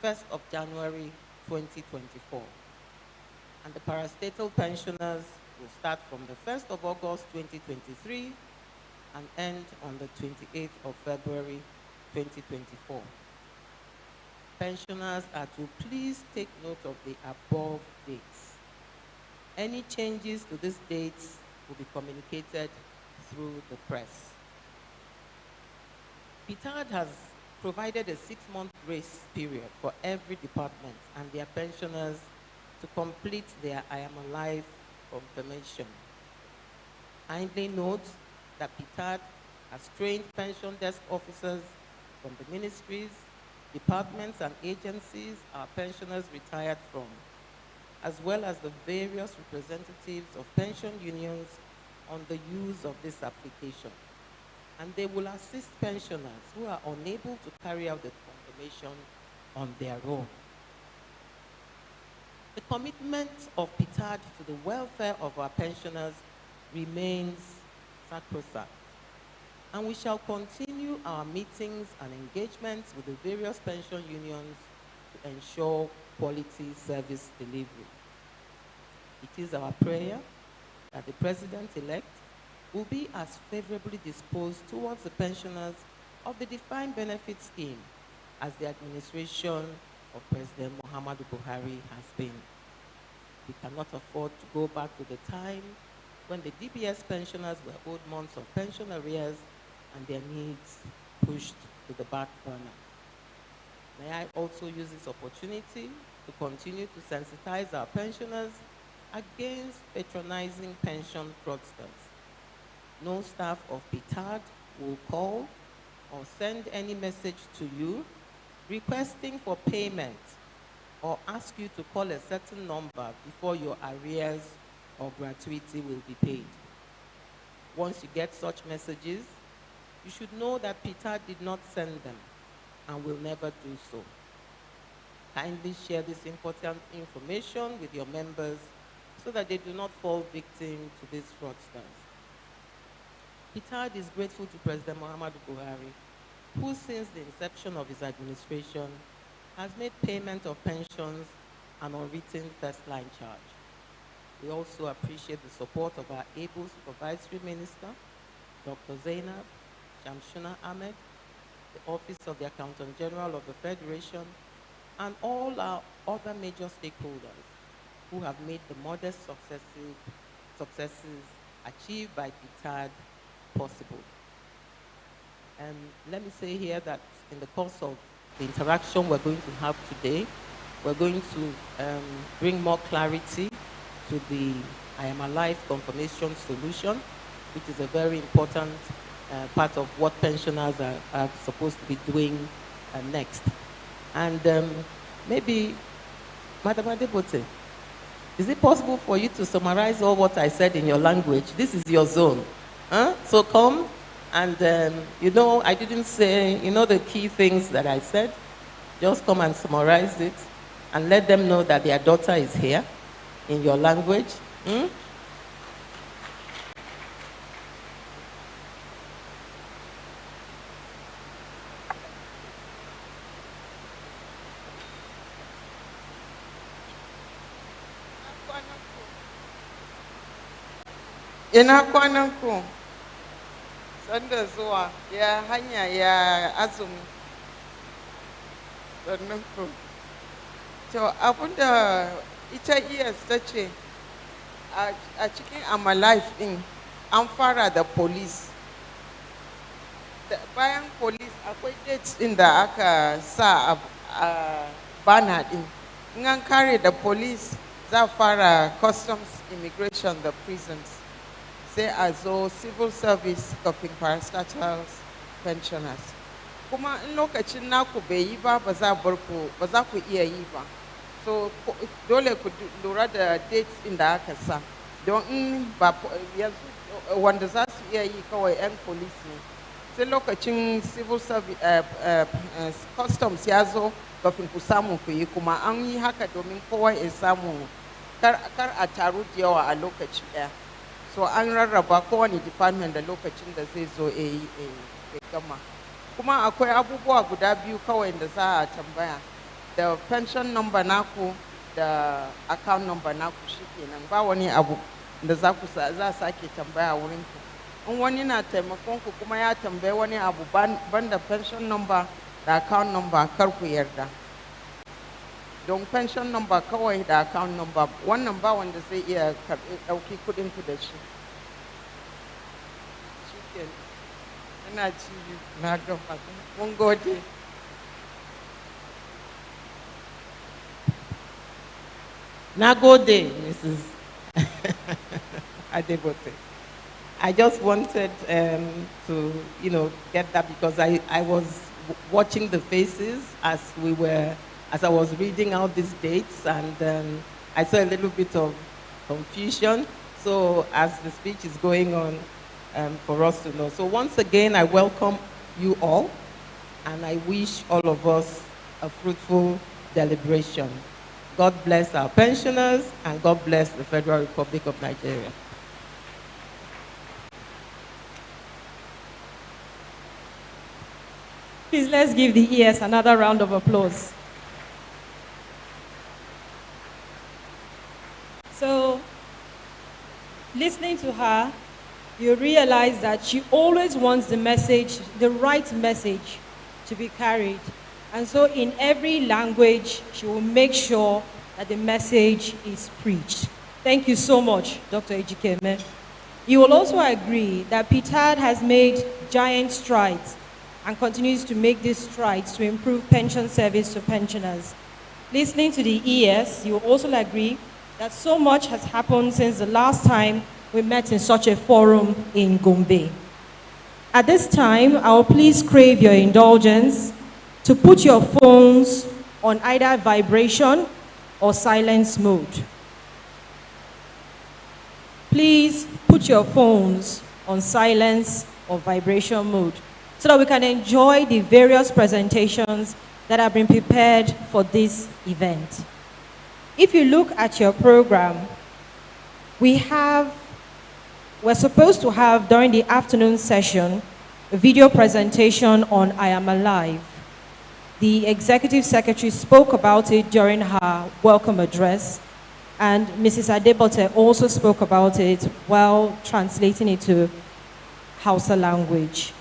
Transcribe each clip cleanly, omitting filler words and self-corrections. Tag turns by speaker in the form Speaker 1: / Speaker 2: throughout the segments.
Speaker 1: 1st of January 2024. And the parastatal pensioners will start from the 1st of August 2023 and end on the 28th of February 2024. Pensioners are to please take note of the above dates. Any changes to these dates will be communicated through the press. Ptad has provided a 6-month grace period for every department and their pensioners to complete their I am alive confirmation. Kindly note that Ptad has trained pension desk officers from the ministries, departments, and agencies our pensioners retired from, as well as the various representatives of pension unions on the use of this application. And they will assist pensioners who are unable to carry out the confirmation on their own. The commitment of Ptad to the welfare of our pensioners remains sacrosanct, and we shall continue our meetings and engagements with the various pension unions to ensure quality service delivery. It is our prayer that the President-elect will be as favorably disposed towards the pensioners of the defined benefit scheme as the administration of President Muhammadu Buhari has been. We cannot afford to go back to the time when the DBS pensioners were owed months of pension arrears and their needs pushed to the back burner. May I also use this opportunity to continue to sensitize our pensioners against patronizing pension fraudsters. No staff of Ptad will call or send any message to you requesting for payment or ask you to call a certain number before your arrears or gratuity will be paid. Once you get such messages, you should know that Ptad did not send them and will never do so. Kindly share this important information with your members so that they do not fall victim to these fraudsters. Ptad is grateful to President Muhammadu Buhari, who since the inception of his administration has made payment of pensions an unwritten first-line charge. We also appreciate the support of our able supervisory minister, Dr. Zainab Shamshuna Ahmed, the Office of the Accountant General of the Federation, and all our other major stakeholders who have made the modest successes achieved by Ptad possible. And let me say here that in the course of the interaction we're going to have today, we're going to bring more clarity to the I am alive confirmation solution, which is a very important part of what pensioners are supposed to be doing next. And maybe, Madam Adebote, is it possible for you to summarize all what I said in your language? This is your zone. So come and, I didn't say, the key things that I said. Just come and summarize it and let them know that their daughter is here in your language.
Speaker 2: Ina kwanan ku, sanda zuwa ya hanya ya azumi, sannan ku. To abinda ita iya ta ce a cikin ama life din an fara da police. Bayan police akwai dates din da aka sa a bana din. In an kare da police za fara customs, immigration, the prisons. Sai a zo civil service kafin parastatals pensioners. Kuma in lokacin naku bai yi ba ba za ku iya yi ba. So dole ku lura da dates din da aka sa. Don in ba yanzu wanda za su iya yi kawai 'yan police ne. Sai lokacin civil service customs ya zo kafin ku samu ku yi, kuma an yi haka domin kowa ya samu kar a taru da yawa a lokaci ɗaya. So an rarraba kowane department da lokacin da zai zo ya gama. Kuma akwai abubuwa guda biyu kawai da za a tambaya. the pension number naku, the account number naku shikenan ba wani abu da za ku za sake tambaya wurin ku. In wani na taimakon ku kuma ya tambaye wani abu banda pension number da account number kar ku yarda. Don pension number kawai da account number wannan ba wanda zai iya dauki kudin ku da shi. Shikenan. Ina ci na gaba. Mun gode.
Speaker 1: Nagode, Mrs. Adebote. I just wanted to, get that because I was watching the faces as I was reading out these dates, and I saw a little bit of confusion. So as the speech is going on, for us to know. So once again, I welcome you all, and I wish all of us a fruitful deliberation. God bless our pensioners, and God bless the Federal Republic of Nigeria.
Speaker 3: Please, let's give the ES another round of applause. So, listening to her, you realize that she always wants the message, the right message, to be carried. And so in every language, she will make sure that the message is preached. Thank you so much, Dr. Ejikeme. You will also agree that Ptad has made giant strides and continues to make these strides to improve pension service to pensioners. Listening to the ES, you will also agree that so much has happened since the last time we met in such a forum in Gombe. At this time, I will please crave your indulgence to put your phones on either vibration or silence mode. Please put your phones on silence or vibration mode so that we can enjoy the various presentations that have been prepared for this event. If you look at your program, we're supposed to have during the afternoon session a video presentation on I Am Alive. The Executive Secretary spoke about it during her welcome address, and Mrs. Adebote also spoke about it while translating it to Hausa language.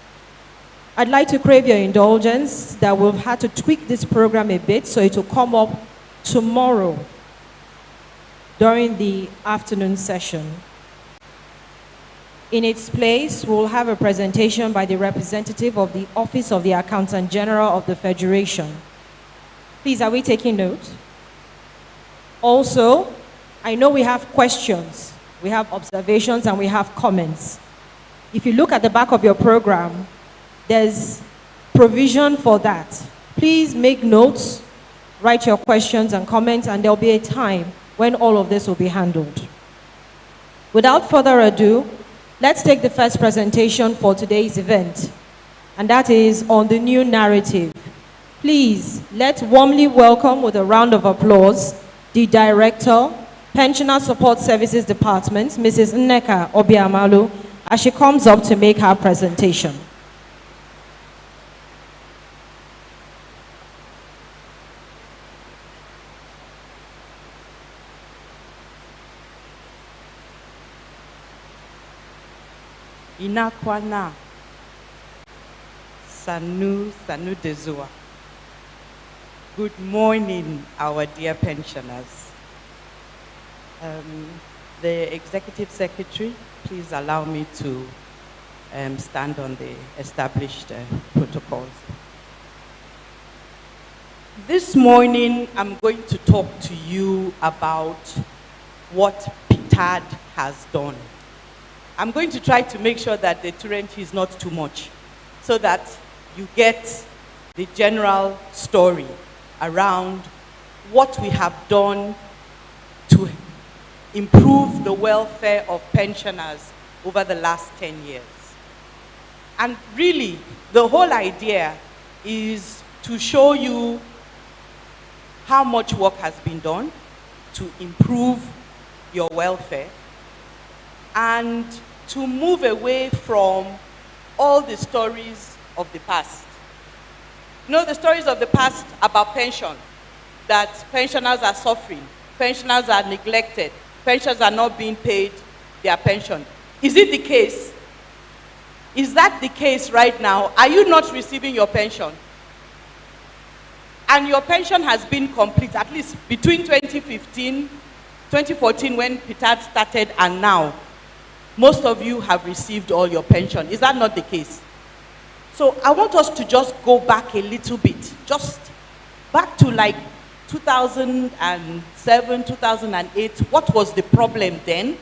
Speaker 3: I'd like to crave your indulgence that we've had to tweak this program a bit so it will come up tomorrow during the afternoon session. In its place, we'll have a presentation by the representative of the Office of the Accountant General of the Federation. Please, are we taking note? Also, I know we have questions, we have observations, and we have comments. If you look at the back of your program, there's provision for that. Please make notes, write your questions and comments, and there'll be a time when all of this will be handled. Without further ado, let's take the first presentation for today's event, and that is on the new narrative. Please, let's warmly welcome with a round of applause the Director, Pensioner Support Services Department, Mrs. Nneka Obiamalu, as she comes up to make her presentation.
Speaker 4: Inakwana Sanu Dezua. Good morning, our dear pensioners. The Executive Secretary, please allow me to stand on the established protocols. This morning, I'm going to talk to you about what Ptad has done. I'm going to try to make sure that the Turanchi is not too much, so that you get the general story around what we have done to improve the welfare of pensioners over the last 10 years. And really, the whole idea is to show you how much work has been done to improve your welfare, and to move away from all the stories of the past. You know, the stories of the past about pension. that pensioners are suffering, pensioners are neglected, pensioners are not being paid their pension. Is it the case? Is that the case right now? Are you not receiving your pension? And your pension has been complete, at least between 2014 when Ptad started and now. Most of you have received all your pension. Is that not the case? So I want us to just go back a little bit, just back to like 2007, 2008. What was the problem then?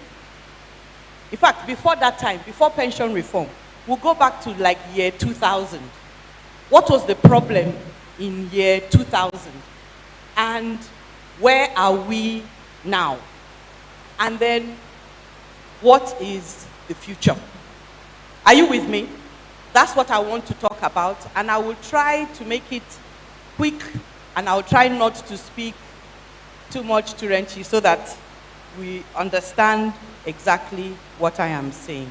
Speaker 4: In fact, before that time, before pension reform, we'll go back to like year 2000. What was the problem in year 2000? And where are we now? And then, what is the future? Are you with me? That's what I want to talk about, and I will try to make it quick, and I'll try not to speak too much to Renchi so that we understand exactly what I am saying.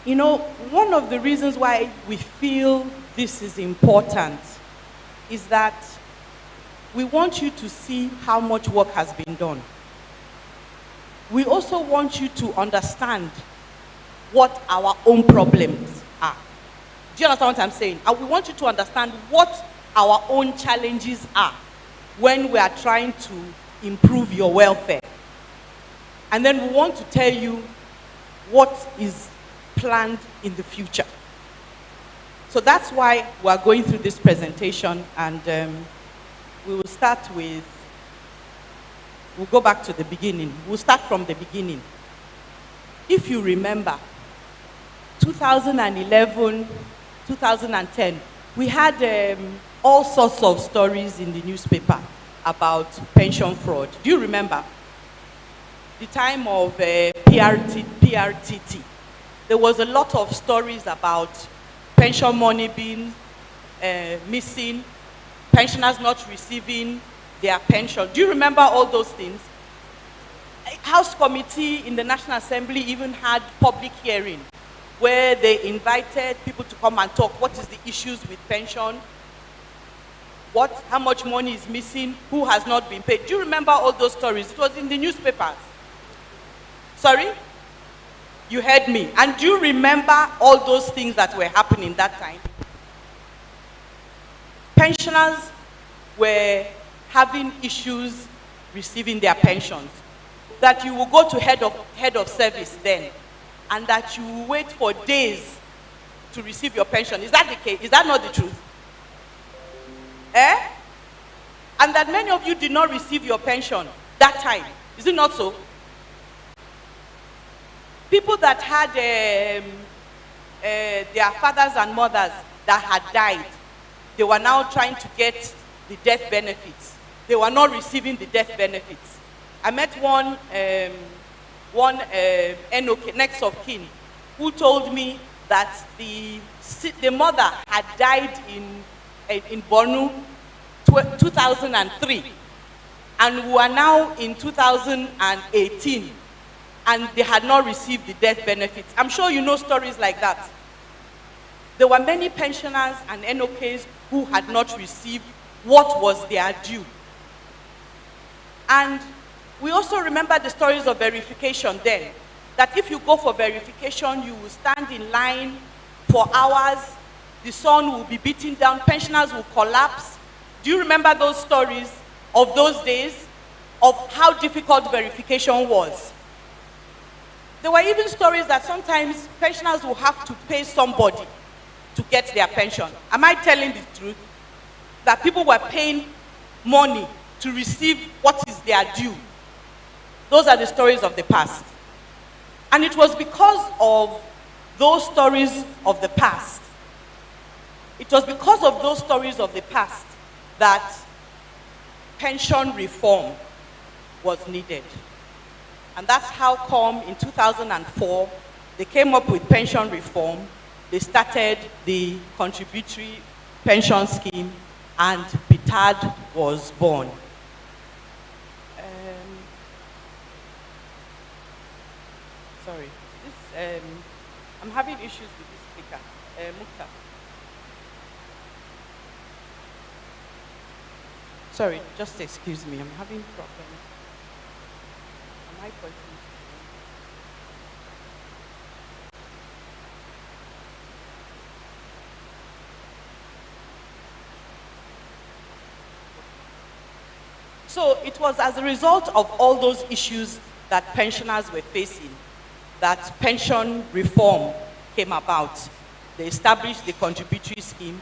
Speaker 4: You know, one of the reasons why we feel this is important is that we want you to see how much work has been done. We also want you to understand what our own problems are. Do you understand what I'm saying? And we want you to understand what our own challenges are when we are trying to improve your welfare. And then we want to tell you what is planned in the future. So that's why we are going through this presentation, and we will start with, we'll go back to the beginning. We'll start from the beginning. If you remember, 2011, 2010, we had all sorts of stories in the newspaper about pension fraud. Do you remember? The time of PRTT, there was a lot of stories about pension money being missing, pensioners not receiving their pension. Do you remember all those things? House committee in the National Assembly even had public hearing where they invited people to come and talk. What is the issues with pension? How much money is missing? Who has not been paid? Do you remember all those stories? It was in the newspapers. Sorry? You heard me. And do you remember all those things that were happening that time? Pensioners were having issues receiving their pensions. That you will go to head of service then, and that you will wait for days to receive your pension. Is that the case? Is that not the truth? Eh? And that many of you did not receive your pension that time. Is it not so? People that had their fathers and mothers that had died, they were now trying to get the death benefits. They were not receiving the death benefits. I met one NOK, next of kin, who told me that the mother had died in Bornu 2003, and we are now in 2018, and they had not received the death benefits. I'm sure you know stories like that. There were many pensioners and NOKs who had not received what was their due. And we also remember the stories of verification then, that if you go for verification, you will stand in line for hours, the sun will be beating down, pensioners will collapse. Do you remember those stories of those days, of how difficult verification was? There were even stories that sometimes pensioners will have to pay somebody to get their pension. Am I telling the truth? That people were paying money to receive what is their due. Those are the stories of the past. And it was because of those stories of the past. It was because of those stories of the past that pension reform was needed. And that's how come in 2004, they came up with pension reform. They started the contributory pension scheme, and Ptad was born. Sorry, I'm having issues with this speaker. Mukta. Sorry, just excuse me. I'm having problems. Am I pointing? So it was as a result of all those issues that pensioners were facing that pension reform came about. They established the contributory scheme,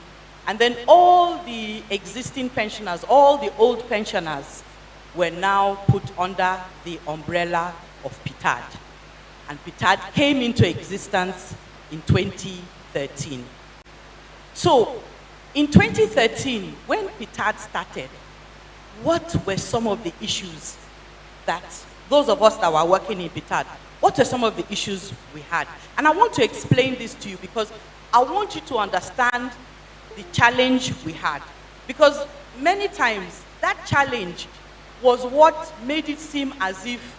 Speaker 4: and then all the existing pensioners, all the old pensioners were now put under the umbrella of Ptad. And Ptad came into existence in 2013. So in 2013, when Ptad started, what were some of the issues that those of us that were working in Ptad, what were some of the issues we had? And I want to explain this to you because I want you to understand the challenge we had. Because many times that challenge was what made it seem as if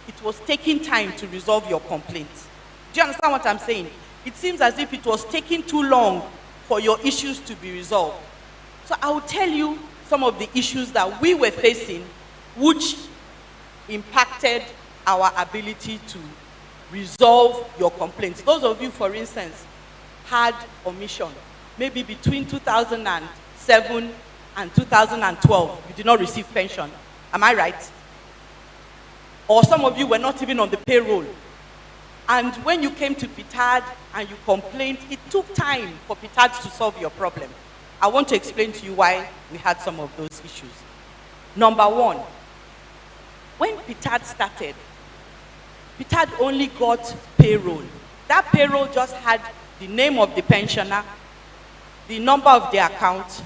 Speaker 4: it was taking time to resolve your complaints. Do you understand what I'm saying? It seems as if it was taking too long for your issues to be resolved. So I will tell you some of the issues that we were facing which impacted our ability to resolve your complaints. Those of you, for instance, had omission. Maybe between 2007 and 2012, you did not receive pension. Am I right? Or some of you were not even on the payroll. And when you came to Ptad and you complained, it took time for Ptad to solve your problem. I want to explain to you why we had some of those issues. Number one, when Ptad started, Ptad only got payroll. That payroll just had the name of the pensioner, the number of the account,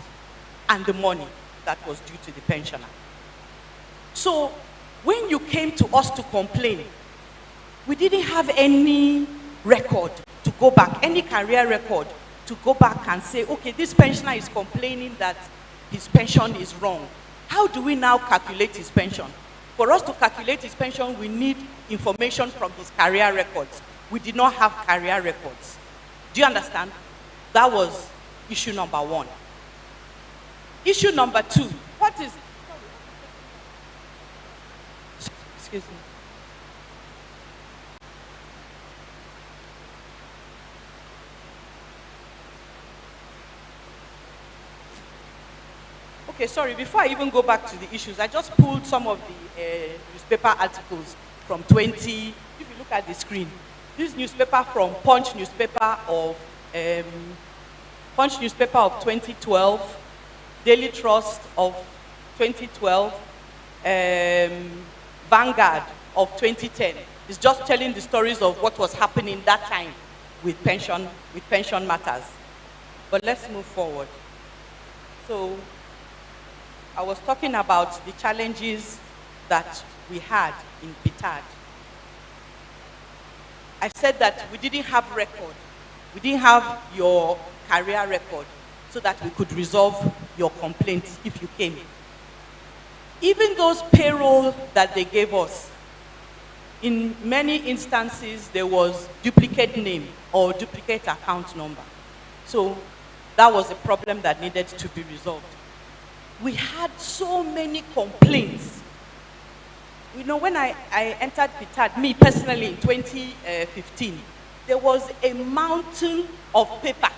Speaker 4: and the money that was due to the pensioner. So when you came to us to complain, we didn't have any record to go back, any career record to go back and say, okay, this pensioner is complaining that his pension is wrong. How do we now calculate his pension? For us to calculate his pension, we need information from his career records. We did not have career records. Do you understand? That was issue number one. Issue number two, what is, excuse me. Okay, sorry, before I even go back to the issues, I just pulled some of the newspaper articles from if you look at the screen, this newspaper from Punch newspaper of 2012, Daily Trust of 2012, Vanguard of 2010. It's just telling the stories of what was happening that time with pension matters. But let's move forward. So I was talking about the challenges that we had in Ptad. I said that we didn't have record. We didn't have your career record so that we could resolve your complaints if you came. Even those payroll that they gave us, in many instances, there was duplicate name or duplicate account number. So that was a problem that needed to be resolved. We had so many complaints. You know, when I entered Ptad, me personally in 2015, there was a mountain of paper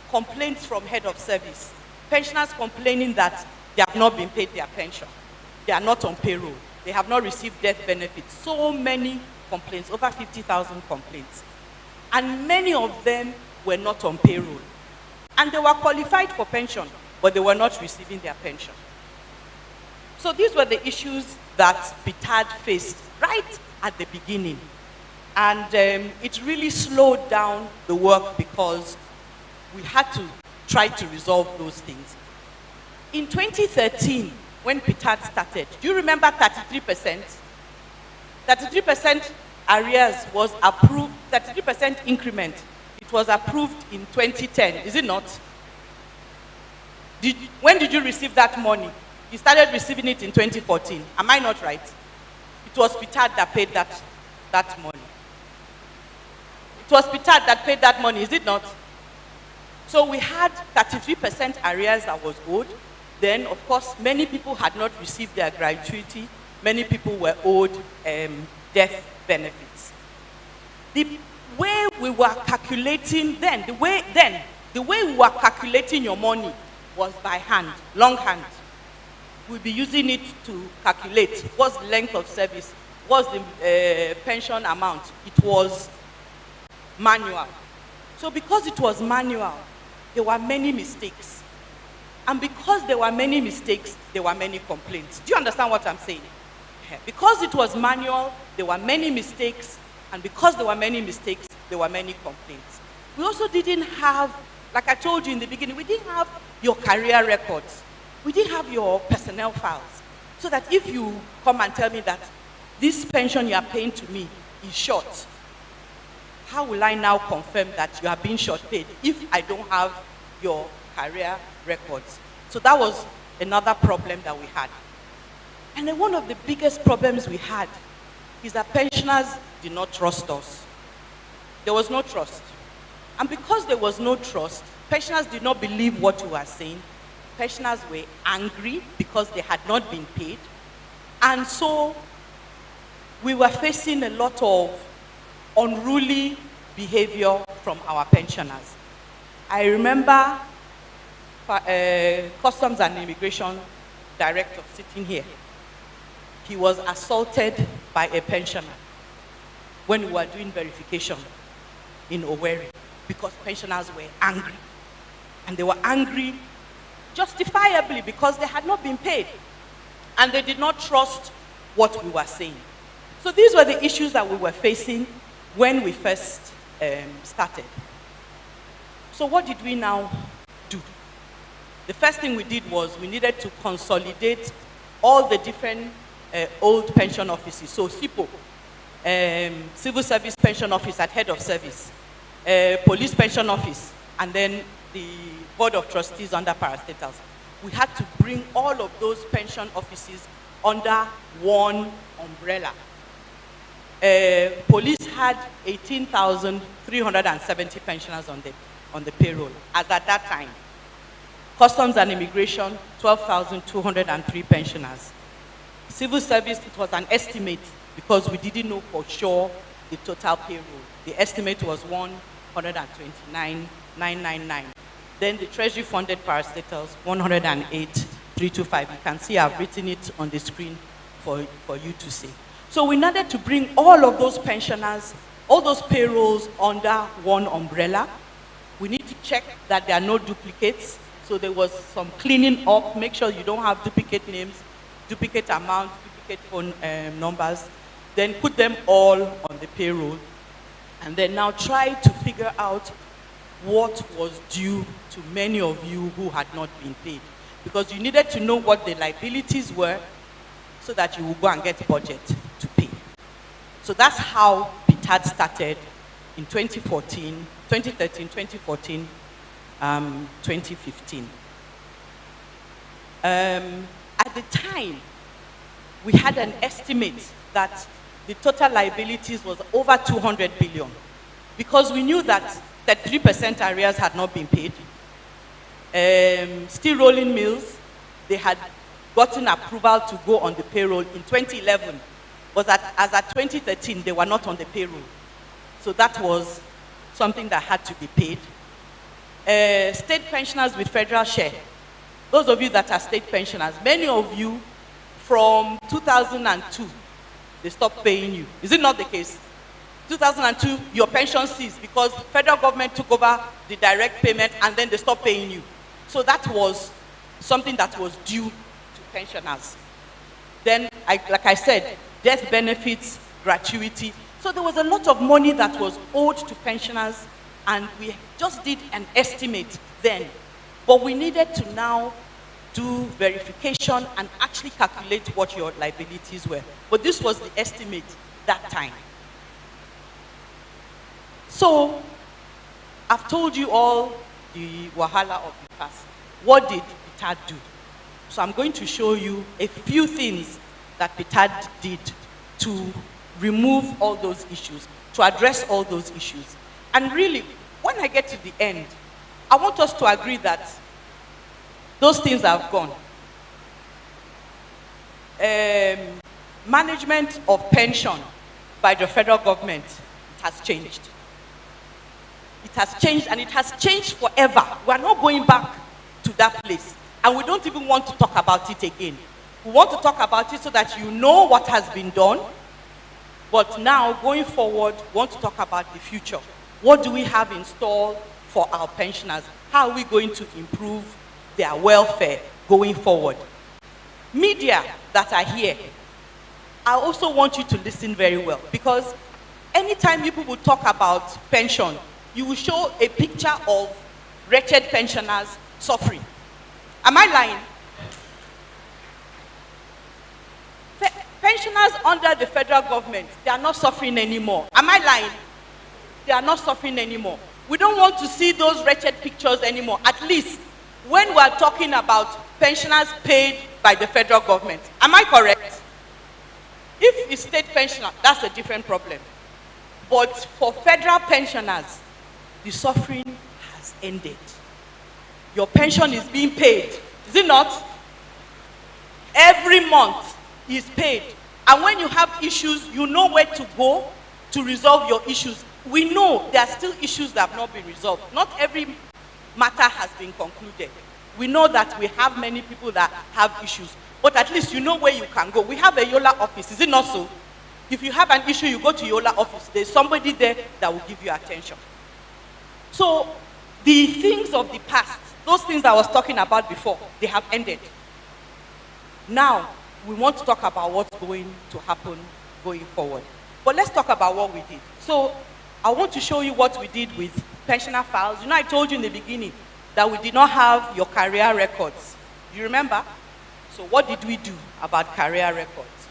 Speaker 4: complaints from head of service. Pensioners complaining that they have not been paid their pension. They are not on payroll. They have not received death benefits. So many complaints, over 50,000 complaints. And many of them were not on payroll. And they were qualified for pension, but they were not receiving their pension. So these were the issues that Ptad faced right at the beginning. And it really slowed down the work because we had to try to resolve those things. In 2013, when Ptad started, do you remember 33%? 33% arrears was approved, 33% increment. It was approved in 2010, is it not? When did you receive that money? You started receiving it in 2014. Am I not right? It was Ptad that paid that money. It was Ptad that paid that money, is it not? So we had 33% arrears that was owed. Then, of course, many people had not received their gratuity. Many people were owed death benefits. The way we were calculating then, the way we were calculating your money was by hand, longhand. We'll be using it to calculate what's the length of service, what's the pension amount. It was manual. So because it was manual, there were many mistakes. And because there were many mistakes, there were many complaints. Do you understand what I'm saying? Because it was manual, there were many mistakes, and because there were many mistakes, there were many complaints. We also didn't have, like I told you in the beginning, we didn't have your career records. We didn't have your personnel files. So that if you come and tell me that this pension you are paying to me is short, how will I now confirm that you are being short paid if I don't have your career records? So that was another problem that we had. And then one of the biggest problems we had is that pensioners did not trust us. There was no trust. And because there was no trust, pensioners did not believe what we were saying. Pensioners were angry because they had not been paid. And so we were facing a lot of unruly behavior from our pensioners. I remember Customs and Immigration Director sitting here. He was assaulted by a pensioner when we were doing verification in Owerri because pensioners were angry. And they were angry justifiably because they had not been paid. And they did not trust what we were saying. So these were the issues that we were facing when we first started. So what did we now do? The first thing we did was we needed to consolidate all the different old pension offices. So SIPO, Civil Service Pension Office at Head of Service, Police Pension Office, and then the Board of Trustees under parastatals. We had to bring all of those pension offices under one umbrella. Police had 18,370 pensioners on the payroll as at that time. Customs and Immigration, 12,203 pensioners. Civil Service, it was an estimate because we didn't know for sure the total payroll. The estimate was 129,999. Then the Treasury funded parastatals, 108,325. You can see I've written it on the screen for you to see. So we needed to bring all of those pensioners, all those payrolls under one umbrella. We need to check that there are no duplicates. So there was some cleaning up, make sure you don't have duplicate names, duplicate amounts, duplicate phone numbers. Then put them all on the payroll. And then now try to figure out what was due to many of you who had not been paid. Because you needed to know what the liabilities were so that you would go and get budget to pay. So that's how Ptad started in 2013, 2014, 2015. At the time, we had an estimate that the total liabilities was over 200 billion because we knew that 33% arrears had not been paid. Steel rolling mills, they had gotten approval to go on the payroll in 2011, but as at 2013, they were not on the payroll. So that was something that had to be paid. State pensioners with federal share. Those of you that are state pensioners, many of you from 2002, they stopped paying you. Is it not the case? 2002, your pension ceased because the federal government took over the direct payment and then they stopped paying you. So that was something that was due to pensioners. Then, like I said, death benefits, gratuity. So there was a lot of money that was owed to pensioners and we just did an estimate then. But we needed to now do verification and actually calculate what your liabilities were. But this was the estimate that time. So, I've told you all the wahala of the past. What did Ptad do? So I'm going to show you a few things that Ptad did to remove all those issues, to address all those issues. And really, when I get to the end, I want us to agree that those things have gone. management of pension by the federal government, it has changed. It has changed, and it has changed forever. We are not going back to that place, and we don't even want to talk about it again. We want to talk about it so that you know what has been done, but now, going forward, we want to talk about the future. What do we have in store for our pensioners? How are we going to improve their welfare going forward? Media that are here, I also want you to listen very well, because anytime people will talk about pension, you will show a picture of wretched pensioners suffering. Am I lying? Pensioners under the federal government, they are not suffering anymore. Am I lying? They are not suffering anymore. We don't want to see those wretched pictures anymore, at least when we are talking about pensioners paid by the federal government. Am I correct? If it's state pensioner, that's a different problem. But for federal pensioners, the suffering has ended. Your pension is being paid, is it not? Every month is paid. And when you have issues, you know where to go to resolve your issues. We know there are still issues that have not been resolved. Not every matter has been concluded. We know that we have many people that have issues, but at least you know where you can go. We have a YOLA office, is it not so? If you have an issue, you go to YOLA office. There's somebody there that will give you attention. So the things of the past, those things I was talking about before, they have ended. Now, we want to talk about what's going to happen going forward. But let's talk about what we did. So I want to show you what we did with pensioner files. You know, I told you in the beginning that we did not have your career records. Do you remember? So what did we do about career records?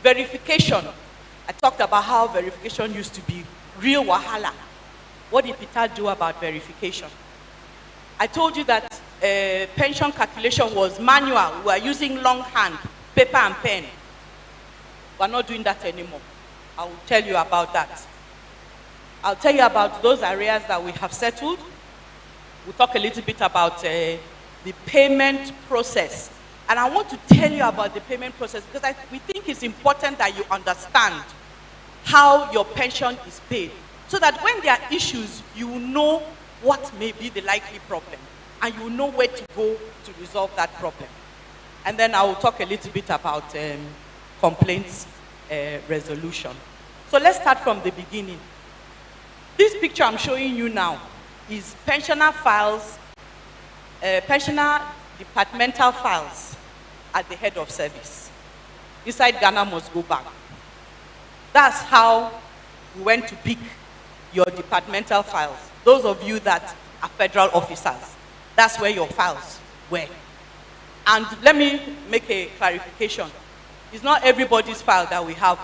Speaker 4: Verification. I talked about how verification used to be real wahala. What did Ptad do about verification? I told you that pension calculation was manual. We are using longhand, paper and pen. We're not doing that anymore. I will tell you about that. I'll tell you about those areas that we have settled. We'll talk a little bit about the payment process. And I want to tell you about the payment process because we think it's important that you understand how your pension is paid, so that when there are issues, you will know what may be the likely problem, and you will know where to go to resolve that problem. And then I will talk a little bit about complaints resolution. So let's start from the beginning. This picture I'm showing you now is pensioner files, pensioner departmental files at the head of service. Inside Ghana must go back. That's how we went to pick your departmental files. Those of you that are federal officers, that's where your files were. And let me make a clarification. It's not everybody's file that we have.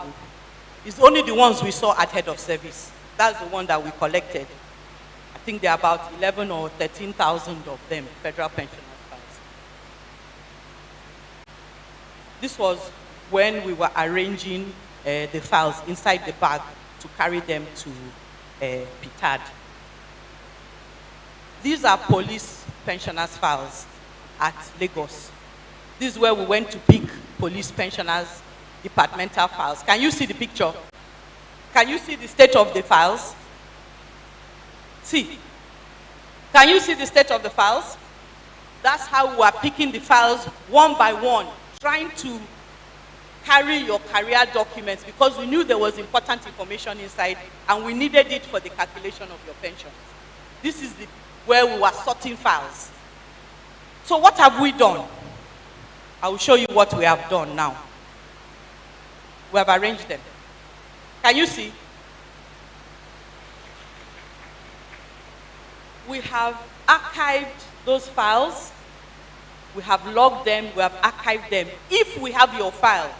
Speaker 4: It's only the ones we saw at head of service. That's the one that we collected. I think there are about 11 or 13,000 of them, federal pensioners files. This was when we were arranging the files inside the bag to carry them to Ptad. These are police pensioners files at Lagos. This is where we went to pick police pensioners departmental files. Can you see the picture? Can you see the state of the files? See. Can you see the state of the files? That's how we are picking the files one by one, trying to carry your career documents because we knew there was important information inside and we needed it for the calculation of your pensions. This is where we were sorting files. So what have we done? I will show you what we have done now. We have arranged them. Can you see? We have archived those files. We have logged them. We have archived them. If we have your file,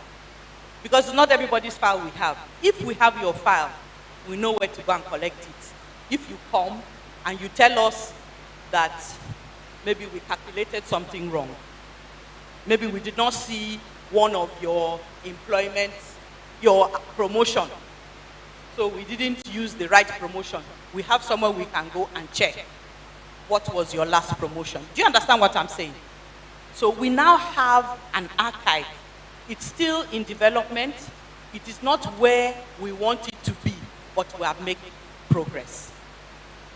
Speaker 4: because not everybody's file we have. If we have your file, we know where to go and collect it. If you come and you tell us that maybe we calculated something wrong, maybe we did not see one of your employments, your promotion, so we didn't use the right promotion, we have somewhere we can go and check what was your last promotion. Do you understand what I'm saying? So we now have an archive It's still in development. It is not where we want it to be, but we are making progress.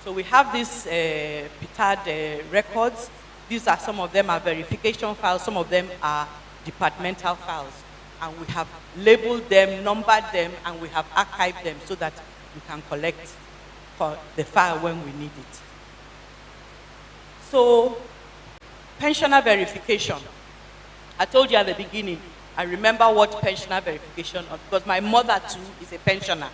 Speaker 4: So we have these Ptad records. These are, some of them are verification files, some of them are departmental files. And we have labeled them, numbered them, and we have archived them so that we can collect for the file when we need it. So, pensioner verification. I told you at the beginning, I remember what pensioner verification was, because my mother too is a pensioner.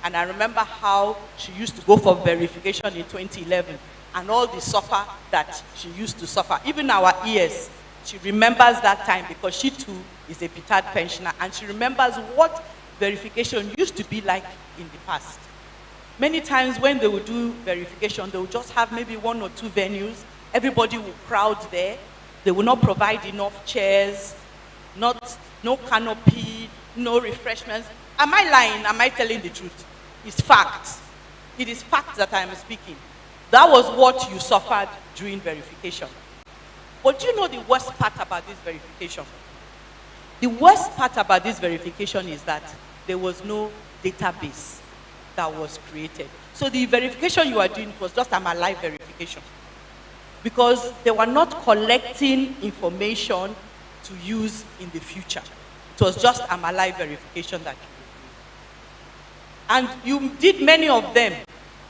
Speaker 4: And I remember how she used to go for verification in 2011 and all the suffer that she used to suffer. Even our ears, she remembers that time because she too is a Ptad pensioner, and she remembers what verification used to be like in the past. Many times when they would do verification, they would just have maybe 1 or 2 venues. Everybody would crowd there. They will not provide enough chairs, no canopy, no refreshments. Am I lying? Am I telling the truth? It's facts. It is facts that I am speaking. That was what you suffered during verification. But do you know the worst part about this verification? The worst part about this verification is that there was no database that was created. So the verification you are doing was just a live verification, because they were not collecting information to use in the future. It was just a live verification that you did. And you did many of them.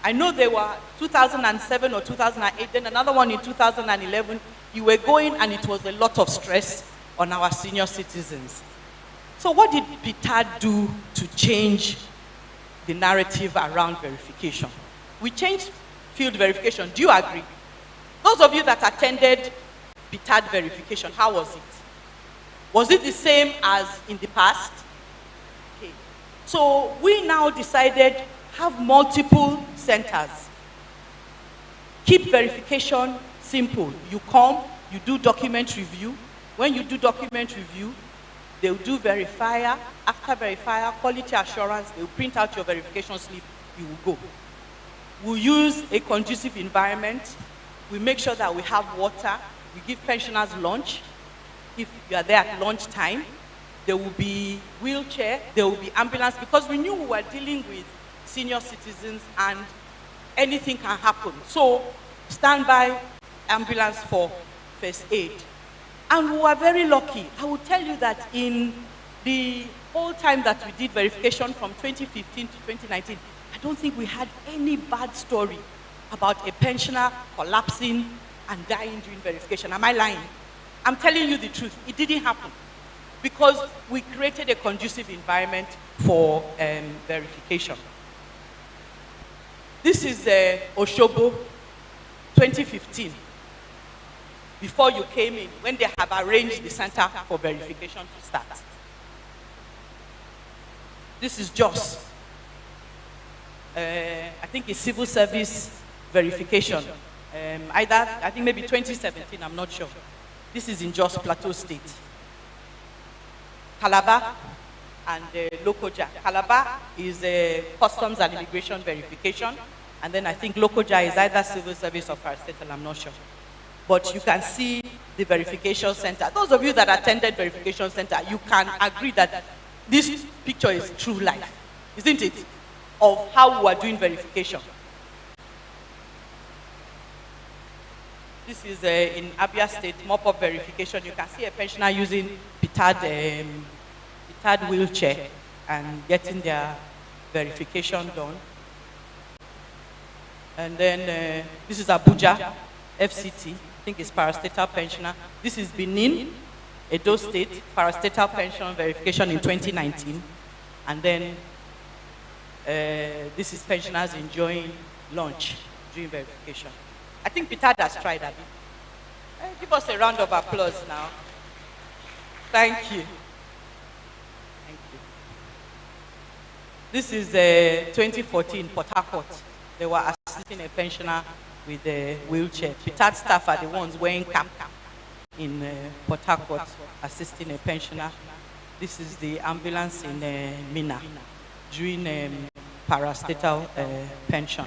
Speaker 4: I know they were 2007 or 2008, then another one in 2011. You were going, and it was a lot of stress on our senior citizens. So what did Ptad do to change the narrative around verification? We changed field verification. Do you agree? Those of you that attended Ptad verification, how was it? Was it the same as in the past? Okay. So we now decided have multiple centers. Keep verification simple. You come, you do document review. When you do document review, they'll do verifier. After verifier, quality assurance, they'll print out your verification slip, you will go. We'll use a conducive environment. We make sure that we have water. We give pensioners lunch. If you are there at lunchtime, there will be wheelchair, there will be ambulance, because we knew we were dealing with senior citizens and anything can happen. So, standby ambulance for first aid. And we were very lucky. I will tell you that in the whole time that we did verification from 2015 to 2019, I don't think we had any bad story about a pensioner collapsing and dying during verification. Am I lying? I'm telling you the truth. It didn't happen because we created a conducive environment for verification. This is Oshobo 2015. Before you came in, when they have arranged the center for verification to start. This is Jos. I think it's civil service verification. I think maybe 2017, I'm not sure. This is in Jos Plateau State. Calabar and Lokoja. Calabar is customs and immigration verification. And then I think Lokoja is either civil service or parastatal, I'm not sure. But you can see the verification center. Those of you that attended verification center, you can agree that this picture is true life, isn't it? Of how we are doing verification. This is in Abia State, mop-up verification. You can see a pensioner using Ptad wheelchair and getting their verification done. And then this is Abuja, FCT. I think it's parastatal pensioner. This is Benin, Edo State, parastatal pension verification in 2019. And then this is pensioners enjoying lunch during verification. I think Ptad has tried that. Give us a round of applause now. Thank you. Thank you. This is 2014, Port Harcourt. They were assisting a pensioner with a wheelchair. Ptad staff are the ones wearing cap in Port Harcourt, assisting a pensioner. This is the ambulance in Mina during parastatal pension.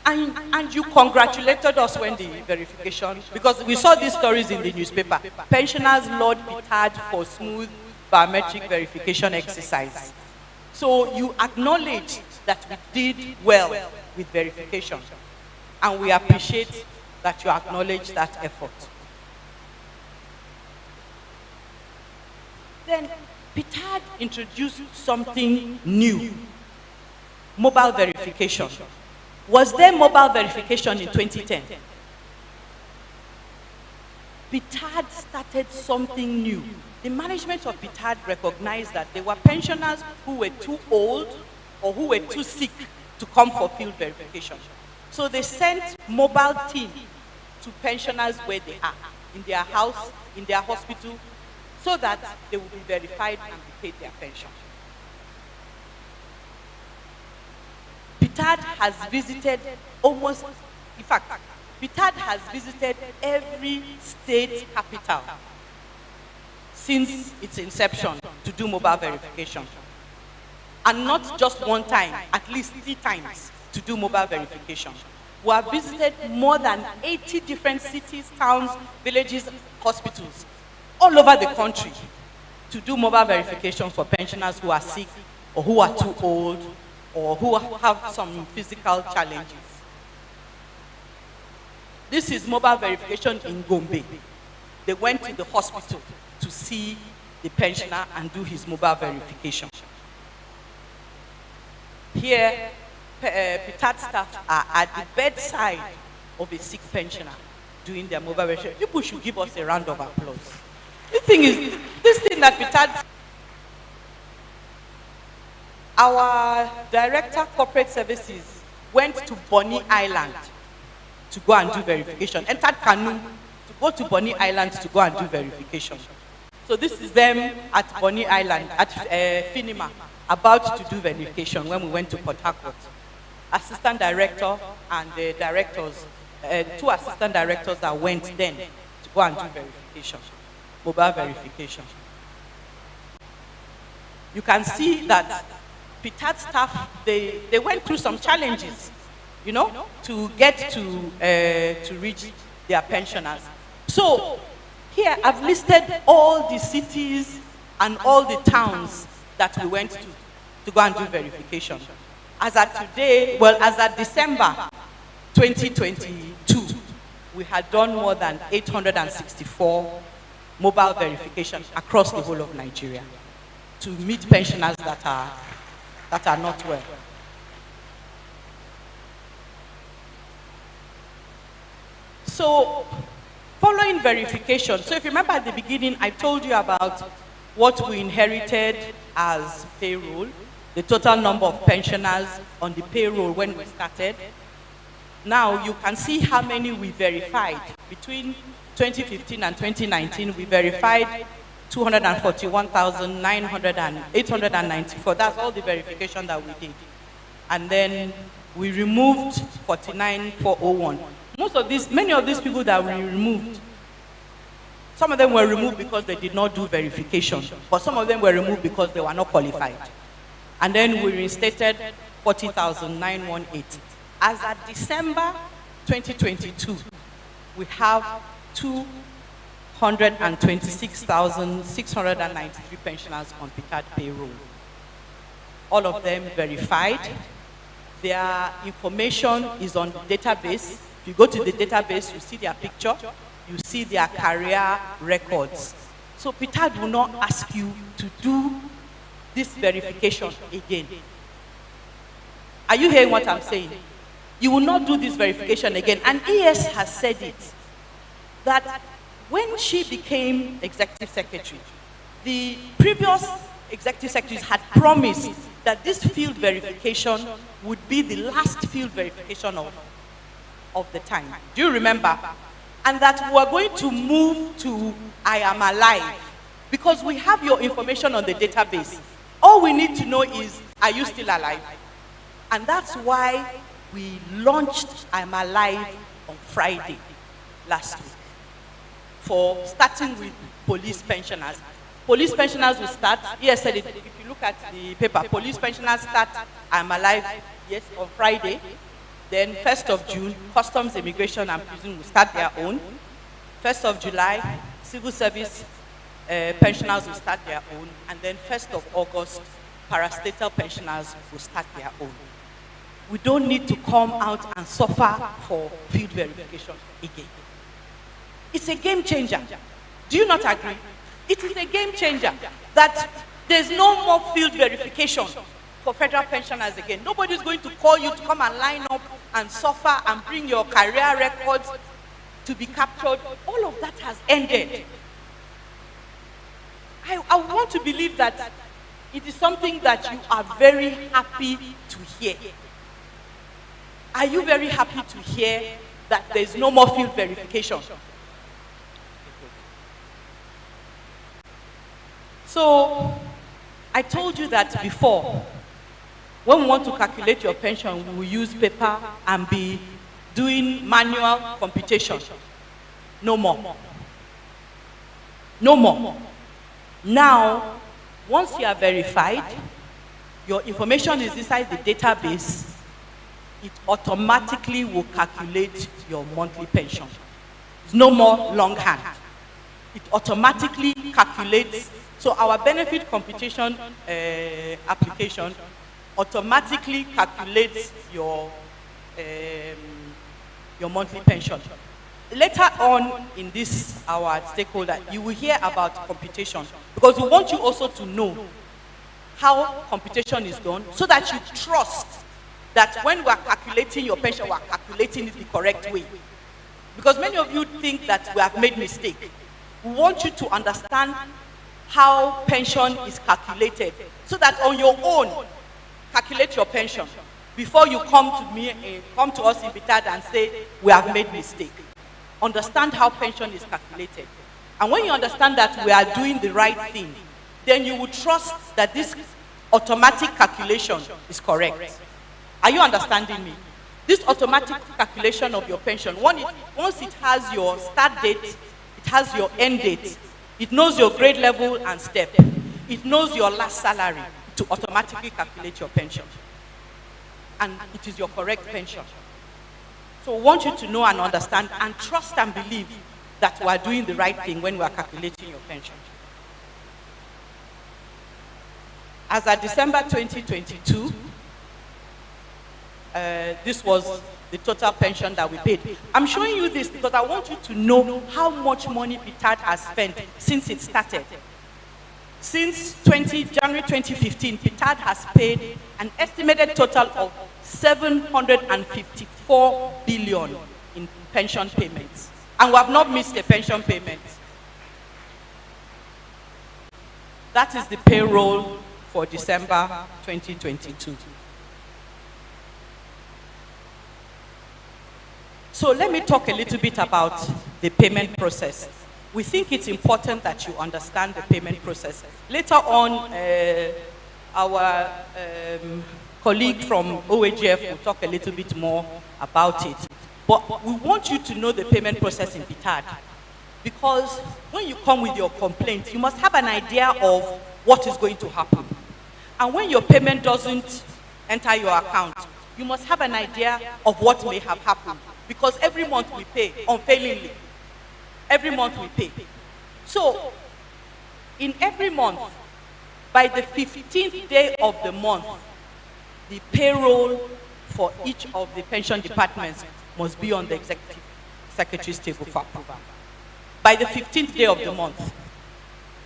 Speaker 4: And you congratulated us when the verification, because we saw these stories in the newspaper. Pensioners laud Ptad for smooth biometric verification exercise. So you acknowledge that we did well with verification, and we appreciate that you acknowledge that effort. Then Ptad introduced something new, mobile verification. Was there mobile verification in 2010? Ptad started something new. The management of Ptad recognized that there were pensioners who were too old or who were too sick to come for field verification. So they sent mobile team to pensioners where they are, in their house, in their hospital, so that they will be verified and be paid their pension. Ptad has visited almost, in fact, Ptad has visited every state capital since its inception to do mobile verification. And not just one time, at least 3 times to do mobile verification. We have visited more than 80 different cities, towns, villages, hospitals, all over the country to do mobile verification for pensioners who are sick or who are too old or who have some physical challenges. This is mobile verification in Gombe. They went to the hospital to see the pensioner and do his mobile verification. Here, Ptad staff are at the bedside of a sick pensioner doing their mobile verification. People should give us a round of applause. The thing is, this thing that Ptad, our director corporate services went to Bonny Island to go and do verification, entered canoe to go to Bonny Island to go and do verification. So this is them at Bonny Island, at Finima, about to do verification when we went to Port Harcourt. Assistant director and the directors, 2 assistant directors that went then to go and do verification, mobile verification. You can see that Ptad staff, they went through some challenges, you know, to get to reach their pensioners. So here I've listed all the cities and all the towns that we went to go and do verification. As at today, well, as at December 2022, we had done more than 864 mobile verifications across the whole of Nigeria to meet pensioners that are not well. So, following verification, so if you remember at the beginning, I told you about what we inherited as payroll, the total number of pensioners on the payroll when we started. Now you can see how many we verified. Between 2015 and 2019, we verified 241,894. That's all the verification that we did. And then we removed 49,401. Many of these people that we removed, some of them were removed because they did not do verification, but some of them were removed because they were not qualified. And then we reinstated 40,918. As at December 2022, we have 226,693 pensioners on Ptad payroll. All of them verified. Their information is on the database. If you go to the database, you see their picture, you see their career records. So Ptad will not ask you to do this verification again. Are you hearing what I'm saying? You will not do this verification again. And ES has said it, that when she became executive secretary, the previous executive secretaries had promised that this field verification would be the last field verification of the time. Do you remember? And that we are going to move to I Am Alive, because we have your information on the database. All we need to know is, are you still alive? And that's why we launched I Am Alive on Friday last week, for starting with police pensioners. Police pensioners will start, yes, if you look at the paper, police pensioners start I Am Alive, yes, on Friday. Then 1st of June, Customs, Immigration and Prison will start their own. 1st of July, Civil Service pensioners will start their own, and then 1st of August, parastatal pensioners will start their own. We don't need to come out and suffer for field verification again. It's a game changer. Do you not agree? It is a game changer that there's no more field verification for federal pensioners again. Nobody's going to call you to come and line up and suffer and bring your career records to be captured. All of that has ended. I want to believe that it is something that you are very happy to hear. Are you very happy to hear that there is no more field verification? So, I told you that before. When we want to calculate your pension, we will use paper and be doing manual computation. No more. No more. Now, once you are verified, your information is inside the database, it automatically will calculate your monthly pension. It's no more longhand. It automatically calculates. So our benefit computation application automatically calculates your monthly pension. Later on in this, our stakeholder, you will hear about computation, because we want you also to know how computation is done, so that you trust that when we are calculating your pension, we are calculating it the correct way. Because many of you think that we have made mistake. We want you to understand how pension is calculated, so that on your own, calculate your pension before you come to us in Ptad and say we have made mistake. Understand how pension is calculated, and when you understand that we are doing the right thing, then you will trust that this automatic calculation is correct. Are you understanding me? This automatic calculation of your pension, once it has your start date, it has your end date, it knows your grade level and step, it knows your last salary, to automatically calculate your pension. And it is your correct pension. So we want you to know and understand and trust and believe that we are doing the right thing when we are calculating your pension. As of December 2022, this was the total pension that we paid. I'm showing you this because I want you to know how much money Ptad has spent since it started. Since January 2015, Ptad has paid an estimated total of 754 billion in pension payments. And we have not missed a pension payment. That is the payroll for December 2022. So let me talk a little bit about the payment process. We think it's important that you understand the payment process. Later on, our colleague from OAGF will talk a little bit more about it. But we want you to know the payment process in Ptad, because when you come with your complaint, you must have an idea of what is going to happen. And when your payment doesn't enter your account, you must have an idea of what may have happened. Because every month we pay unfailingly. Every month we pay. So, in every month, by the 15th day of the month, the payroll for each of the pension departments must be on the executive secretary's table for approval. By the 15th day of the month,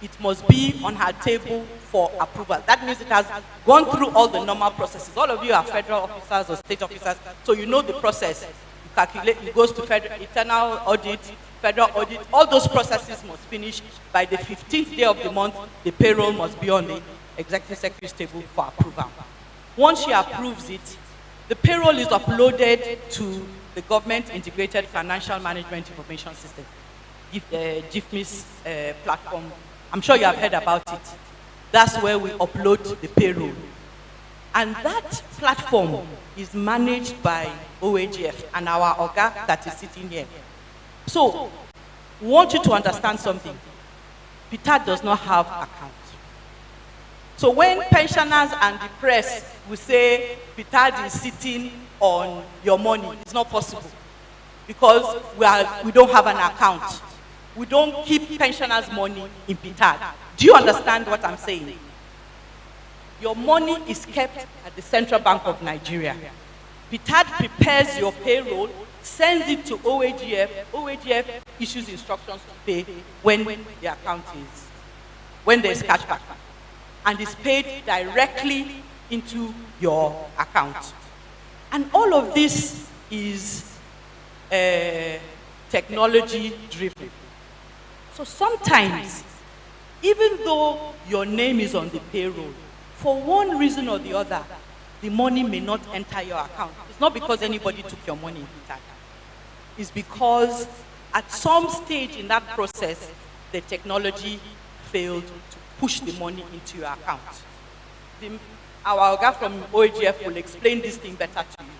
Speaker 4: it must be on her table for approval. That means it has gone through all the normal processes. All of you are federal officers or state officers, so you know the process. You calculate, it goes to federal, internal audit, federal audit. All those processes must finish by the 15th day of the month. The payroll must be on the executive secretary's table for approval. Once she approves it, the payroll is uploaded to the Government Integrated Financial Management Information System, GIFMIS platform. I'm sure you have heard about it. That's where we upload the payroll. And that platform is managed by OAGF and our Oga that is sitting here. So, we want you to understand something. Ptad does not have account. So when pensioners and the press will say Ptad is sitting on your money, it's not possible, because we don't have an account. we don't keep pensioners' money in Ptad. Do you understand what I'm saying? Your money is kept at the Central Bank of Nigeria. Ptad prepares your payroll, sends it to OAGF. OAGF issues instructions to pay when the account is, when there's cashback. And it's paid directly into your account. And all of this is technology driven. So sometimes, even though your name is on the payroll, for one reason or the other, the money may not enter your account. It's not because anybody took your money in Ptad. It's because at some stage in that process, the technology failed to push the money into your account. Our guy from OAGF will explain this thing better to you.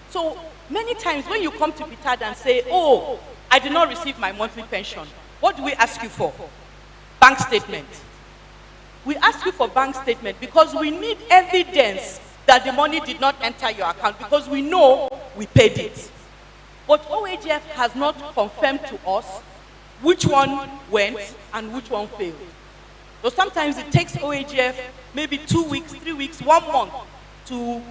Speaker 4: So many times when you come to Ptad and say, oh, I did not receive my monthly pension, what do we ask you for? Bank statement. We ask you for bank statement because we need evidence that the money did not enter your account because we know we paid it. But OAGF has not confirmed to us which one went and which one failed. So sometimes it takes OAGF maybe 2 weeks, 3 weeks, 1 month to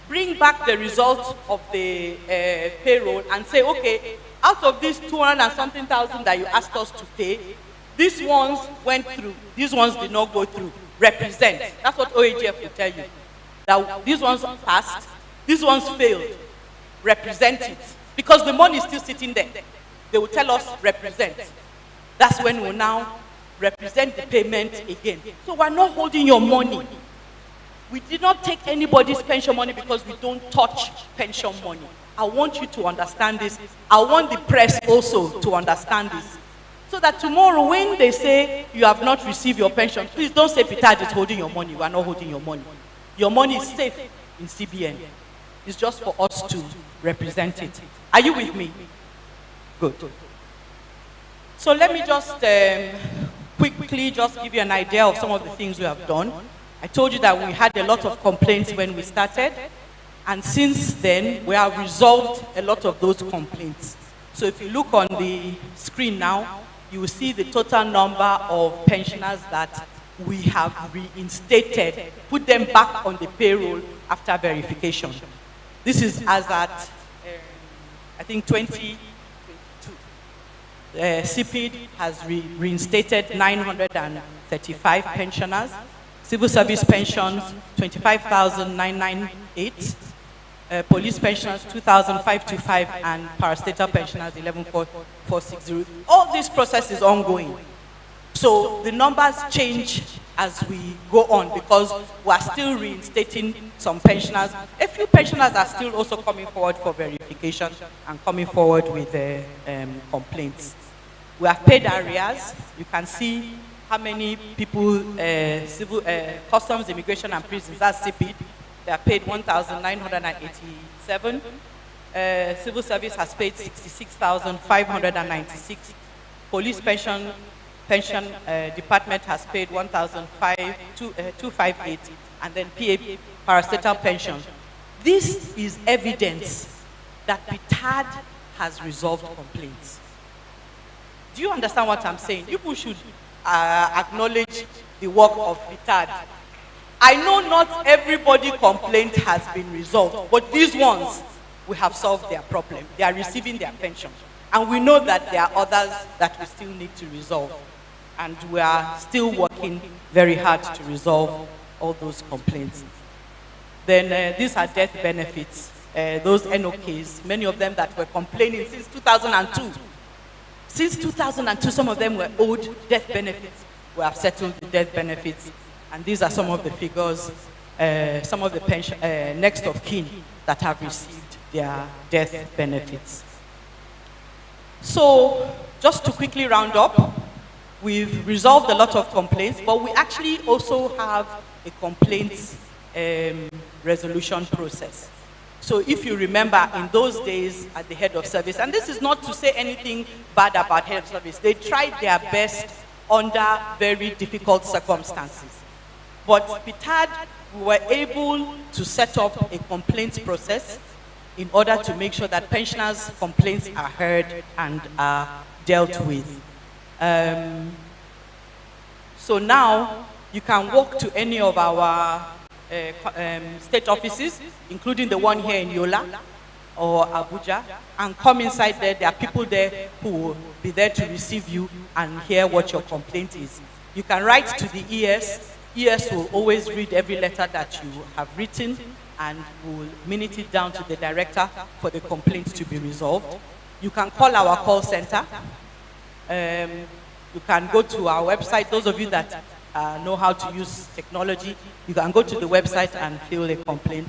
Speaker 4: bring back the result of the payroll and say, okay, out of these 200 and something thousand that you asked us to pay, these ones went through, these ones did not go through. Represent. That's what OAGF will tell you. That these ones passed, these ones failed. Represent it. Because the money is still sitting there. They will tell us, represent. That's when we'll now represent the payment again. So we're not holding your money. We did not take anybody's pension money because we don't touch pension money. I want you to understand this. I want the press also to understand this. So that tomorrow when they say you have not received your pension, please don't say Ptad is holding your money. We are not holding your money. Your money is safe in CBN. It's just for us to represent it. Are you with me? Good. So let me just quickly just give you an idea of some of the things we have done. I told you that we had a lot of complaints when we started. And since then, we have resolved a lot of those complaints. So if you look on the screen now, you will see the total number of pensioners that we have reinstated, put them back on the payroll after verification. This is as at, I think, 2022. CPID has reinstated 935 pensioners. Civil service pensions, 25,998. Police pensioners, 2,525, and parastatal pensioners, 11,460. All this process is ongoing. So the numbers change as we go on because we are still reinstating some pensioners. A few pensioners are still also coming forward for verification and coming forward with complaints. We have paid arrears. You can see how many people, customs, immigration, and prisons, that's CPID. They have paid 1,987. Civil service has paid 66,596. Police pension department has paid 1,258, and then PA parastatal pension. This is evidence that Ptad has resolved complaints. Do you understand what I'm saying? People should acknowledge the work of Ptad. I know not everybody complaint has been resolved, but these ones, we have solved their problem. They are receiving their pension. And we know that there are others that we still need to resolve. And we are still working very hard to resolve all those complaints. Then these are death benefits. Those NOKs, many of them that were complaining since 2002. Since 2002, some of them were owed death benefits. We have settled the death benefits. And these are some of the figures, some of the pension, next of kin that have received their death benefits. So, just to quickly round up, we've resolved a lot of complaints, but we actually also have a complaints resolution process. So if you remember, in those days at the head of service, and this is not to say anything bad about head of service, they tried their best under very difficult circumstances. But Ptad, we were able to set up a complaints process in order to make sure that pensioners' complaints are heard and are dealt with. So now you can walk to any of our state offices, including the one here in YOLA or Abuja, and come inside there. There are people there who will be there to receive you and hear what your complaint is. You can write to the ES. ES will always read every letter that you have written and will minute it down to the director for the complaint to be resolved. You can call our call center. You can go to our website. Those of you that know how to use technology, you can go to the website and fill a complaint.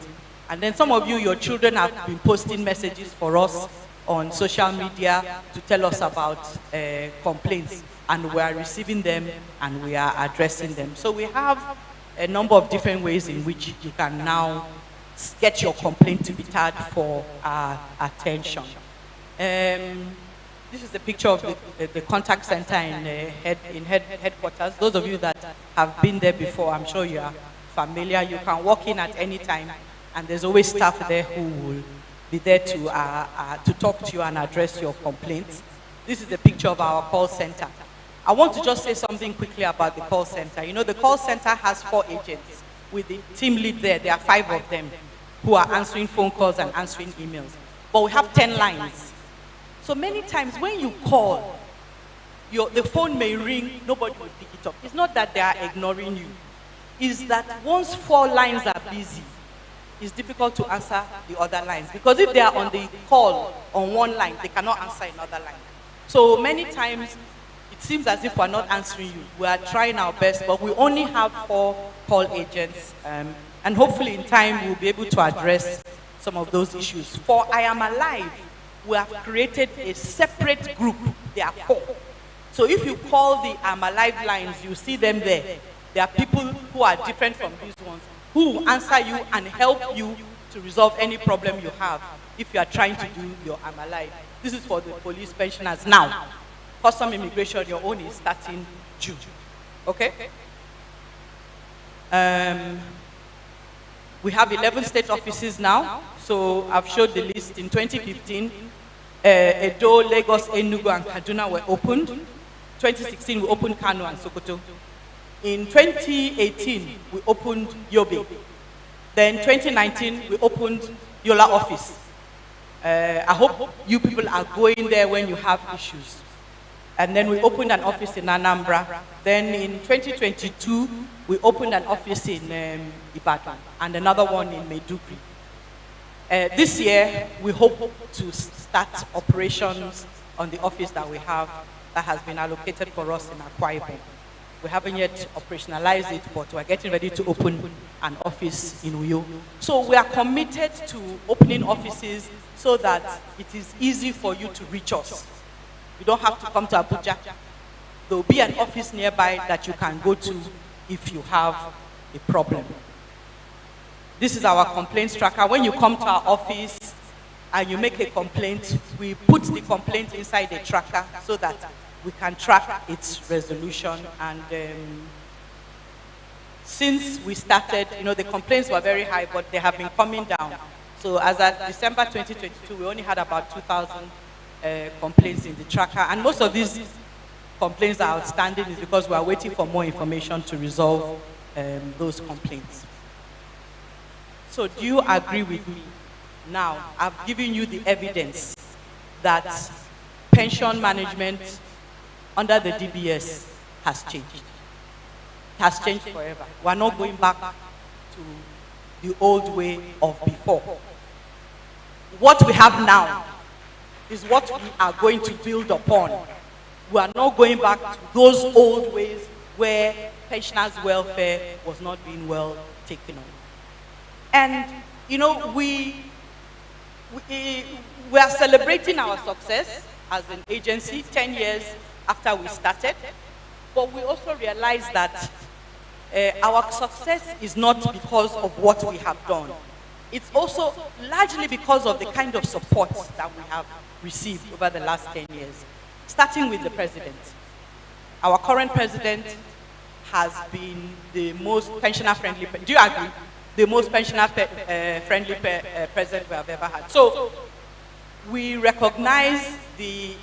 Speaker 4: And then some of you, your children have been posting messages for us on social media to tell us about complaints. And we are receiving them and we are addressing them. So we have a number of different ways in which you can now get your complaint to Ptad for our attention. This is the picture of the contact center in headquarters. Those of you that have been there before, I'm sure you are familiar. You can walk in at any time, and there's always staff there who will be there to talk to you and address your complaints. This is the picture of our call center. I want to just say something quickly about the call center. You know, the call center has 4 agents with the team lead there. There are 5 of them who are answering phone calls and answering emails. But we have 10 lines. So many times when you call, the phone may ring, nobody will pick it up. It's not that they are ignoring you. It's that once 4 lines are busy, it's difficult to answer the other lines. Because if they are on the call on one line, they cannot answer another line. So many times, it seems as if we're not answering you. We are trying our best, but we only have 4 call agents. And hopefully in time, we'll be able to address some of those issues. For I Am Alive, we have created a separate group. There are 4. So if you call the I Am Alive lines, you see them there. There are people who are different from these ones, who will answer you and help you to resolve any problem you have if you are trying to do your I Am Alive. This is for the police pensioners now. Custom immigration, your own is starting June. Okay? We have 11 state offices now. So I've showed the list. In 2015, Edo, Lagos, Enugu, and Kaduna were opened. 2016, we opened Kano and Sokoto. In 2018, we opened Yobe. Then 2019, we opened YOLA office. I hope you people are going there when you have issues. And then we opened an office in Anambra. Then in 2022, we opened an office in Ibadan and another one in Maiduguri. This year, we hope to start operations on the office that we have that has been allocated for us in Akwa Ibom. We haven't yet operationalized it, but we're getting ready to open an office in Uyo. So we are committed to opening offices so that it is easy for you to reach us. You don't have to come to Abuja. There will be an office nearby that you can go to if you have a problem. This is our complaints tracker. When you come to our office and you make a complaint, we put the complaint inside the tracker so that we can track its resolution. And since we started, you know, the complaints were very high, but they have been coming down. So as at December 2022, we only had about 2,000 complaints in the tracker. And most of these complaints are outstanding is because we are waiting for more information to resolve those complaints. So do you agree with me? Now, I've given you the evidence that pension management under the DBS has changed. It has changed forever. We're not going back to the old way of before. What we have now is what we are going to build upon. We are not going back to those old ways where pensioners' welfare was not being well taken on. And, you know, we are celebrating our success as an agency 10 years after we started, but we also realize that our success is not because of what we have done. It's also largely because of the kind of support that we have received over the last 10 years, starting with the president. Our current president has been the most pensioner-friendly, do you agree? The most pensioner-friendly president we have ever had. So We recognize the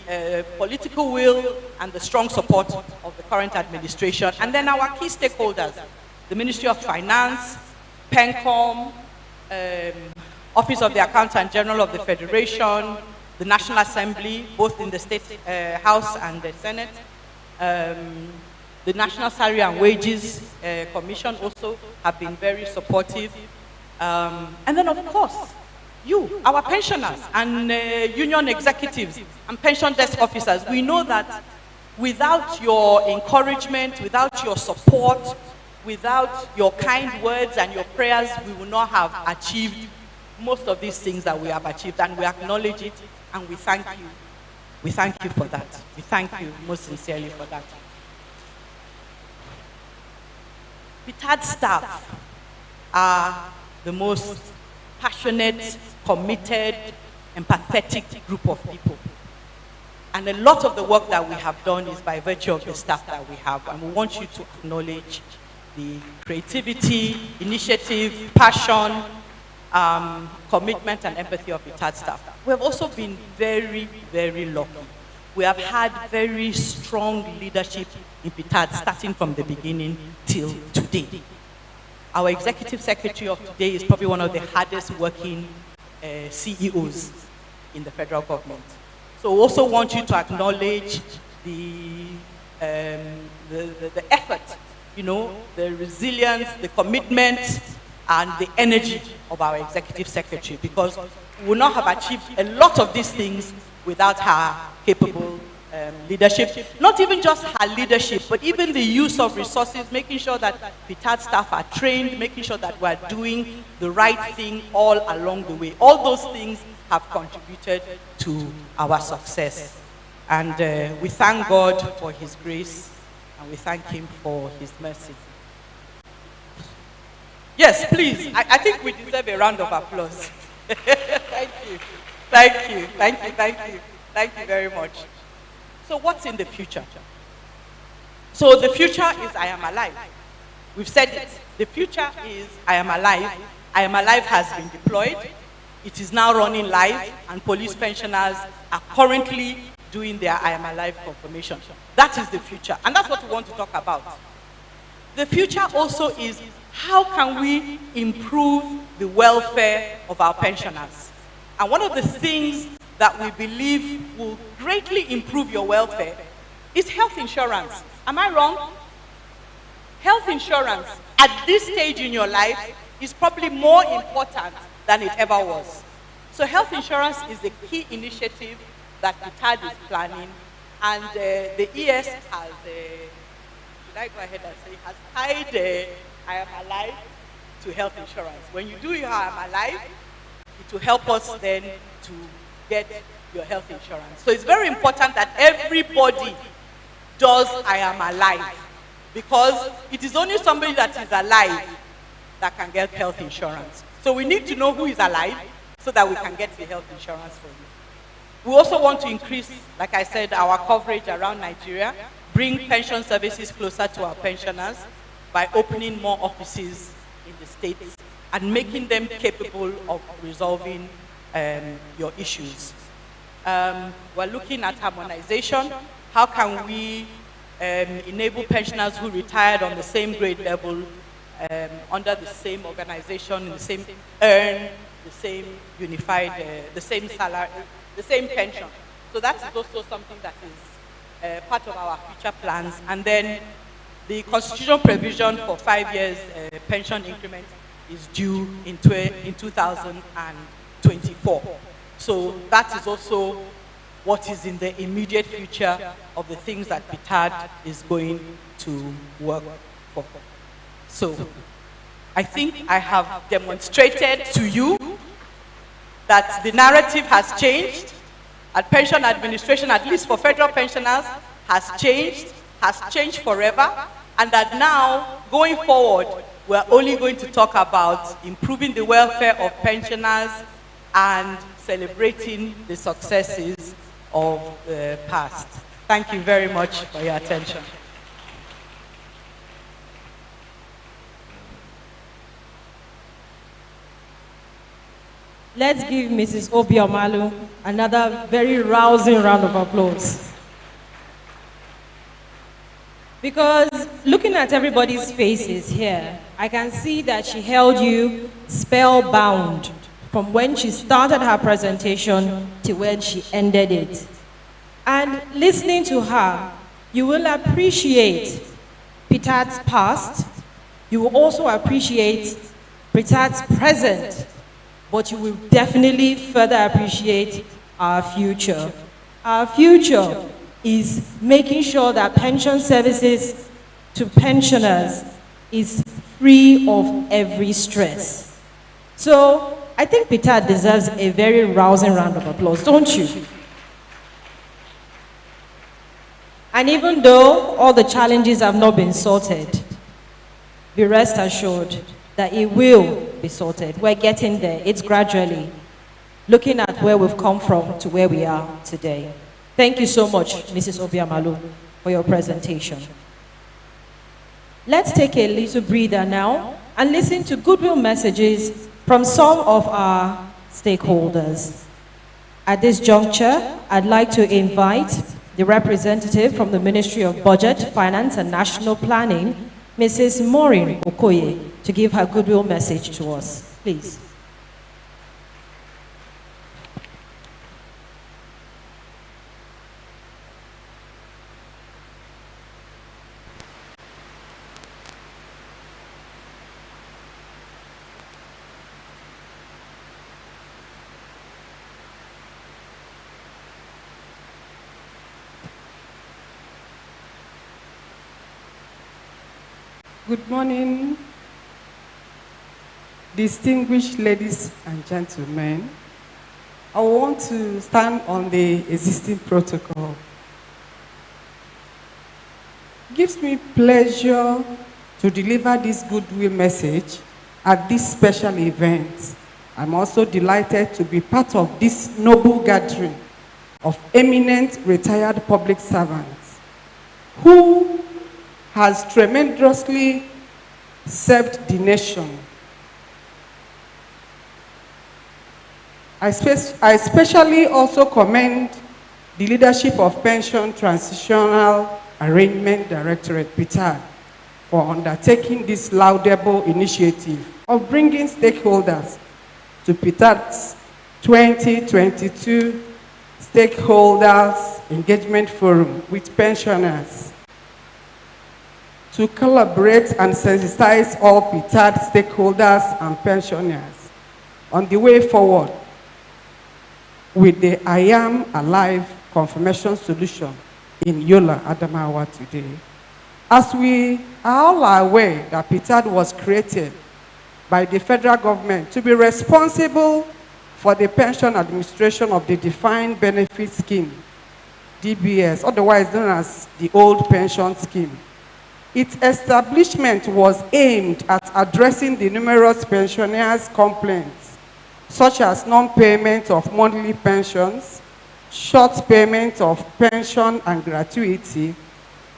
Speaker 4: political will and the strong support of the current administration, and then our key stakeholders, the Ministry of Finance, PENCOM, Office of the Accountant General of the Federation, the National Assembly, both in the State House and the Senate, the National Salary and Wages Commission also have been very supportive. And then, of course, you, our pensioners and union executives and pension desk officers, we know that without your encouragement, without your support, without your kind words and your prayers, we will not have achieved most of these things that we have achieved, and we acknowledge it and we thank you. We thank you for that. We thank you most sincerely for that. Ptad staff are the most passionate, committed, empathetic group of people. And a lot of the work that we have done is by virtue of the staff that we have. And we want you to acknowledge the creativity, initiative, passion, commitment, and empathy of Ptad staff. We have also been very, very lucky. We have had very strong leadership in Ptad starting from the beginning till today. Our executive secretary of today is probably one of the hardest working CEOs in the federal government. So we also want you to acknowledge the effort, you know, the resilience, the commitment, and the energy of our executive secretary, because we would not have achieved a lot of these things without her capable leadership. Not even just her leadership, but even the use of resources, making sure that Ptad staff are trained, making sure that we're doing the right thing all along the way. All those things have contributed to our success. And we thank God for his grace, and we thank him for his mercy. Yes, please. I think we deserve a round of applause. Thank you. Thank you. Thank you. Thank you. Thank you very much. So what's in the future? So the future is I am alive. We've said it. The future is I am alive. I am alive has been deployed. It is now running live, and police pensioners are currently doing their I am alive confirmation. That is the future, and that's what we want to talk about. The future also is how can we improve the welfare of our pensioners? And one of the things that we believe will greatly improve your welfare is health insurance. Am I wrong? Health insurance at this stage in your life is probably more important than it ever was. So health insurance is the key initiative that Ptad is planning, and the ES has, should I go ahead and say, has tied I am alive to health insurance. When you do your I am alive, it will help us then to get your health insurance. So it's very important that everybody does I am alive, because it is only somebody that is alive that can get health insurance. So we need to know who is alive so that we can get the health insurance for you. We also want to increase, like I said, our coverage around Nigeria, bring pension services closer to our pensioners by opening more offices in the states and making them capable of resolving your issues. We're looking at harmonization. How can we enable pensioners who retired on the same grade level under the same organization, the same earn, the same unified, the same salary, the same pension. So that is also something that is part of our future plans. And then the constitutional provision for 5 years pension increment is due in 2024. So that is also what is in the immediate future of the things that Ptad is going to work for. So I think I have demonstrated to you that the narrative has changed at pension administration, at least for federal pensioners, has changed forever, and that now, going forward, we're only going to talk about improving the welfare of pensioners and celebrating the successes of the past. Thank you very much for your attention.
Speaker 3: Let's give Mrs. Obiamalu another very rousing round of applause. Because looking at everybody's faces here, I can see that she held you spellbound from when she started her presentation to when she ended it. And listening to her, you will appreciate Ptad's past, you will also appreciate Ptad's present, but you will definitely further appreciate our future. Our future is making sure that pension services to pensioners is free of every stress. So I think Ptad deserves a very rousing round of applause, don't you? And even though all the challenges have not been sorted, be rest assured that it will be sorted. We're getting there. It's gradually looking at where we've come from to where we are today. Thank you so much, Mrs. Obiamalu, for your presentation. Let's take a little breather now and listen to goodwill messages from some of our stakeholders. At this juncture, I'd like to invite the representative from the Ministry of Budget, Finance and National Planning, Mrs. Maureen Okoye, to give her goodwill message to us. Please.
Speaker 5: Good morning, distinguished ladies and gentlemen. I want to stand on the existing protocol. It gives me pleasure to deliver this goodwill message at this special event. I'm also delighted to be part of this noble gathering of eminent retired public servants who has tremendously served the nation. I especially also commend the leadership of Pension Transitional Arrangement Directorate, Ptad, for undertaking this laudable initiative of bringing stakeholders to Ptad's 2022 Stakeholders Engagement Forum with pensioners to collaborate and sensitize all Ptad stakeholders and pensioners on the way forward with the I Am Alive confirmation solution in YOLA, Adamawa today. As we are all aware that Ptad was created by the federal government to be responsible for the pension administration of the Defined Benefit Scheme, DBS, otherwise known as the old pension scheme. Its establishment was aimed at addressing the numerous pensioners' complaints, such as non-payment of monthly pensions, short payment of pension and gratuity,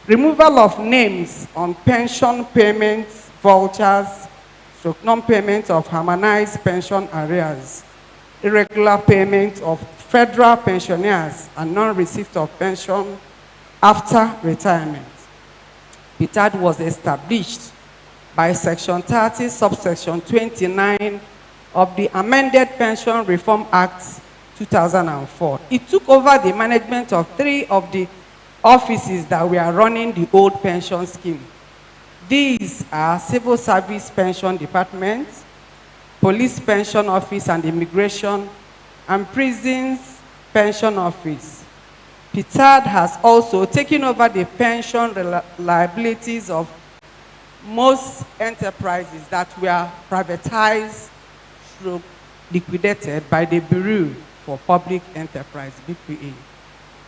Speaker 5: removal of names on pension payments, vouchers, so non-payment of harmonized pension arrears, irregular payment of federal pensioners, and non-receipt of pension after retirement. Ptad was established by Section 30, subsection 29 of the Amended Pension Reform Act 2004. It took over the management of 3 of the offices that were running the old pension scheme. These are Civil Service Pension Department, Police Pension Office and Immigration, and Prisons Pension Office. Ptad has also taken over the pension liabilities of most enterprises that were privatized through liquidated by the Bureau for Public Enterprise, BPE.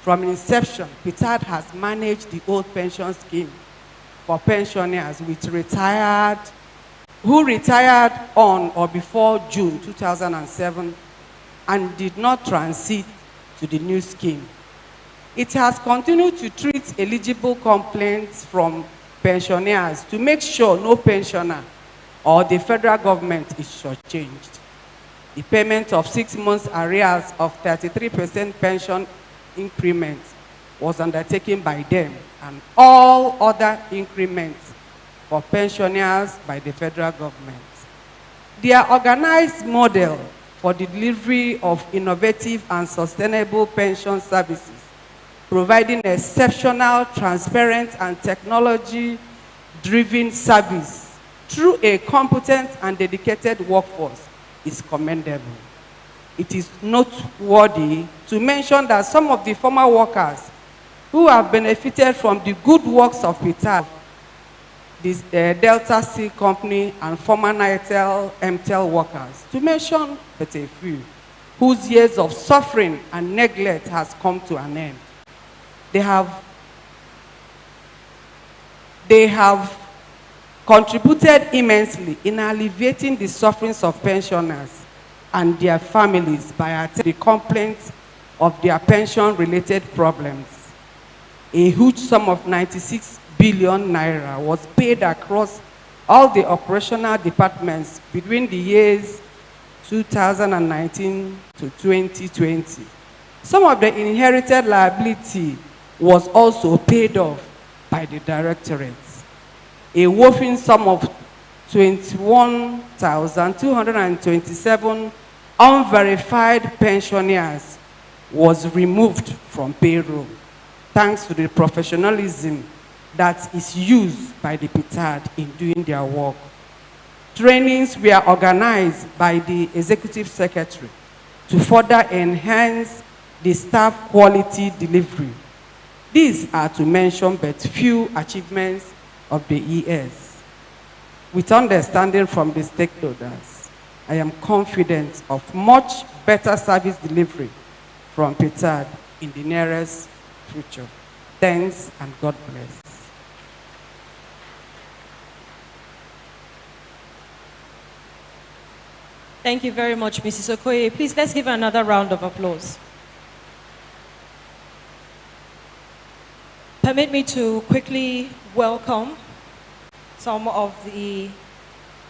Speaker 5: From inception, Ptad has managed the old pension scheme for pensioners who retired on or before June 2007 and did not transit to the new scheme. It has continued to treat eligible complaints from pensioners to make sure no pensioner or the federal government is shortchanged. The payment of 6 months arrears of 33% pension increment was undertaken by them, and all other increments for pensioners by the federal government. Their organized model for the delivery of innovative and sustainable pension services, providing exceptional, transparent, and technology-driven service through a competent and dedicated workforce, is commendable. It is noteworthy to mention that some of the former workers who have benefited from the good works of Ptad, this Delta Steel Company, and former Nitel MTEL workers, to mention but a few, whose years of suffering and neglect has come to an end. They have contributed immensely in alleviating the sufferings of pensioners and their families by attending the complaints of their pension-related problems. A huge sum of 96 billion naira was paid across all the operational departments between the years 2019 to 2020. Some of the inherited liability was also paid off by the directorates. A whopping sum of 21,227 unverified pensioners was removed from payroll, thanks to the professionalism that is used by the Ptad in doing their work. Trainings were organized by the Executive Secretary to further enhance the staff quality delivery. These are to mention but few achievements of the ES. With understanding from the stakeholders, I am confident of much better service delivery from Ptad in the nearest future. Thanks and God bless.
Speaker 3: Thank you very much, Mrs. Okoye. Please, let's give another round of applause. Permit me to quickly welcome some of the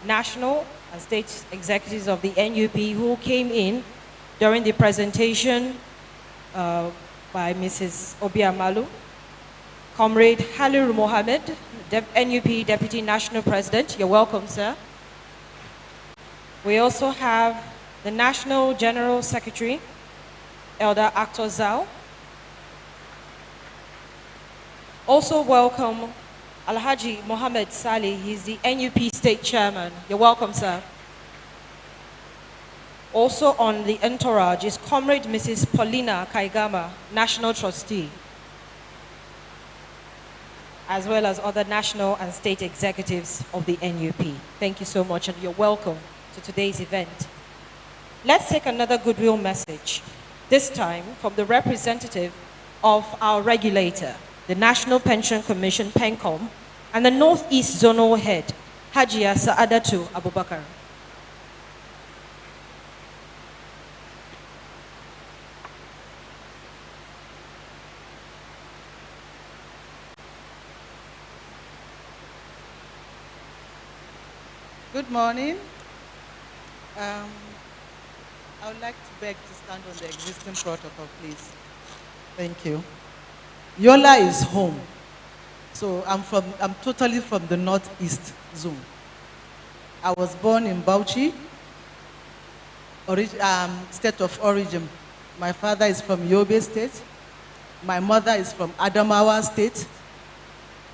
Speaker 3: national and state executives of the NUP who came in during the presentation by Mrs. Obiamalu. Comrade Haliru Mohammed, NUP Deputy National President. You're welcome, sir. We also have the National General Secretary, Elder Actor Zhao. Also welcome Alhaji Mohammed Saleh. He's the NUP State Chairman. You're welcome, sir. Also on the entourage is Comrade Mrs. Paulina Kaigama, National Trustee, as well as other national and state executives of the NUP. Thank you so much, and you're welcome to today's event. Let's take another goodwill message, this time from the representative of our regulator, the National Pension Commission, PENCOM, and the Northeast Zonal Head, Hajia Sa'adatu Abubakar.
Speaker 6: Good morning. I would like to beg to stand on the existing protocol, please. Thank you. YOLA is home. So I'm totally from the Northeast zone. I was born in Bauchi, state of origin. My father is from Yobe State. My mother is from Adamawa State.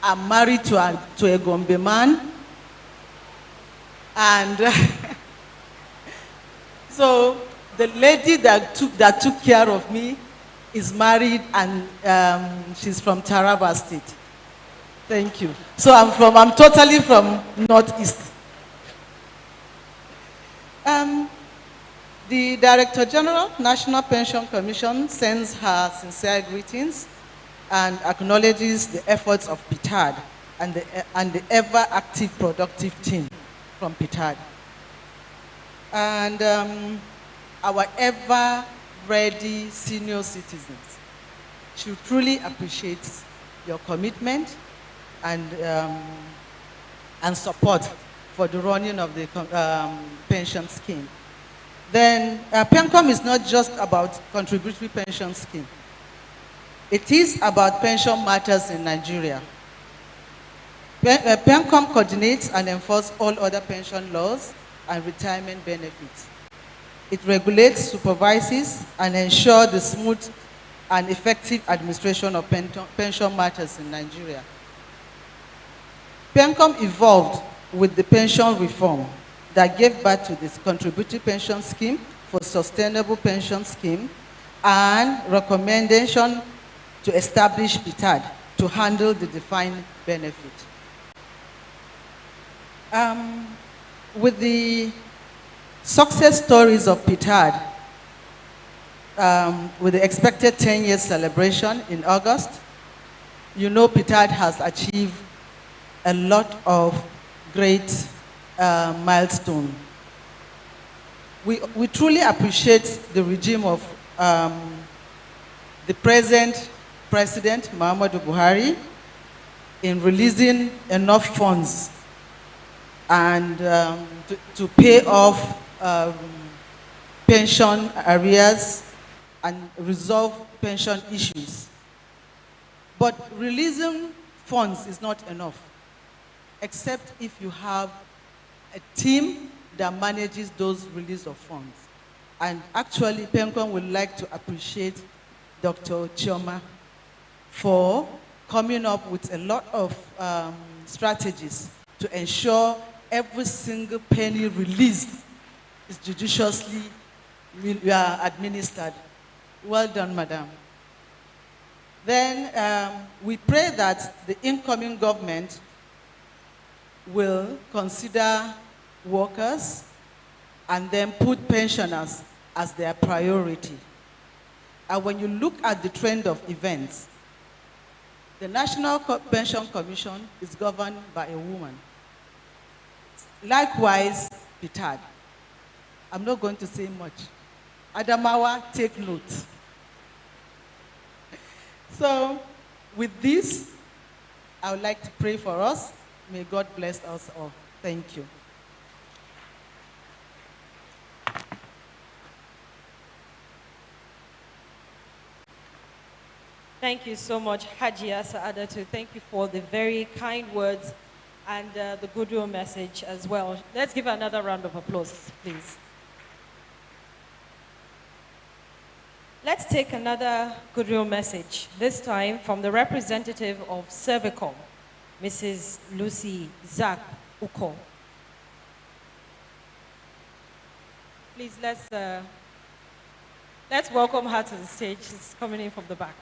Speaker 6: I'm married to a Gombe man. And so the lady that took care of me is married, and she's from Taraba State. Thank you. So I'm totally from Northeast. The Director General, National Pension Commission, sends her sincere greetings and acknowledges the efforts of Ptad and the ever-active, productive team from Ptad. And our ever-ready senior citizens should truly appreciate your commitment and support for the running of the pension scheme. then PENCOM is not just about contributory pension scheme. It is about pension matters in Nigeria. PENCOM coordinates and enforces all other pension laws and retirement benefits. It regulates, supervises, and ensures the smooth and effective administration of pension matters in Nigeria. PENCOM evolved with the pension reform that gave birth to this contributory pension scheme for sustainable pension scheme and recommendation to establish Ptad to handle the defined benefit. With the success stories of Ptad, with the expected 10-year celebration in August, you know Ptad has achieved a lot of great milestones. We truly appreciate the regime of the present President, Muhammadu Buhari, in releasing enough funds and to pay off pension arrears and resolve pension issues. But releasing funds is not enough, except if you have a team that manages those release of funds. And actually, PENCOM would like to appreciate Dr. Chioma for coming up with a lot of strategies to ensure every single penny released is judiciously administered. Well done, madam. Then we pray that the incoming government will consider workers and then put pensioners as their priority. And when you look at the trend of events, the National Pension Commission is governed by a woman. Likewise, Ptad. I'm not going to say much. Adamawa, take note. So, with this, I would like to pray for us. May God bless us all. Thank you.
Speaker 3: Thank you so much, Hajia Sa'adatu. Thank you for the very kind words and the goodwill message as well. Let's give another round of applause, please. Let's take another goodwill message, this time from the representative of Cervicom, Mrs. Lucy Zak Uko. Please, let's welcome her to the stage. She's coming in from the back.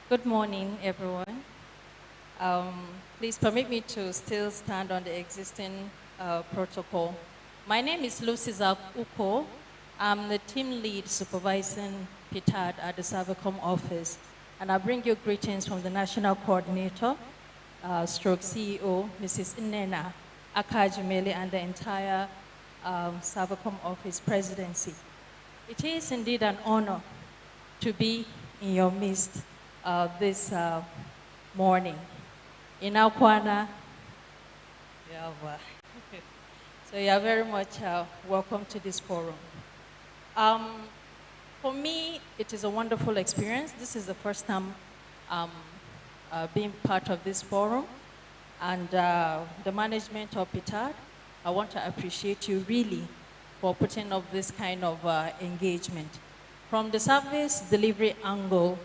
Speaker 7: Good morning, everyone. Please permit me to still stand on the existing protocol. My name is Lucy Zak Uko. I'm the team lead supervising Ptad at the Cervicom office. And I bring you greetings from the National Coordinator, stroke CEO, Mrs. Inena Akajimele, and the entire Cervicom office presidency. It is indeed an honor to be in your midst this morning. In Akwana, so you are very much welcome to this forum. For me, it is a wonderful experience. This is the first time being part of this forum. And the management of Ptad, I want to appreciate you really for putting up this kind of engagement. From the service delivery angle,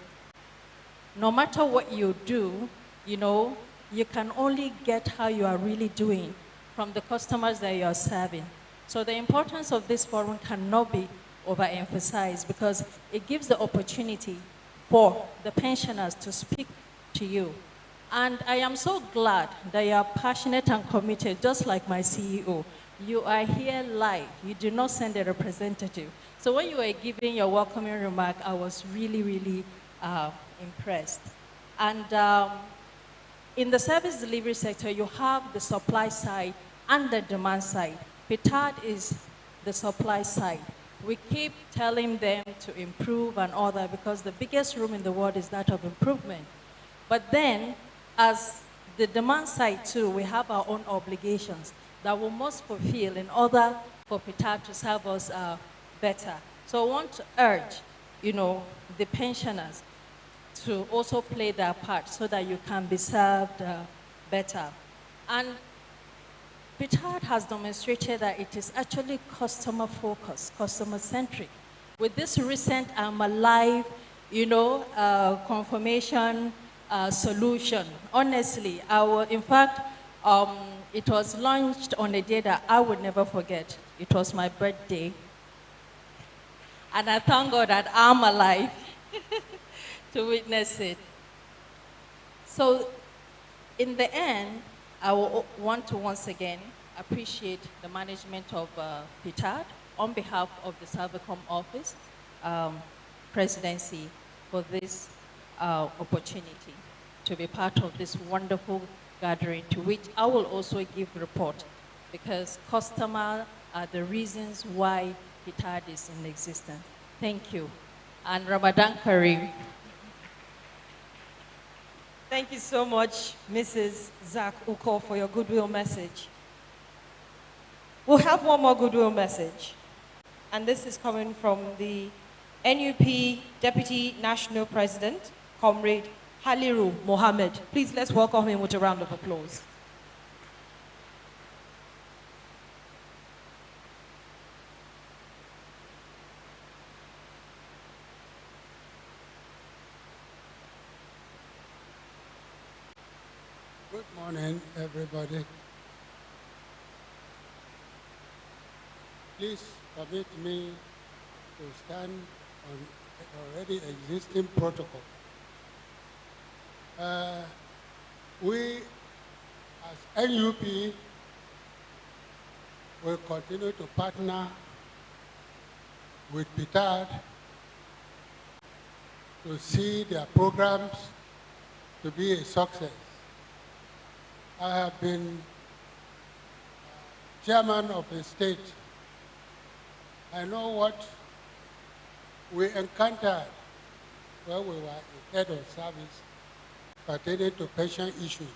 Speaker 7: no matter what you do, you know, you can only get how you are really doing from the customers that you are serving. So the importance of this forum cannot be overemphasized because it gives the opportunity for the pensioners to speak to you. And I am so glad that you are passionate and committed, just like my CEO. You are here live. You do not send a representative. So when you were giving your welcoming remark, I was really, really impressed. And in the service delivery sector, you have the supply side and the demand side. Ptad is the supply side. We keep telling them to improve and all that because the biggest room in the world is that of improvement. But then, as the demand side too, we have our own obligations that we must fulfill in order for Ptad to serve us better. So I want to urge, the pensioners to also play their part so that you can be served better. And Ptad has demonstrated that it is actually customer-focused, customer-centric. With this recent I'm Alive, confirmation solution, honestly, in fact, it was launched on a day that I would never forget. It was my birthday. And I thank God that I'm alive to witness it. So, in the end, I want to once again appreciate the management of Ptad on behalf of the Servicom office, presidency, for this opportunity to be part of this wonderful gathering, to which I will also give report, because customers are the reasons why Ptad is in existence. Thank you. And Ramadan Kareem.
Speaker 3: Thank you so much, Mrs. Zach Uko, for your goodwill message. We'll have one more goodwill message, and this is coming from the NUP Deputy National President, Comrade Haliru Mohammed. Please let's welcome him with a round of applause.
Speaker 8: Good morning, everybody. Please permit me to stand on the already existing protocol. We, as NUP, will continue to partner with Ptad to see their programs to be a success. I have been chairman of a state. I know what we encountered when we were a head of service pertaining to pension issues.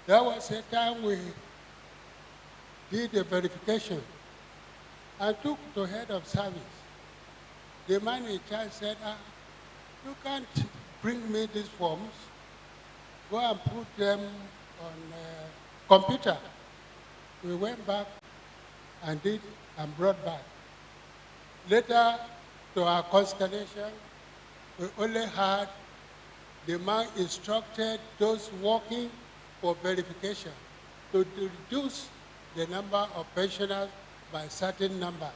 Speaker 8: There was a time we did a verification and took to head of service. The man in charge said, you can't bring me these forms. Go and put them on a computer. We went back and did and brought back. Later, to our consternation, we only had the man instructed those working for verification to reduce the number of pensioners by certain numbers.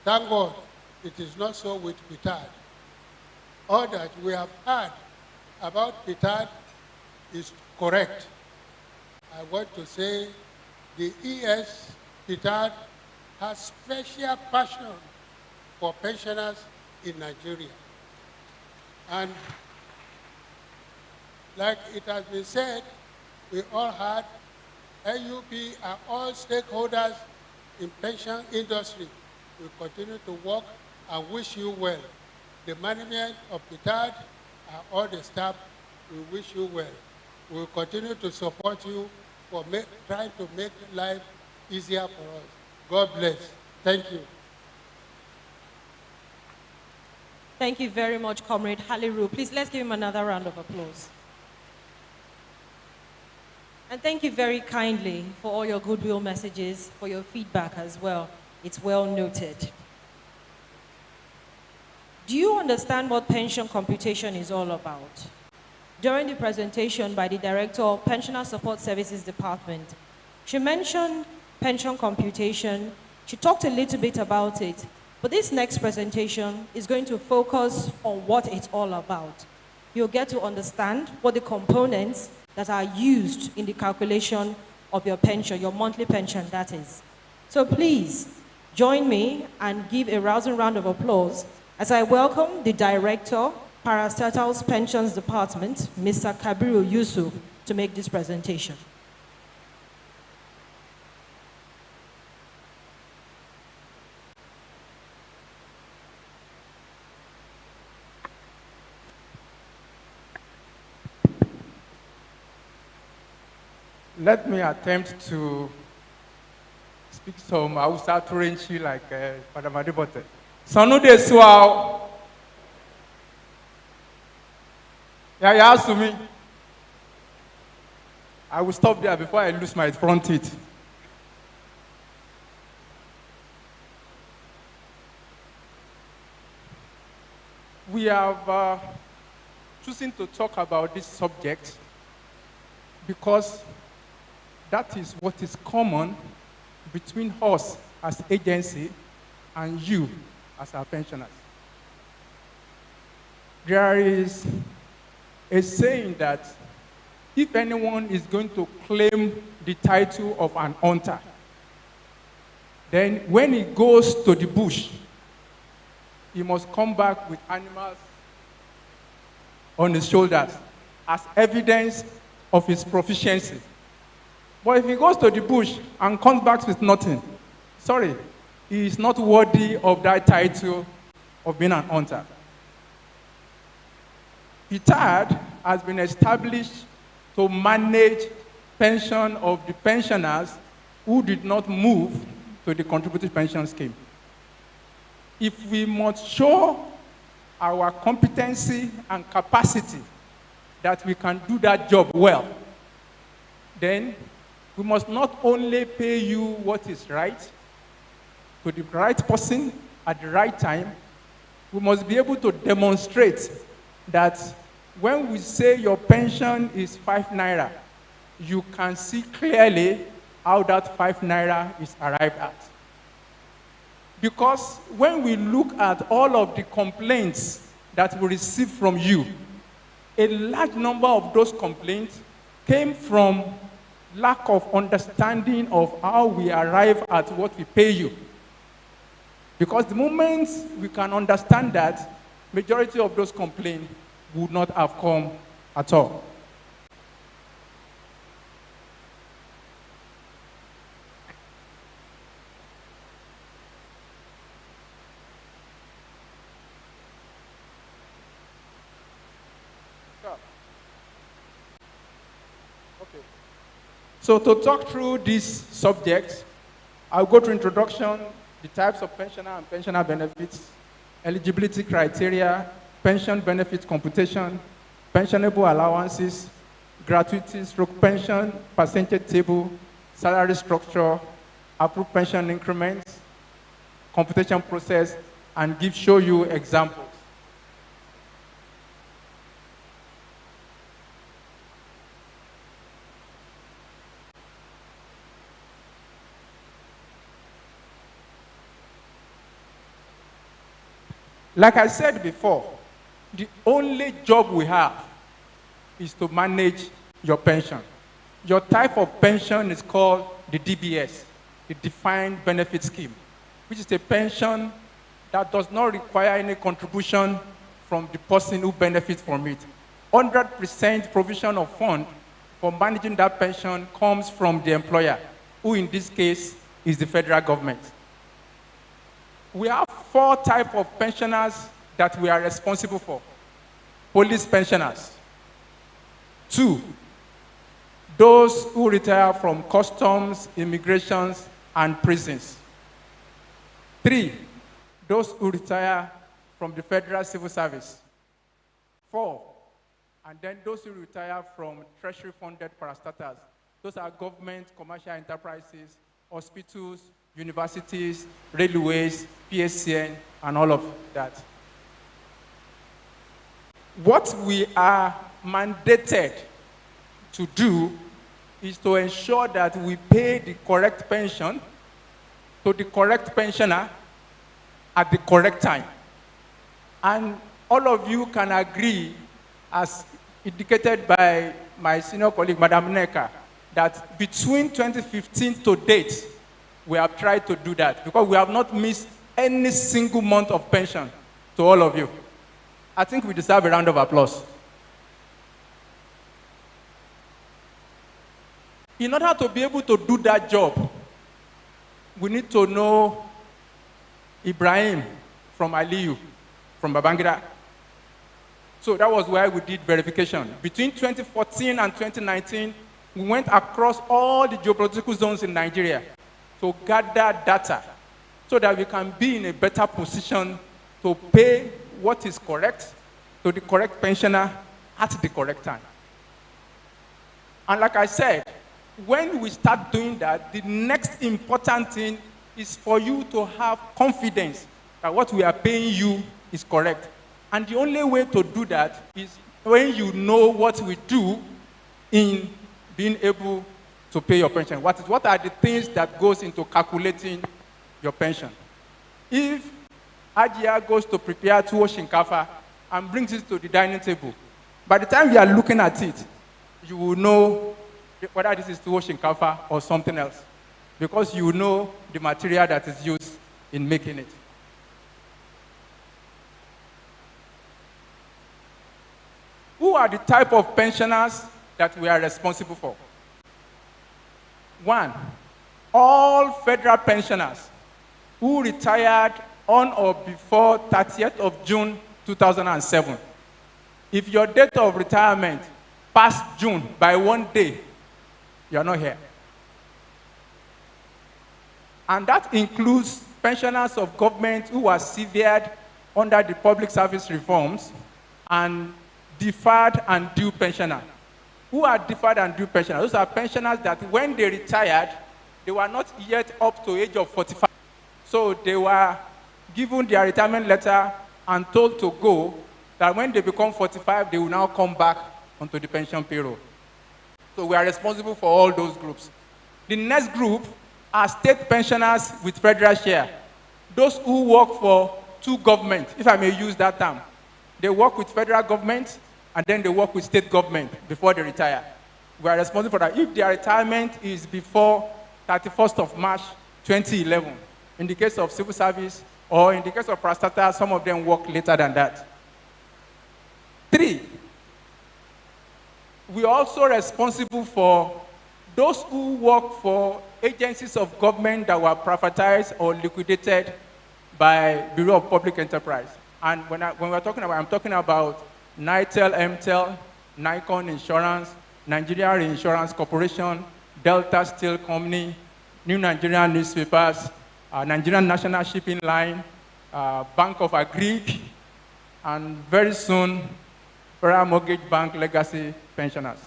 Speaker 8: Thank God, it is not so with Ptad. All that we have heard about Ptad is correct. I want to say the ES Ptad has special passion for pensioners in Nigeria. And like it has been said, we all heard NUP are all stakeholders in pension industry. We continue to work and wish you well. The management of Ptad and all the staff, we wish you well. We will continue to support you for trying to make life easier for us. God bless. Thank you.
Speaker 3: Thank you very much, Comrade Haliru. Please let's give him another round of applause. And thank you very kindly for all your goodwill messages, for your feedback as well. It's well noted. Do you understand what pension computation is all about? During the presentation by the Director of Pensioner Support Services Department, she mentioned pension computation. She talked a little bit about it, but this next presentation is going to focus on what it's all about. You'll get to understand what the components that are used in the calculation of your pension, your monthly pension, that is. So please, join me and give a rousing round of applause as I welcome the Director, Parastatals Pensions Department, Mr. Kabiru Yusuf, to make this presentation.
Speaker 9: Let me attempt to speak some Hausa Turanci like Madam Adebote. Sanu de suau. Yeah, to me. I will stop there before I lose my front teeth. We have chosen to talk about this subject because that is what is common between us as agency and you as our pensioners. There is a saying that if anyone is going to claim the title of an hunter, then when he goes to the bush, he must come back with animals on his shoulders as evidence of his proficiency. But if he goes to the bush and comes back with nothing, sorry, he is not worthy of that title of being an hunter. Ptad has been established to manage pension of the pensioners who did not move to the contributory pension scheme. If we must show our competency and capacity that we can do that job well, then we must not only pay you what is right to the right person at the right time, we must be able to demonstrate that when we say your pension is 5 naira, you can see clearly how that 5 naira is arrived at. Because when we look at all of the complaints that we receive from you, a large number of those complaints came from lack of understanding of how we arrive at what we pay you. Because the moment we can understand that, majority of those complaints would not have come at all. So to talk through this subject, I'll go through introduction, the types of pensioner and pensioner benefits, eligibility criteria, pension benefit computation, pensionable allowances, gratuity stroke pension, percentage table, salary structure, approved pension increments, computation process, and show you examples. Like I said before, the only job we have is to manage your pension. Your type of pension is called the DBS, the Defined Benefit Scheme, which is a pension that does not require any contribution from the person who benefits from it. 100% provision of fund for managing that pension comes from the employer, who in this case is the federal government. We have 4 types of pensioners that we are responsible for. Police pensioners. 2, those who retire from customs, immigrations, and prisons. 3, those who retire from the federal civil service. 4, and then those who retire from treasury-funded parastatals. Those are government, commercial enterprises, hospitals, universities, railways, PSCN, and all of that. What we are mandated to do is to ensure that we pay the correct pension to the correct pensioner at the correct time. And all of you can agree, as indicated by my senior colleague, Madam Neka, that between 2015 to date, we have tried to do that because we have not missed any single month of pension to all of you. I think we deserve a round of applause. In order to be able to do that job, we need to know Ibrahim from Aliyu, from Babangida. So that was why we did verification. Between 2014 and 2019, we went across all the geopolitical zones in Nigeria to gather data so that we can be in a better position to pay what is correct to the correct pensioner at the correct time. And like I said, when we start doing that, the next important thing is for you to have confidence that what we are paying you is correct. And the only way to do that is when you know what we do in being able to pay your pension. What are the things that goes into calculating your pension? If Ajia goes to prepare tuwo shinkafa and brings it to the dining table, by the time you are looking at it, you will know whether this is tuwo shinkafa or something else, because you know the material that is used in making it. Who are the type of pensioners that we are responsible for? One, all federal pensioners who retired on or before 30th of June 2007. If your date of retirement passed June by 1 day, you are not here. And that includes pensioners of government who were severed under the public service reforms and deferred and due pensioners. Who are deferred and due pensioners? Those are pensioners that when they retired, they were not yet up to age of 45. So they were given their retirement letter and told to go, that when they become 45, they will now come back onto the pension payroll. So we are responsible for all those groups. The next group are state pensioners with federal share. Those who work for two governments, if I may use that term. They work with federal government and then they work with state government before they retire. We are responsible for that. If their retirement is before 31st of March 2011, in the case of civil service, or in the case of Prastata, some of them work later than that. 3, we are also responsible for those who work for agencies of government that were privatized or liquidated by Bureau of Public Enterprise. And when we're talking about, I'm talking about NITEL, MTEL, Nikon Insurance, Nigeria Insurance Corporation, Delta Steel Company, New Nigerian Newspapers, Nigerian National Shipping Line, Bank of Agric, and very soon, Federal Mortgage Bank Legacy Pensioners.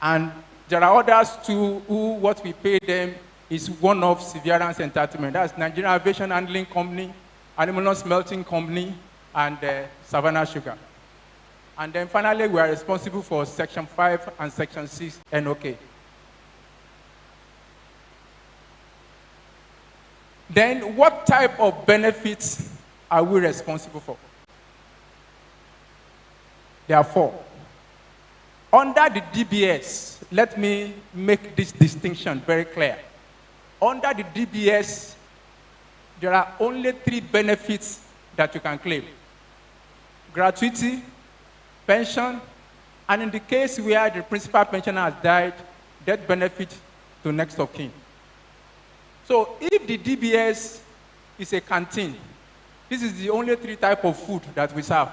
Speaker 9: And there are others too who what we pay them is one-off severance entitlement. That's Nigerian Aviation Handling Company, Aluminum Smelting Company, and Savannah Sugar. And then finally, we are responsible for Section 5 and Section 6 NOK. Then what type of benefits are we responsible for? There are 4. Under the DBS, let me make this distinction very clear. Under the DBS, there are only 3 benefits that you can claim: gratuity, pension, and in the case where the principal pensioner has died, death benefit to next of kin. So if the DBS is a canteen, this is the only 3 types of food that we serve: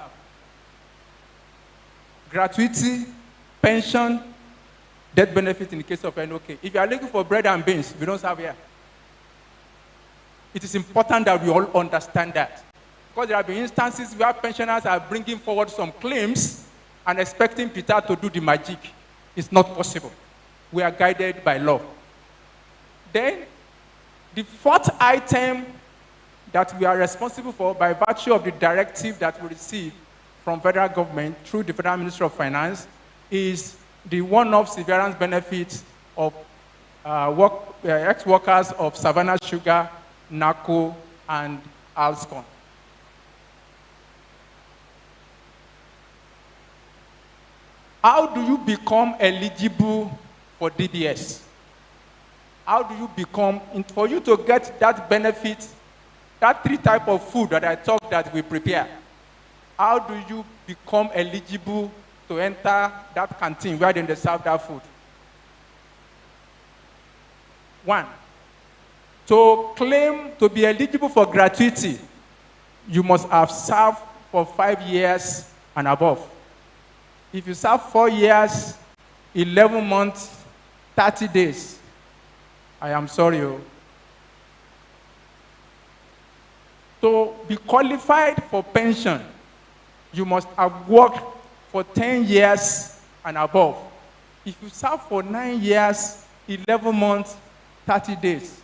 Speaker 9: gratuity, pension, death benefit in the case of NOK. If you are looking for bread and beans, we don't serve here. It is important that we all understand that. Because there have been instances where pensioners are bringing forward some claims and expecting Ptad to do the magic. It's not possible. We are guided by law. Then, the 4th item that we are responsible for by virtue of the directive that we receive from federal government through the Federal Ministry of Finance is the one-off severance benefits of ex-workers of Savannah Sugar, NACO, and Alscon. How do you become eligible for DBS? How do you become, for you to get that benefit, that 3 types of food that I talked that we prepare, how do you become eligible to enter that canteen where they serve that food? 1, to claim to be eligible for gratuity, you must have served for 5 years and above. If you serve 4 years 11 months, 30 days. I am sorry. To be qualified for pension, you must have worked for 10 years and above. If you serve for 9 years, 11 months, 30 days,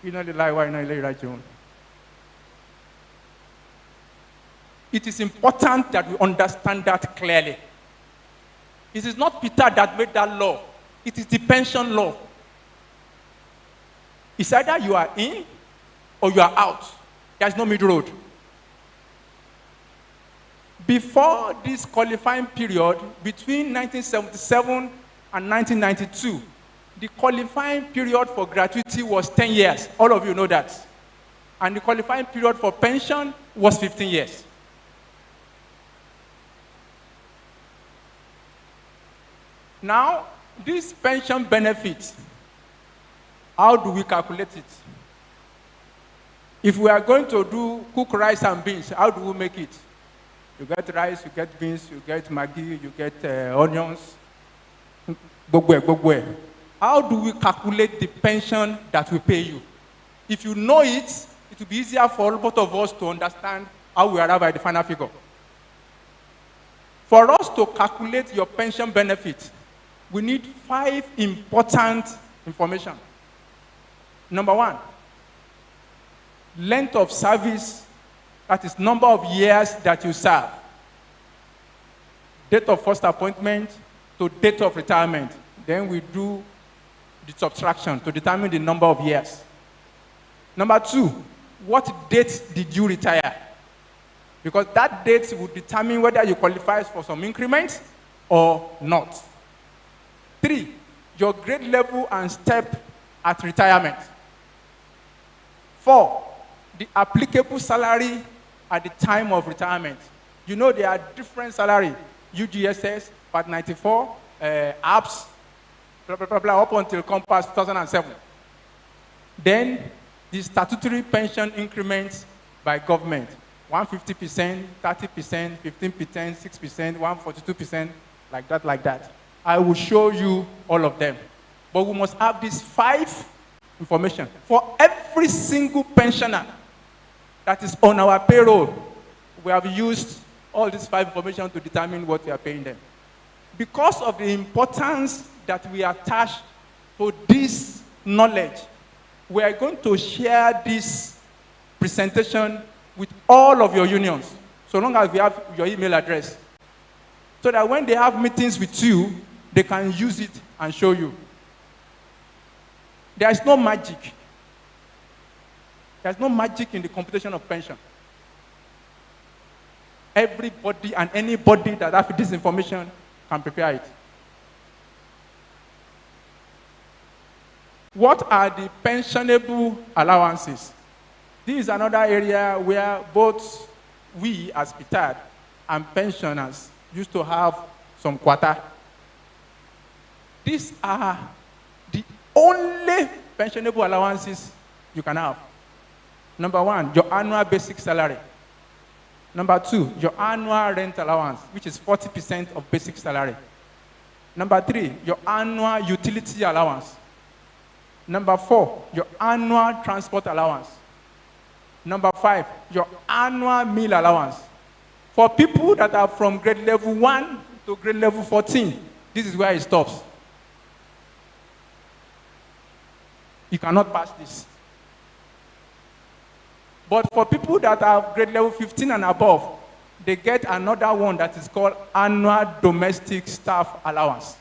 Speaker 9: you know the lie, why not right, John? It is important that we understand that clearly. It is not Ptad that made that law. It is the pension law. It's either you are in or you are out. There's no middle road. Before this qualifying period, between 1977 and 1992, the qualifying period for gratuity was 10 years. All of you know that. And the qualifying period for pension was 15 years. Now, this pension benefit, how do we calculate it? If we are going to do cook rice and beans, how do we make it? You get rice, you get beans, you get maggi, you get onions. How do we calculate the pension that we pay you? If you know it, it will be easier for both of us to understand how we arrive at the final figure. For us to calculate your pension benefit, we need 5 important information. Number 1, length of service, that is number of years that you serve. Date of first appointment to date of retirement. Then we do the subtraction to determine the number of years. Number 2, what date did you retire? Because that date will determine whether you qualify for some increment or not. 3, your grade level and step at retirement. 4, the applicable salary at the time of retirement. You know there are different salaries, UGSS, Part 94, APS, blah, blah, blah, blah, up until Compass 2007. Then the statutory pension increments by government, 150%, 30%, 15%, 6%, 142%, like that. I will show you all of them. But we must have these 5 information. For every single pensioner that is on our payroll, we have used all these 5 information to determine what we are paying them. Because of the importance that we attach to this knowledge, we are going to share this presentation with all of your unions, so long as we have your email address, so that when they have meetings with you, they can use it and show you. There is no magic. There's no magic in the computation of pension. Everybody and anybody that has this information can prepare it. What are the pensionable allowances? This is another area where both we as Ptad and pensioners used to have some quota. These are the only pensionable allowances you can have. Number 1, your annual basic salary. Number 2, your annual rent allowance, which is 40% of basic salary. Number 3, your annual utility allowance. Number 4, your annual transport allowance. Number 5, your annual meal allowance. For people that are from grade level 1 to grade level 14, this is where it stops. You cannot pass this. But for people that are grade level 15 and above, they get another one that is called annual domestic staff allowance.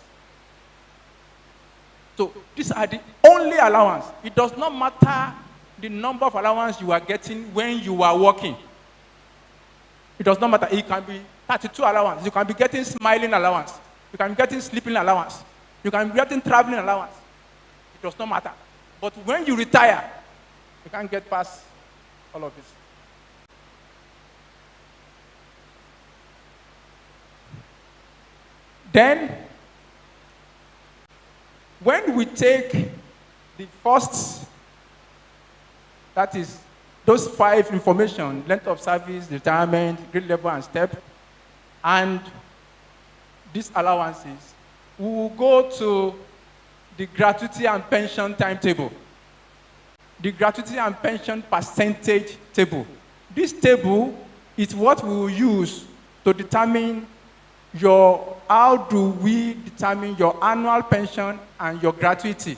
Speaker 9: So these are the only allowance. It does not matter the number of allowance you are getting when you are working. It does not matter. It can be 32 allowance. You can be getting smiling allowance. You can be getting sleeping allowance. You can be getting traveling allowance. It does not matter. But when you retire, you can't get past all of this. Then, when we take the first, that is, those 5 information, length of service, retirement, grade level and step, and these allowances, we will go to the gratuity and pension timetable, the gratuity and pension percentage table. This table is what we will use to determine how do we determine your annual pension and your gratuity.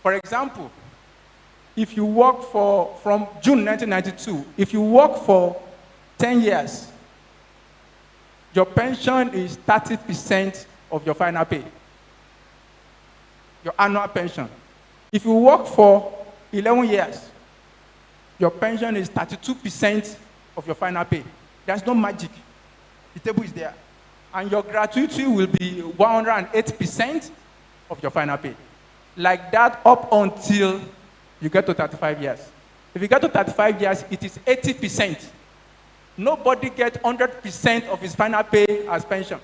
Speaker 9: For example, if you work from June 1992, if you work for 10 years, your pension is 30% of your final pay, your annual pension. If you work for 11 years, your pension is 32% of your final pay. There's no magic. The table is there. And your gratuity will be 108% of your final pay. Like that up until you get to 35 years. If you get to 35 years, it is 80%. Nobody gets 100% of his final pay as pension.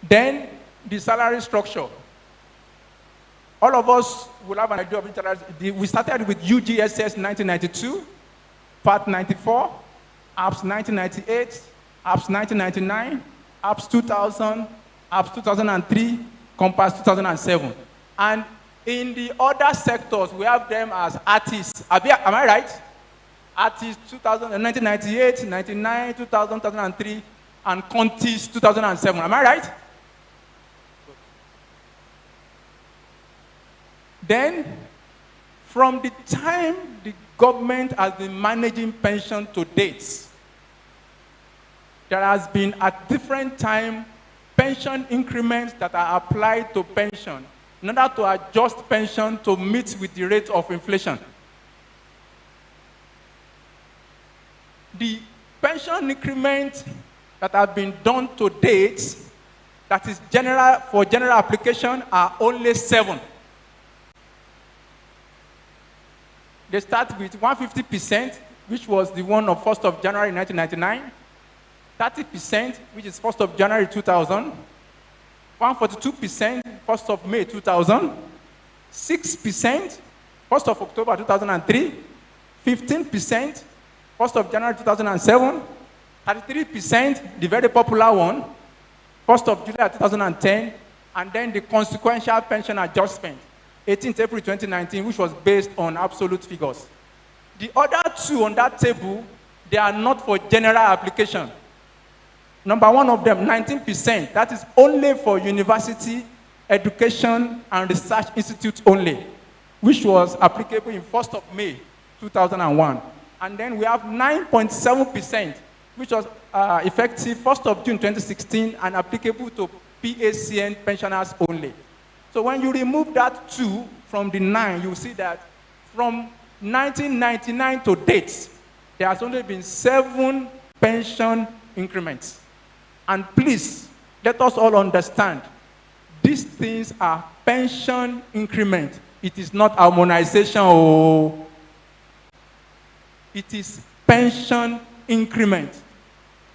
Speaker 9: Then, the salary structure. All of us will have an idea of it. We started with UGSS 1992, Part 94, APS 1998, APS 1999, APS 2000, APS 2003, Compass 2007. And in the other sectors, we have them as artists. Am I right? Artists 1998, 99, 2000, 2003, and Contis 2007. Am I right? Then, from the time the government has been managing pension to date, there has been at different time pension increments that are applied to pension in order to adjust pension to meet with the rate of inflation. The pension increments that have been done to date, that is for general application, are only 7. They start with 150%, which was the one of 1st of January 1999, 30%, which is 1st of January 2000, 142%, 1st of May 2000, 6%, 1st of October 2003, 15%, 1st of January 2007, 33%, the very popular one, 1st of July 2010, and then the consequential pension adjustment, 18th April 2019, which was based on absolute figures. The other two on that table, they are not for general application. Number one of them, 19%, that is only for university, education, and research institutes only, which was applicable in 1st of May 2001. And then we have 9.7%, which was effective 1st of June 2016 and applicable to PACN pensioners only. So when you remove that 2 from the 9, you see that from 1999 to date, there has only been 7 pension increments. And please, let us all understand, these things are pension increment. It is not harmonization. Oh. It is pension increment.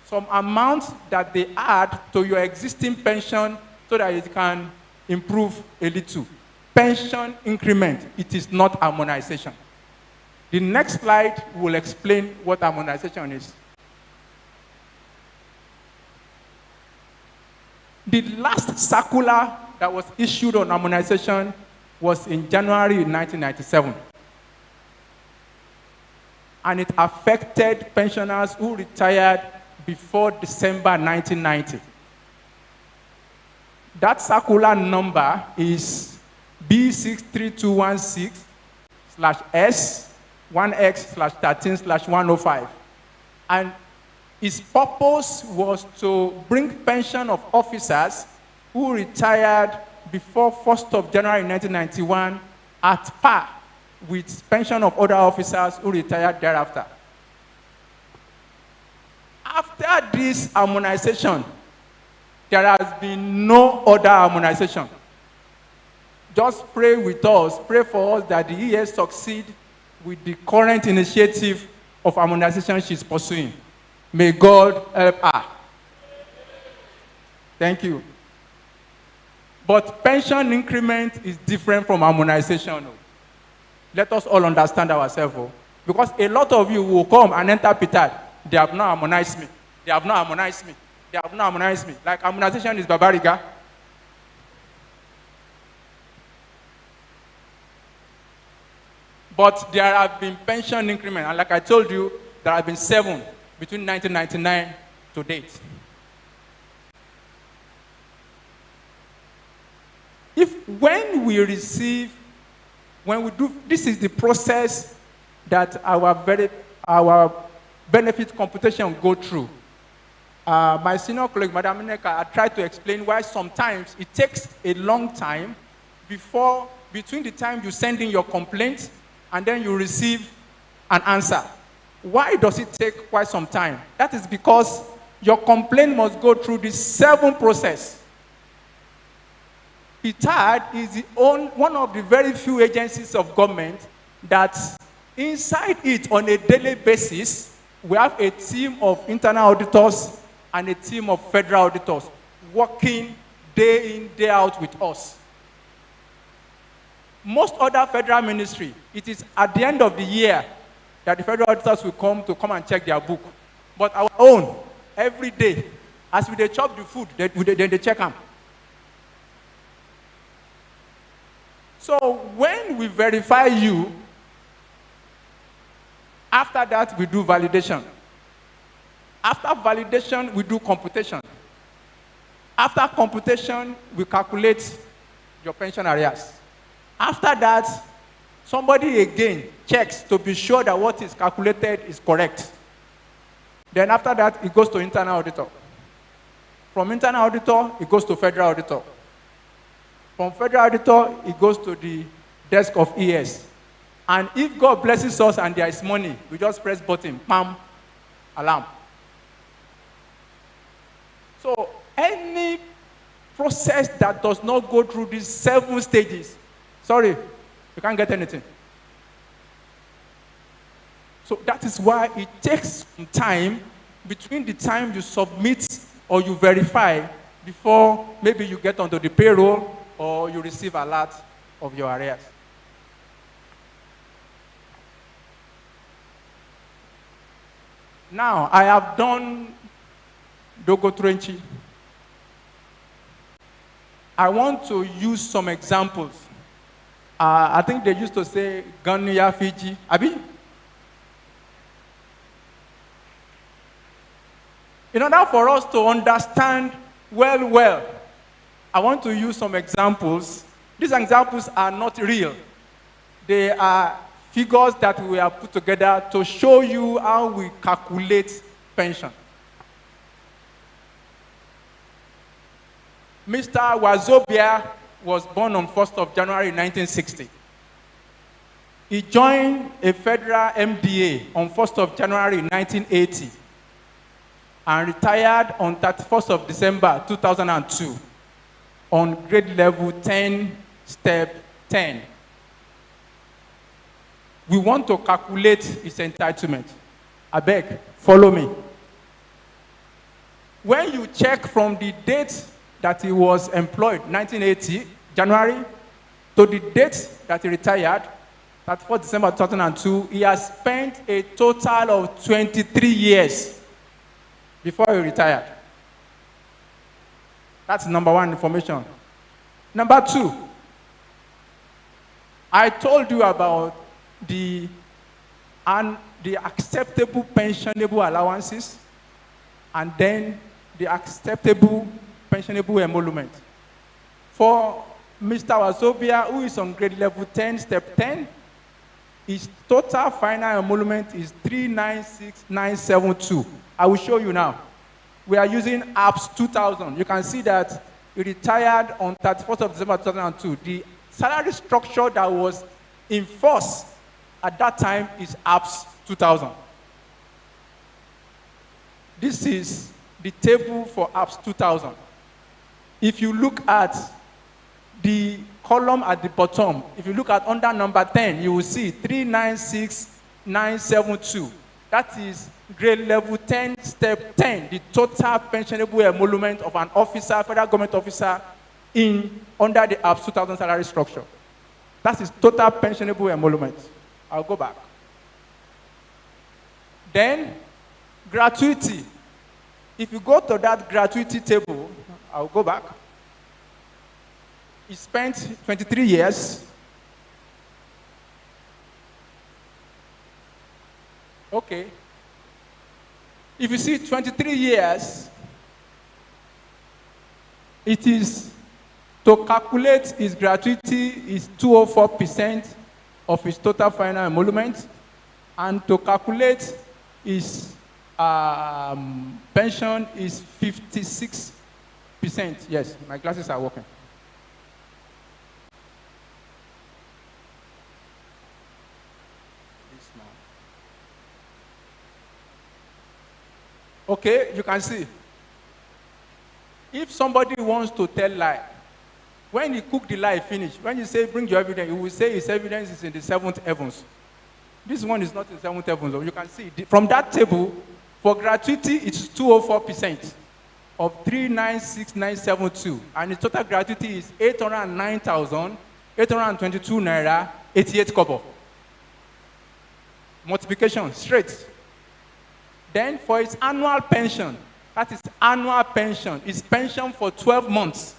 Speaker 9: Some amount that they add to your existing pension so that it can improve a little. Pension increment, it is not harmonization. The next slide will explain what harmonization is. The last circular that was issued on harmonization was in January 1997. And it affected pensioners who retired before December 1990. That circular number is B63216/S1X/13/105. And its purpose was to bring pension of officers who retired before 1st of January 1991 at par with pension of other officers who retired thereafter. After this harmonization, there has been no other harmonization. Just pray with us, pray for us that the ES succeed with the current initiative of harmonization she's pursuing. May God help her. Thank you. But pension increment is different from harmonization. let us all understand ourselves. Oh. Because a lot of you will come and enter Ptad. They have not harmonized me. They have not harmonized me. They have not harmonized me. Like harmonization is barbarica. But there have been pension increments, and like I told you, there have been 7 between 1999 to date. When we do, this is the process that our benefit computation go through. My senior colleague, Madam Ineka, I tried to explain why sometimes it takes a long time between the time you send in your complaint and then you receive an answer. Why does it take quite some time? That is because your complaint must go through the 7 process. Ptad is one of the very few agencies of government that inside it on a daily basis, we have a team of internal auditors and a team of federal auditors working day in, day out with us. Most other federal ministry, it is at the end of the year that the federal auditors will come and check their book. But our own, every day, as we chop the food, they check them. So when we verify you, after that we do validation. After validation, we do computation. After computation, we calculate your pension arrears. After that, somebody again checks to be sure that what is calculated is correct. Then after that, it goes to internal auditor. From internal auditor, it goes to federal auditor. From federal auditor, it goes to the desk of ES. And if God blesses us and there is money, we just press button, pam, alarm. So any process that does not go through these 7 stages, sorry, you can't get anything. So that is why it takes some time between the time you submit or you verify before maybe you get onto the payroll or you receive a lot of your arrears. Now, I have done Dogo Trenchi. I want to use some examples. I think they used to say, Ganya Fiji. Abi? In order for us to understand well, I want to use some examples. These examples are not real. They are figures that we have put together to show you how we calculate pension. Mr. Wazobia was born on 1st of January 1960. He joined a federal MDA on 1st of January 1980 and retired on 31st of December 2002 on grade level 10, step 10. We want to calculate his entitlement. I beg, follow me. When you check from the date that he was employed, 1980, January, to the date that he retired, 31st December 2002, he has spent a total of 23 years before he retired. That's number 1 information. Number 2, I told you about the acceptable pensionable allowances and then the acceptable pensionable emolument. For Mr. Wazobia, who is on grade level 10, step 10, his total final emolument is 396,972. I will show you now. We are using APS 2000. You can see that he retired on 31st of December 2002. The salary structure that was in force at that time is APS 2000. This is the table for APS 2000. If you look at the column at the bottom, if you look at under number 10, you will see 396,972. That is grade level 10, step 10, the total pensionable emolument of an officer, federal government officer, under the APS 2000 salary structure. That is total pensionable emolument. I'll go back. Then, gratuity. If you go to that gratuity table, I'll go back. He spent 23 years. Okay. If you see 23 years, it is, to calculate his gratuity is 204% of his total final emolument, and to calculate his pension is 56%. Yes, my glasses are working. Okay, you can see. If somebody wants to tell lie, when he cook the lie finish, when you say bring your evidence, he will say his evidence is in the 7th heavens. This one is not in 7th heavens. You can see from that table, for gratuity, it's 204% of 396,972, and the total gratuity is 809,822 naira 88 kobo. Multiplication straight. Then for his annual pension, that is annual pension, his pension for 12 months,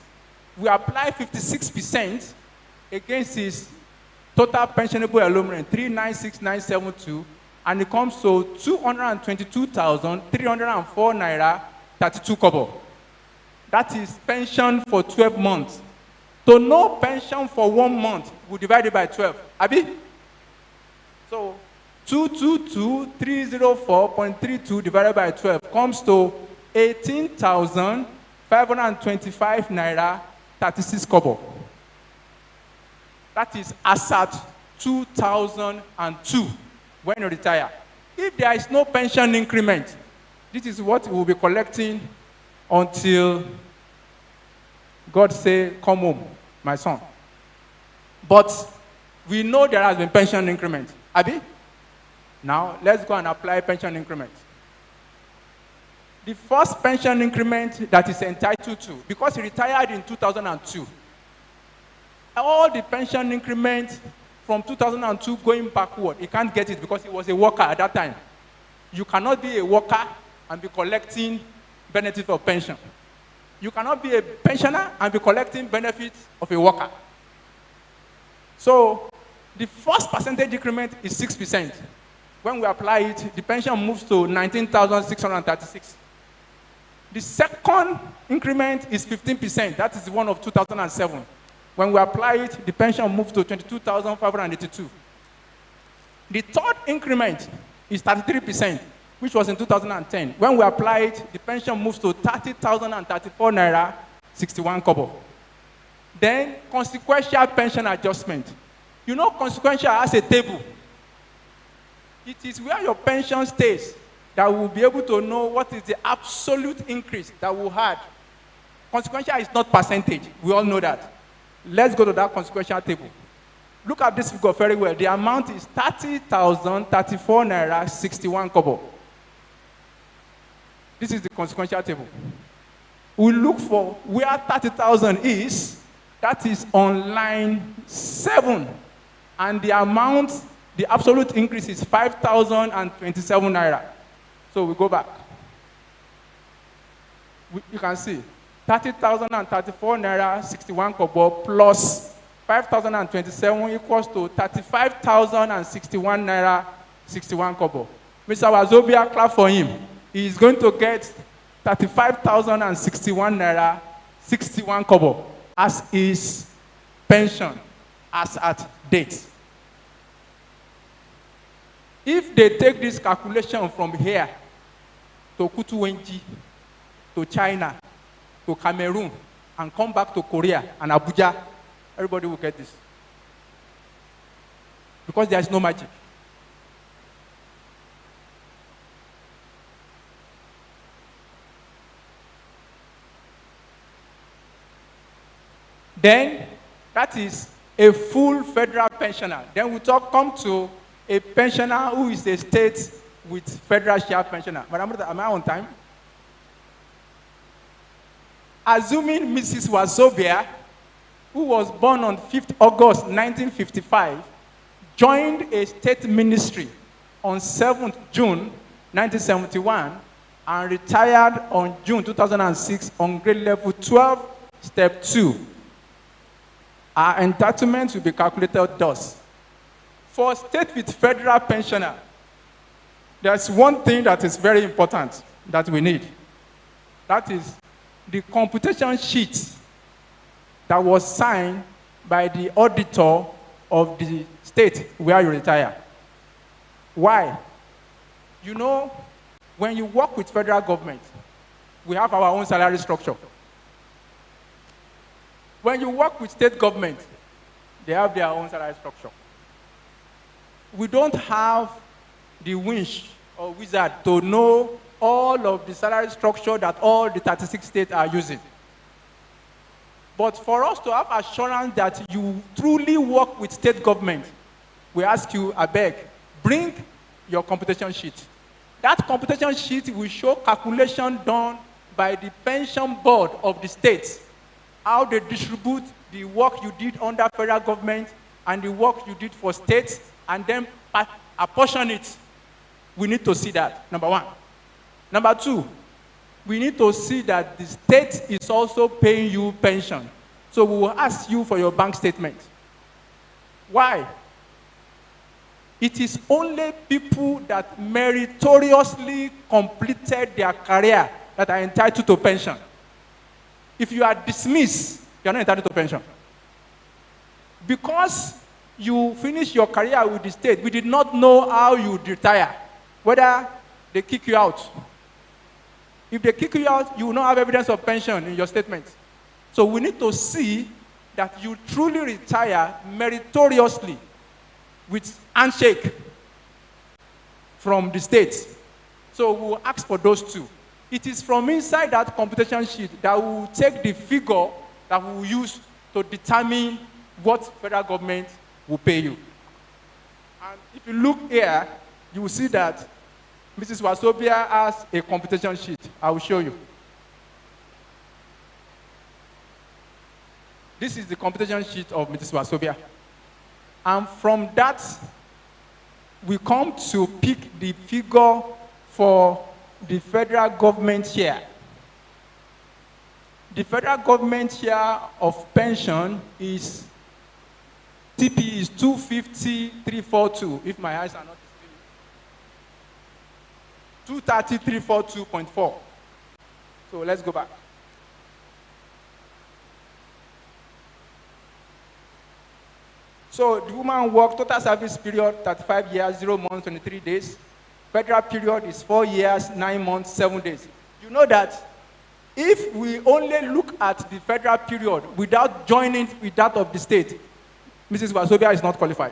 Speaker 9: we apply 56% against his total pensionable emolument, 396,972, and it comes to 222,304 naira 32 kobo. That is pension for 12 months. To know pension for 1 month, we divide it by 12. Abi? So 222,304.32 divided by 12 comes to 18,525 naira 36 kobo. That is as at 2002 when you retire. If there is no pension increment, this is what we will be collecting until God say, come home, my son. But we know there has been pension increment. Abi? Now, let's go and apply pension increment. The first pension increment that is entitled to, because he retired in 2002, all the pension increment from 2002 going backward, he can't get it because he was a worker at that time. You cannot be a worker and be collecting benefits of pension. You cannot be a pensioner and be collecting benefits of a worker. So, the first percentage increment is 6%. When we apply it, the pension moves to 19,636. The second increment is 15%. That is the one of 2007. When we apply it, the pension moves to 22,582. The third increment is 33%, which was in 2010. When we apply it, the pension moves to 30,034 naira 61 kobo. Then consequential pension adjustment. You know, consequential has a table. It is where your pension stays that we will be able to know what is the absolute increase that we had. Consequential is not percentage. We all know that. Let's go to that consequential table. Look at this figure very well. The amount is 30,034 naira 61 kobo. This is the consequential table. We look for where 30,000 is. That is on line 7. And the amount, the absolute increase is 5,027 naira. So we go back. You can see 30,034 naira 61 kobo plus 5,027 equals to 35,061 naira 61 kobo. Mr. Wazobia, clap for him. He is going to get 35,061 naira 61 kobo as his pension as at date. If they take this calculation from here to Kutuwenji, to China, to Cameroon, and come back to Korea and Abuja, everybody will get this. Because there is no magic. Then, that is a full federal pensioner. Then we come to a pensioner who is a state with federal share pensioner. Madam, am I on time? Assuming Mrs. Wazobia who was born on 5th August 1955, joined a state ministry on 7th June 1971 and retired on June 2006 on grade level 12, step 2. Our entitlement will be calculated thus. For state with federal pensioner, there's one thing that is very important that we need. That is the computation sheet that was signed by the auditor of the state where you retire. Why? You know, when you work with federal government, we have our own salary structure. When you work with state government, they have their own salary structure. We don't have the winch or wizard to know all of the salary structure that all the 36 states are using. But for us to have assurance that you truly work with state government, we ask you, I beg, bring your computation sheet. That computation sheet will show calculation done by the pension board of the states, how they distribute the work you did under federal government and the work you did for states, and then apportion it. We need to see that, number one. Number two, we need to see that the state is also paying you pension. So we will ask you for your bank statement. Why? It is only people that meritoriously completed their career that are entitled to pension. If you are dismissed, you are not entitled to pension. Because you finished your career with the state, we did not know how you would retire, whether they kick you out. If they kick you out, you will not have evidence of pension in your statement. So we need to see that you truly retire meritoriously with handshake from the state. So we will ask for those two. It is from inside that computation sheet that we will take the figure that we will use to determine what federal government will pay you. And if you look here, you will see that Mrs. Wasobia has a computation sheet. I will show you. This is the computation sheet of Mrs. Wasobia. And from that, we come to pick the figure for the federal government share. The federal government share of pension is, TP is 250,342, if my eyes are not deceiving. 230,342.4. So let's go back. So the woman worked total service period 35 years, 0 months, 23 days. Federal period is 4 years, 9 months, 7 days. You know that if we only look at the federal period without joining with that of the state, Mrs. Wasobia is not qualified.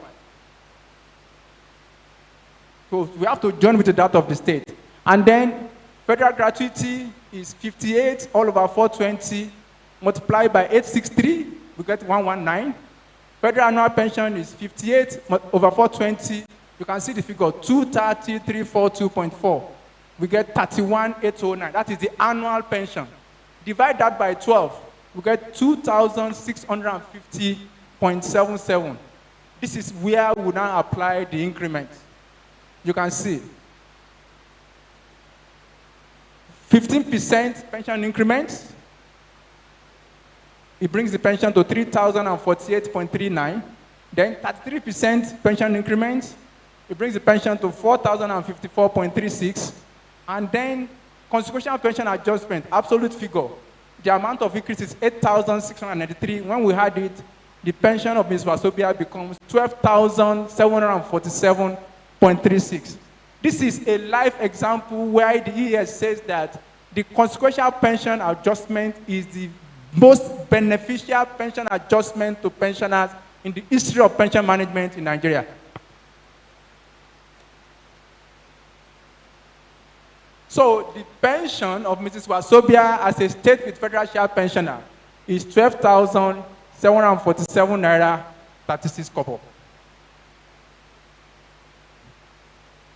Speaker 9: So we have to join with that of the state. And then federal gratuity is 58 all over 420 multiplied by 863, we get 119. Federal annual pension is 58 over 420. You can see the figure 230,342.4. We get 31,809. That is the annual pension. Divide that by 12. We get 2,650.77. This is where we now apply the increment. You can see 15% pension increment. It brings the pension to 3,048.39. Then 33% pension increment. It brings the pension to 4,054.36. And then consequential pension adjustment, absolute figure. The amount of increase is 8,693. When we had it, the pension of Ms. Wasobia becomes 12,747.36. This is a live example where the ES says that the consequential pension adjustment is the most beneficial pension adjustment to pensioners in the history of pension management in Nigeria. So the pension of Mrs. Wasobia as a state with federal share pensioner is 12,747 naira 36 kobo.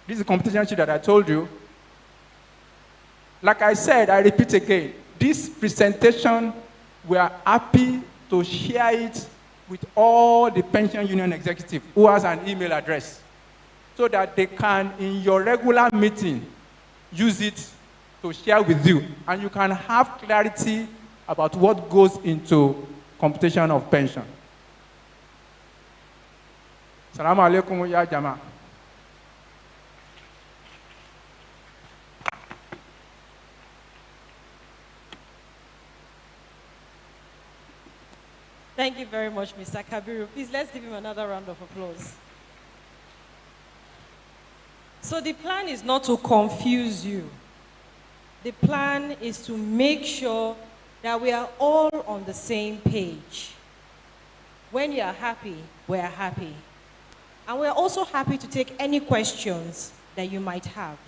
Speaker 9: This is the competition sheet that I told you. Like I said, I repeat again, this presentation, we are happy to share it with all the pension union executives who has an email address, so that they can, in your regular meeting, use it to share with you, and you can have clarity about what goes into computation of pension. Assalamu alaikum ya jama.
Speaker 3: Thank you very much, Mr. Kabiru. Please, let's give him another round of applause. So the plan is not to confuse you. The plan is to make sure that we are all on the same page. When you are happy, we are happy. And we are also happy to take any questions that you might have.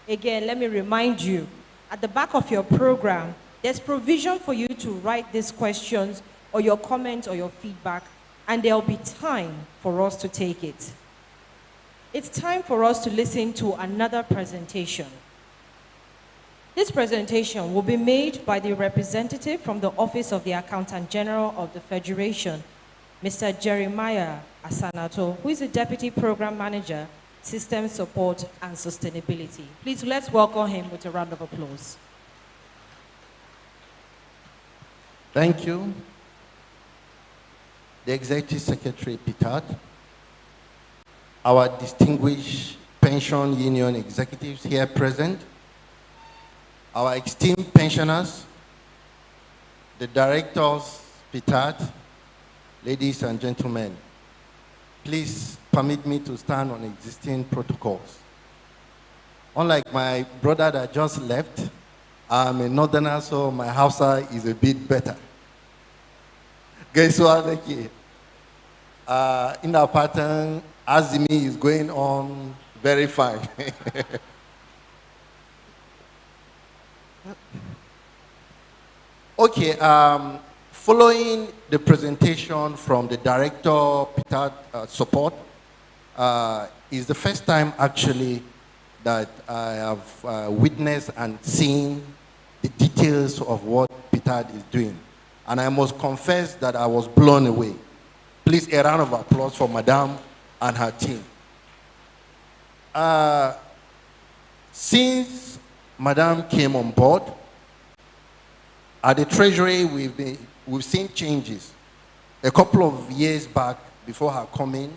Speaker 3: Again, let me remind you, at the back of your program, there's provision for you to write these questions or your comments or your feedback, and there'll be time for us to take it. It's time for us to listen to another presentation. This presentation will be made by the representative from the Office of the Accountant General of the Federation, Mr. Jeremiah Asanato, who is the Deputy Program Manager, System Support and Sustainability. Please, let's welcome him with a round of applause.
Speaker 10: Thank you. The Executive Secretary, Ptad, our distinguished pension union executives here present, our esteemed pensioners, the directors, Ptad, ladies and gentlemen, please permit me to stand on existing protocols. Unlike my brother that just left, I'm a northerner, so my Hausa is a bit better. Guess what? In our pattern, Azimi is going on very fine. Okay, following the presentation from the director, Ptad Support, is the first time actually that I have witnessed and seen the details of what Ptad is doing. And I must confess that I was blown away. Please, a round of applause for Madame and her team. Since Madame came on board, at the Treasury, we've seen changes. A couple of years back, before her coming,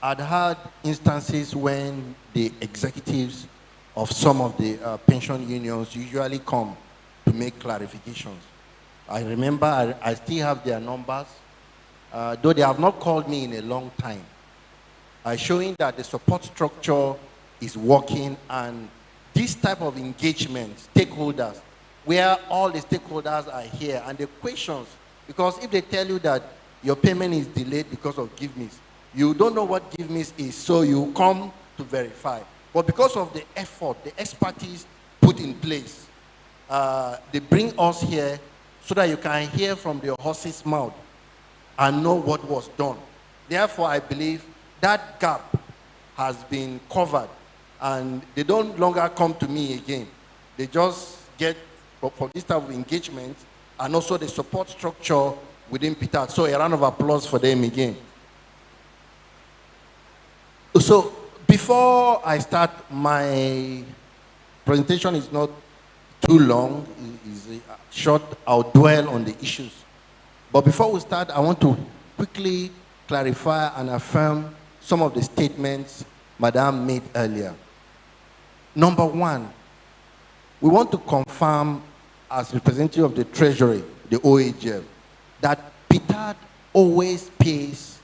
Speaker 10: I'd had instances when the executives of some of the pension unions usually come to make clarifications. I remember, I still have their numbers, though they have not called me in a long time, showing that the support structure is working, and this type of engagement, stakeholders, where all the stakeholders are here, and the questions, because if they tell you that your payment is delayed because of give miss, you don't know what give miss is, so you come to verify. But because of the effort, the expertise put in place, they bring us here so that you can hear from the horse's mouth and know what was done. Therefore, I believe that gap has been covered, and they don't longer come to me again. They just get for this type of engagement, and also the support structure within Ptad. So a round of applause for them again. So before I start, my presentation is not too long, it's short. I'll dwell on the issues. But before we start, I want to quickly clarify and affirm some of the statements Madame made earlier. Number one, we want to confirm as representative of the Treasury, the OAGF, that Ptad always pays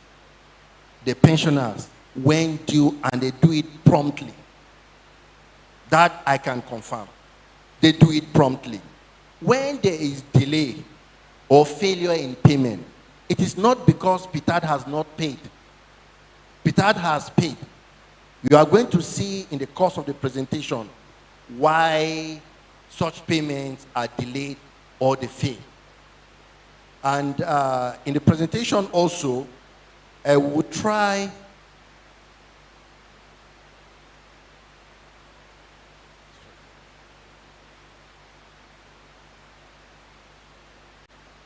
Speaker 10: the pensioners when due, and they do it promptly. That I can confirm. They do it promptly. When there is delay or failure in payment, it is not because Ptad has not paid. Ptad has paid. You are going to see in the course of the presentation why such payments are delayed or they fail. And in the presentation also, we will try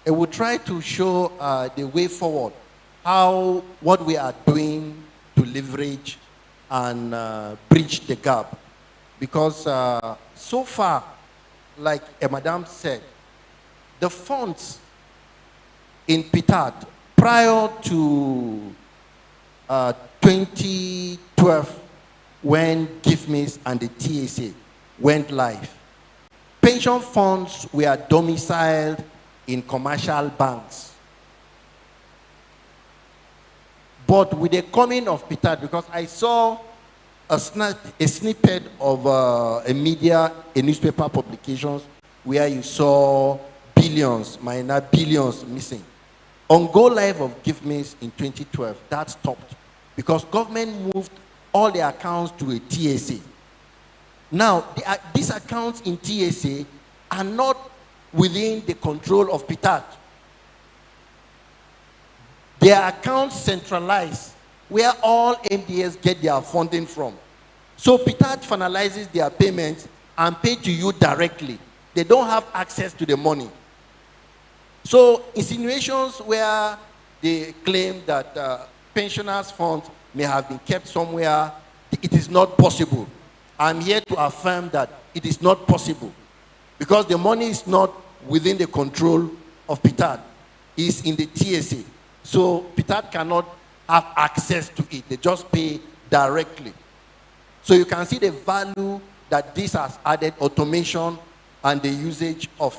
Speaker 10: it will try to show the way forward, what we are doing to leverage and bridge the gap. Because so far, like Madam said, the funds in Ptad prior to 2012, when GIFMIS and the TSA went live, pension funds were domiciled in commercial banks. But with the coming of Ptad, because I saw a snippet of a newspaper publications where you saw billions, minor billions missing. On go live of GIFMIS in 2012, that stopped because government moved all the accounts to a TSA. Now, these accounts in TSA are not within the control of Ptad. Their accounts centralized, where all MDS get their funding from. So Ptad finalizes their payments and pay to you directly. They don't have access to the money. So insinuations where they claim that pensioners' funds may have been kept somewhere, it is not possible. I'm here to affirm that it is not possible because the money is not within the control of Ptad. It's in the TSA. So Ptad cannot have access to it. They just pay directly. So you can see the value that this has added, automation and the usage of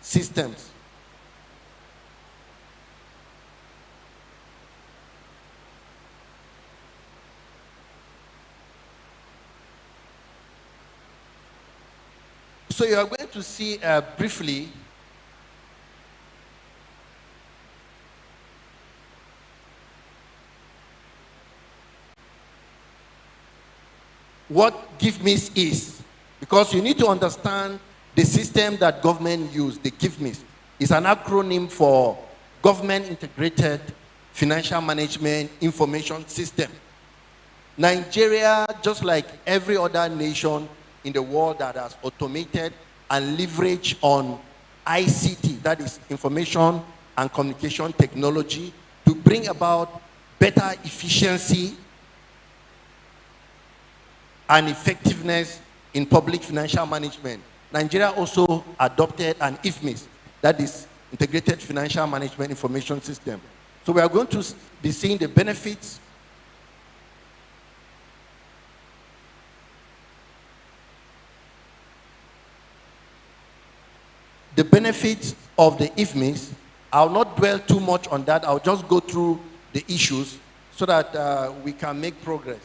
Speaker 10: systems. So you are going to see briefly what GIFMIS is, because you need to understand the system that government use. The GIFMIS is an acronym for Government Integrated Financial Management Information System. Nigeria, just like every other nation in the world that has automated and leveraged on ICT, that is information and communication technology, to bring about better efficiency and effectiveness in public financial management. Nigeria also adopted an IFMIS, that is Integrated Financial Management Information System. So we are going to be seeing the benefits of the IFMIS. I'll not dwell too much on that. I'll just go through the issues so that we can make progress.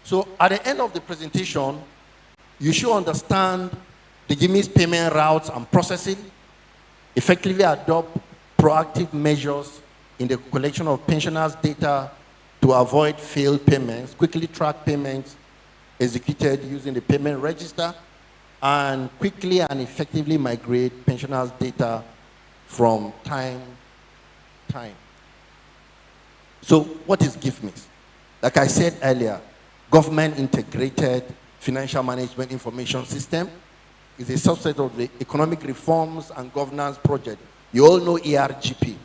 Speaker 10: So at the end of the presentation, you should understand the GIFMIS payment routes and processing, effectively adopt proactive measures in the collection of pensioners' data to avoid failed payments, quickly track payments executed using the payment register, and quickly and effectively migrate pensioners' data from time to time. So what is GIFMIS? Like I said earlier, Government Integrated Financial Management Information System is a subset of the Economic Reforms and Governance Project. You all know ERGP,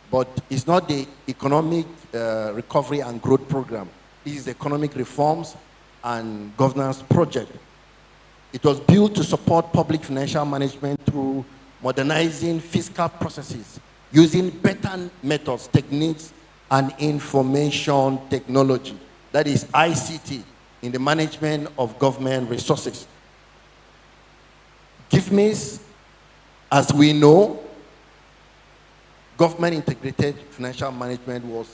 Speaker 10: but it's not the Economic Recovery and Growth Program. This is the Economic Reforms and Governance Project. It was built to support public financial management through modernizing fiscal processes, using better methods, techniques, and information technology. That is ICT in the management of government resources. GIFMIS, as we know, Government Integrated Financial Management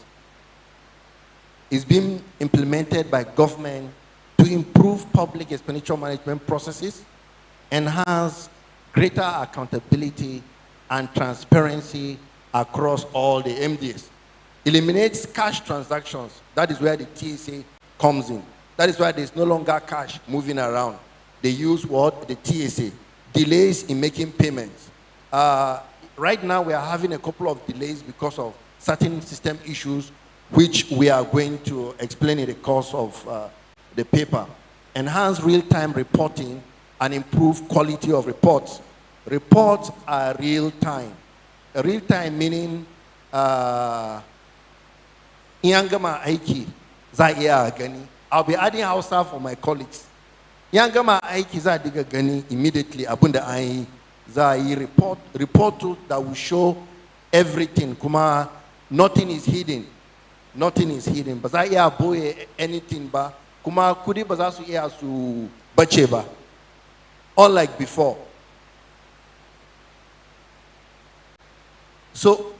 Speaker 10: is being implemented by government to improve public expenditure management processes, enhance greater accountability and transparency across all the MDs. Eliminates cash transactions. That is where the TSA comes in. That is why there's no longer cash moving around. They use what? The TSA. Delays in making payments. Right now we are having a couple of delays because of certain system issues, which we are going to explain in the course of the paper. Enhance real-time reporting and improve quality of reports. Reports are real time. Real time meaning Yangama Aiki Zaya Gani. I'll be adding Hausa for my colleagues. Yangama Aiki Zadiga Gani immediately Abunda Ai Zai report to that will show everything. Kuma nothing is hidden. Nothing is hidden. Bazaya boy anything ba. Kuma kudi bazasu iya su bacheba. Unlike before. So,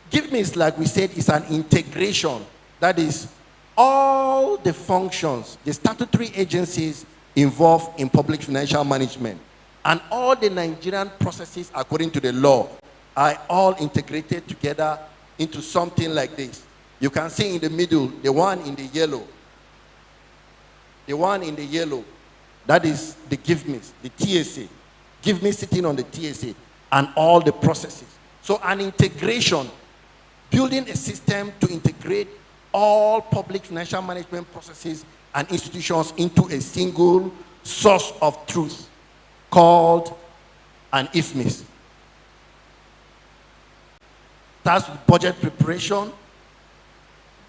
Speaker 10: give me, like we said, is an integration. That is, all the functions, the statutory agencies involved in public financial management, and all the Nigerian processes according to the law are all integrated together into something like this. You can see in the middle, the one in the yellow. The one in the yellow, that is the give me, the TSA. Give me sitting on the TSA and all the processes. So an integration, building a system to integrate all public financial management processes and institutions into a single source of truth called an IFMIS. Starts with budget preparation,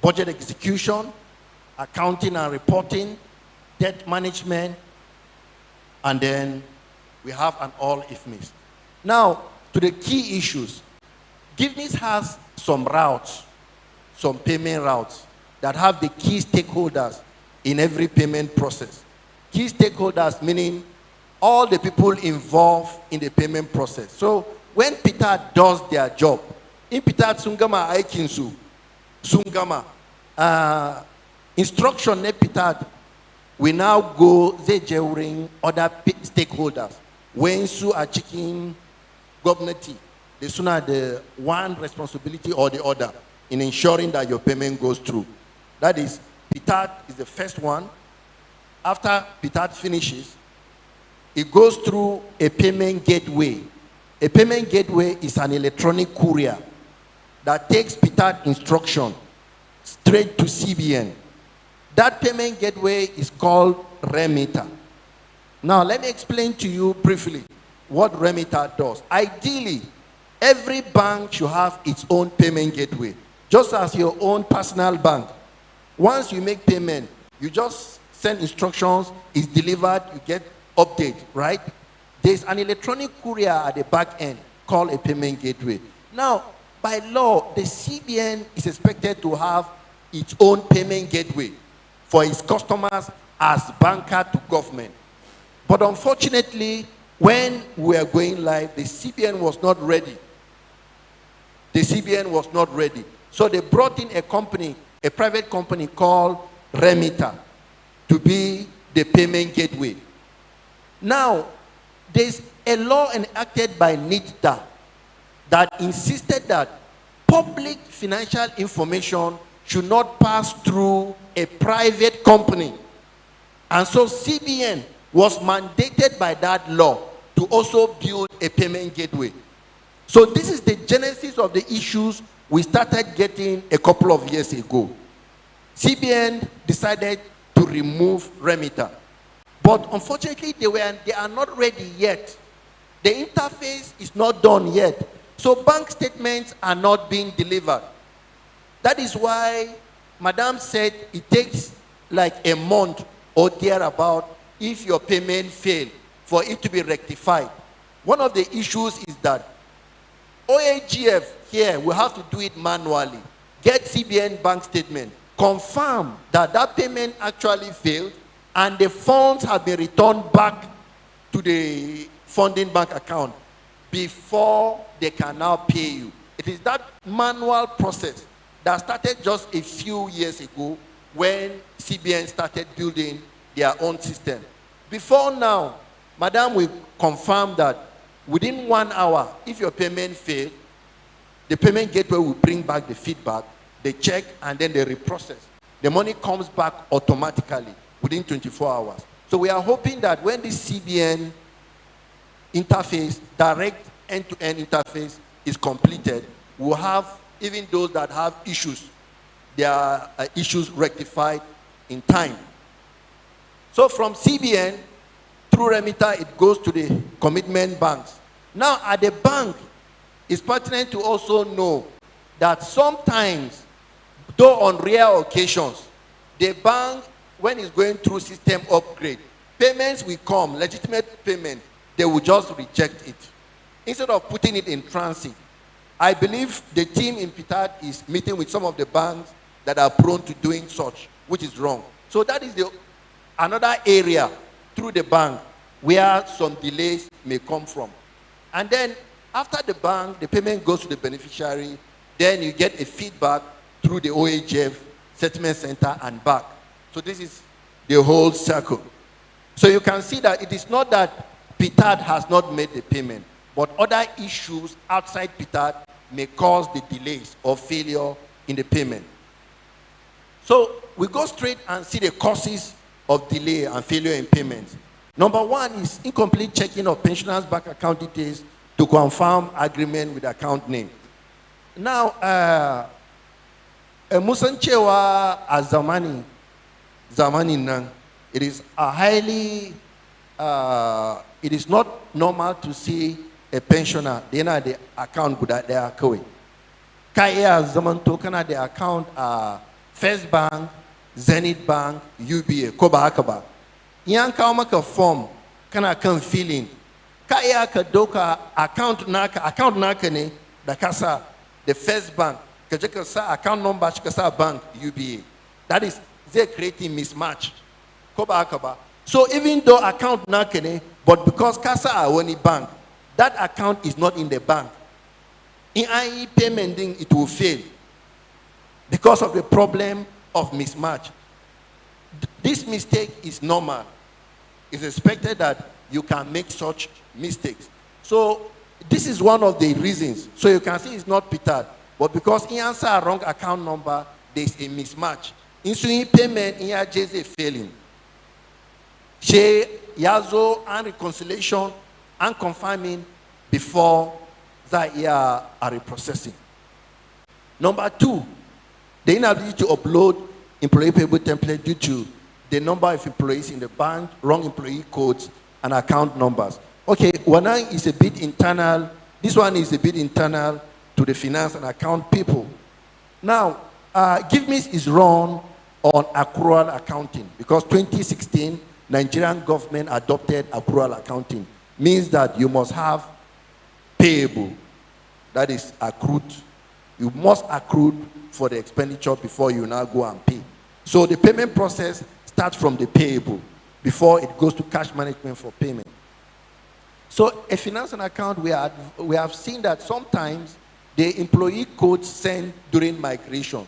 Speaker 10: budget execution, accounting and reporting, debt management, and then we have an all IFMIS. Now, to the key issues. GiveMe's has some routes, some payment routes that have the key stakeholders in every payment process. Key stakeholders meaning all the people involved in the payment process. So when Ptad does their job, in Ptad Sungama Aikinsu, Sungama, instruction ne Ptad, we now go during other stakeholders. When Su are checking government, the sooner the one responsibility or the other in ensuring that your payment goes through. That is, Ptad is the first one. After Ptad finishes, it goes through a payment gateway. A payment gateway is an electronic courier that takes Ptad instruction straight to CBN. That payment gateway is called remitter. Now, let me explain to you briefly what remitter does. Ideally, every bank should have its own payment gateway, just as your own personal bank. Once you make payment, you just send instructions, it's delivered, you get update, right? There's an electronic courier at the back end called a payment gateway. Now, by law, the CBN is expected to have its own payment gateway for its customers as banker to government. But unfortunately, when we are going live, the CBN was not ready. The CBN was not ready. So they brought in a company, a private company called Remitter to be the payment gateway. Now, there's a law enacted by NITDA that insisted that public financial information should not pass through a private company. And so CBN was mandated by that law to also build a payment gateway. So this is the genesis of the issues we started getting a couple of years ago. CBN decided to remove Remitter. But unfortunately, they are not ready yet. The interface is not done yet. So bank statements are not being delivered. That is why Madam said it takes like a month or thereabout if your payment failed for it to be rectified. One of the issues is that OAGF here will have to do it manually. Get CBN bank statement, confirm that that payment actually failed and the funds have been returned back to the funding bank account before they can now pay you. It is that manual process that started just a few years ago when CBN started building their own system. Before now, Madam will confirm that within 1 hour, if your payment failed, the payment gateway will bring back the feedback, they check, and then they reprocess. The money comes back automatically within 24 hours. So we are hoping that when this CBN interface, direct end-to-end interface is completed, we'll have even those that have issues, their issues rectified in time. So from CBN Through remitter, it goes to the commitment banks. Now, at the bank, it's pertinent to also know that sometimes, though on rare occasions, the bank, when it's going through system upgrade, payments will come, legitimate payment, they will just reject it. Instead of putting it in transit, I believe the team in Ptad is meeting with some of the banks that are prone to doing such, which is wrong. So that is another area through the bank where some delays may come from. And then after the bank, the payment goes to the beneficiary, then you get a feedback through the OHF settlement center and back. So this is the whole circle. So you can see that it is not that Ptad has not made the payment, but other issues outside Ptad may cause the delays or failure in the payment. So we go straight and see the causes of delay and failure in payments. Number one is incomplete checking of pensioners' bank account details to confirm agreement with account name. Now, Musanchewa Zamani Nang, it is a highly, it is not normal to see a pensioner, they know the account that they are going. Kaya Zaman Tokana, the account First Bank, Zenith Bank, UBA, Koba Akaba. Yan Kaumaka form, kana kan feeling. Kaya Kadoka account naka ne, the Kasa, the First Bank, Kajaka account number, Chikasa Bank, UBA. That is, they're creating mismatch. Koba Akaba. So even though account naka ne, but because Kasa Awani Bank, that account is not in the bank. In IE payment, it will fail because of the problem of mismatch. This mistake is normal. It's expected that you can make such mistakes. So this is one of the reasons. So you can see it's not Ptad, but because he answer a wrong account number, there's a mismatch. In payment, in JZ failing. She Yazo and reconciliation and confirming before that year are reprocessing. Number two, the inability to upload employee payable template due to the number of employees in the bank, wrong employee codes, and account numbers. Okay, one is a bit internal. This one is a bit internal to the finance and account people. Now, GiveMe is run on accrual accounting because 2016, Nigerian government adopted accrual accounting. Means that you must have payable, that is accrued. You must accrue for the expenditure before you now go and pay. So the payment process starts from the payable before it goes to cash management for payment. So a finance and account, we have seen that sometimes the employee codes sent during migration,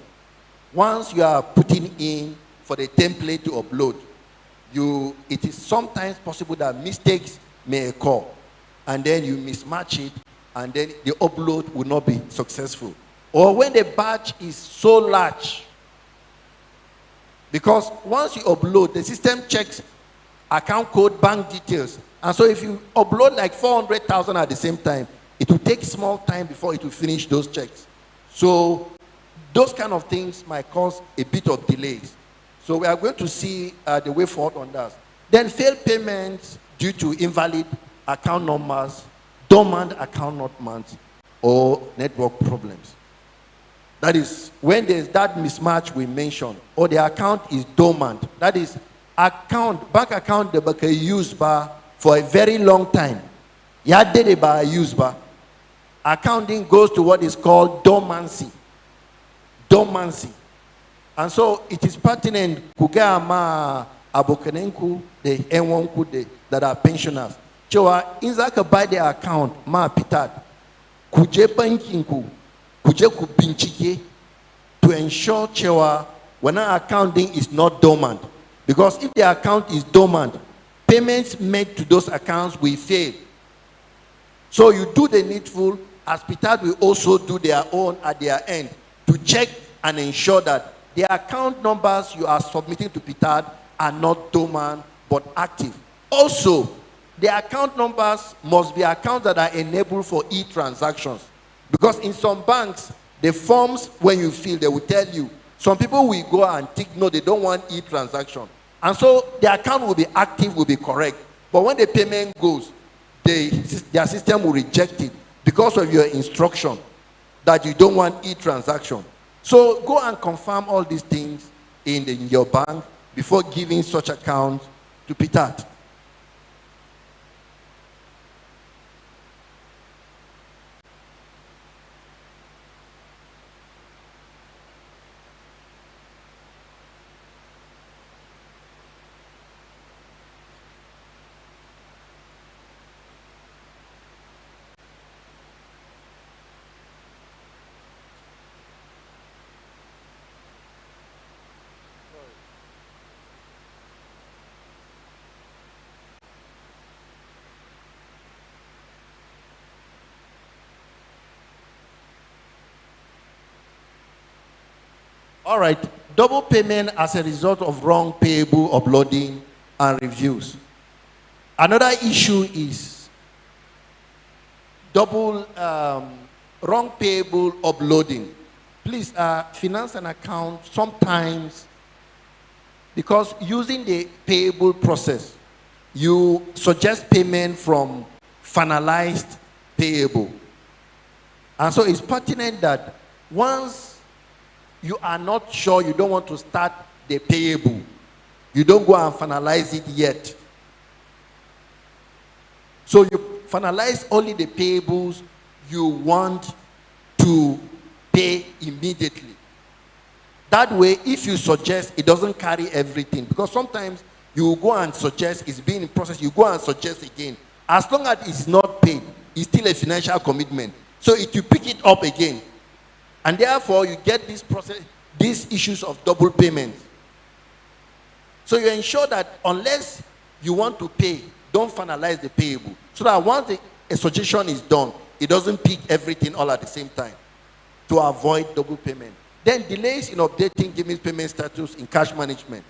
Speaker 10: once you are putting in for the template to upload, it is sometimes possible that mistakes may occur, and then you mismatch it, and then the upload will not be successful. Or when the batch is so large, because once you upload, the system checks account code, bank details, and so if you upload like 400,000 at the same time, it will take small time before it will finish those checks. So those kind of things might cause a bit of delays. So we are going to see the way forward on that. Then failed payments due to invalid account numbers, dormant account numbers, or network problems. That is, when there's that mismatch we mentioned, or the account is dormant, that is, bank account that can use for a very long time. Accounting goes to what is called dormancy. Dormancy. And so it is pertinent kugama abokanenku the enwonku that are pensioners. Chewa inzaka buy the account ma Ptad. Kuje bankinku kuje kubinchike to ensure chewa when our accounting is not dormant. Because if the account is dormant, payments made to those accounts will fail. So you do the needful, as Ptad will also do their own at their end to check and ensure that the account numbers you are submitting to Ptad are not dormant but active. Also, the account numbers must be accounts that are enabled for e-transactions. Because in some banks, the forms, when you fill, they will tell you. Some people will go and tick no, they don't want e-transaction. And so the account will be active, will be correct. But when the payment goes, their system will reject it because of your instruction that you don't want e-transaction. So go and confirm all these things in your bank before giving such account to Ptad. All right, double payment as a result of wrong payable uploading and reviews. Another issue is double wrong payable uploading. Please, finance and account sometimes, because using the payable process, you suggest payment from finalized payable. And so it's pertinent that once you are not sure, you don't want to start the payable, you don't go and finalize it yet. So you finalize only the payables you want to pay immediately. That way, if you suggest, it doesn't carry everything, because sometimes you go and suggest it's being in process, you go and suggest again. As long as it's not paid, it's still a financial commitment. So if you pick it up again, and therefore you get this process, these issues of double payment. So you ensure that unless you want to pay, don't finalize the payable, so that once a suggestion is done, it doesn't pick everything all at the same time, to avoid double payment. Then delays in updating Gimmings payment status in cash management.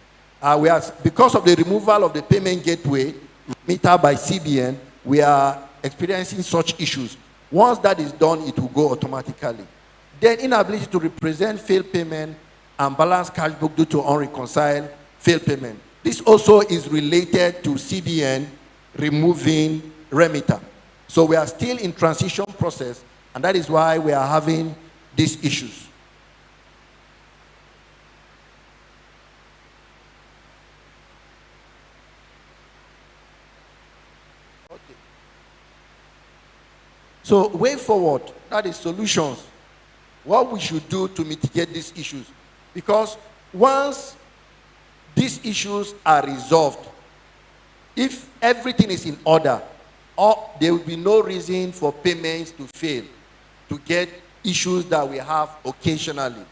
Speaker 10: Because of the removal of the payment gateway meter by CBN, we are experiencing such issues. Once that is done, it will go automatically. Then inability to represent failed payment and balance cash book due to unreconciled failed payment. This also is related to CBN removing remitter. So we are still in transition process, and that is why we are having these issues. Okay. So way forward, that is solutions. What we should do to mitigate these issues. Because once these issues are resolved, if everything is in order, there will be no reason for payments to fail, to get issues that we have occasionally.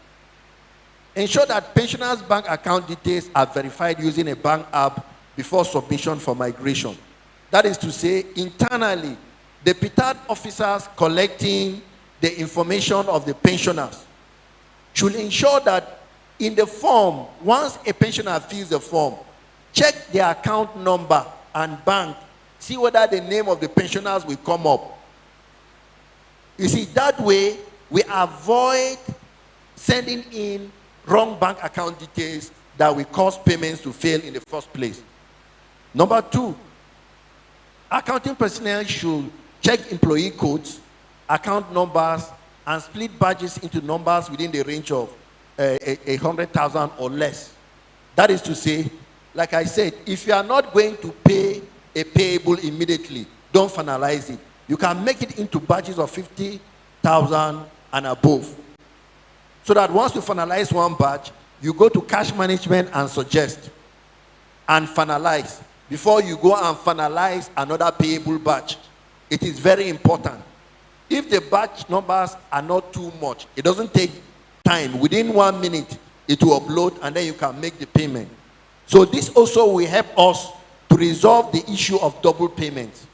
Speaker 10: Ensure that pensioners' bank account details are verified using a bank app before submission for migration. That is to say, internally, the Ptad officers collecting the information of the pensioners should ensure that in the form, once a pensioner fills the form, check their account number and bank, see whether the name of the pensioners will come up. You see, that way we avoid sending in wrong bank account details that will cause payments to fail in the first place. Number two, accounting personnel should check employee codes, account numbers, and split badges into numbers within the range of 100,000 or less. That is to say, like I said, if you are not going to pay a payable immediately, don't finalize it. You can make it into batches of 50,000 and above. So that once you finalize one batch, you go to cash management and suggest and finalize before you go and finalize another payable batch. It is very important. If the batch numbers are not too much, it doesn't take time. Within 1 minute, it will upload and then you can make the payment. So this also will help us to resolve the issue of double payments.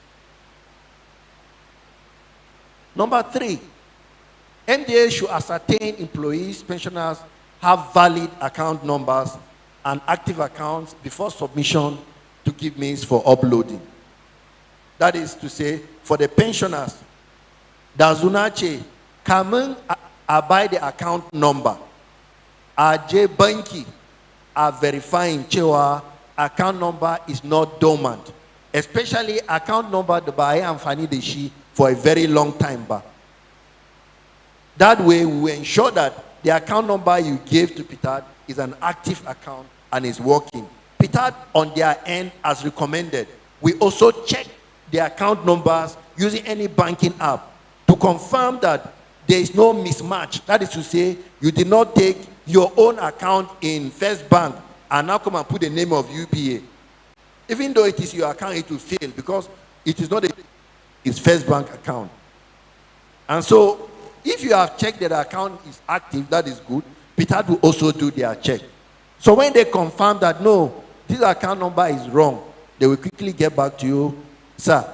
Speaker 10: Number three, MDA should ascertain employees, pensioners have valid account numbers and active accounts before submission to give means for uploading. That is to say, for the pensioners, Dazunache, kamun abai the account number, Aje Banki are verifying cewa account number is not dormant. especially account number the buy and Fanny the she for a very long time back. That way, we will ensure that the account number you gave to Ptad is an active account and is working. Ptad, on their end, as recommended, we also check the account numbers using any banking app to confirm that there is no mismatch. That is to say, you did not take your own account in First Bank and now come and put the name of UBA. Even though it is your account, it will fail because it is not it's First Bank account. And so, if you have checked that the account is active, that is good. Ptad will also do their check. So when they confirm that no, this account number is wrong, they will quickly get back to you, sir,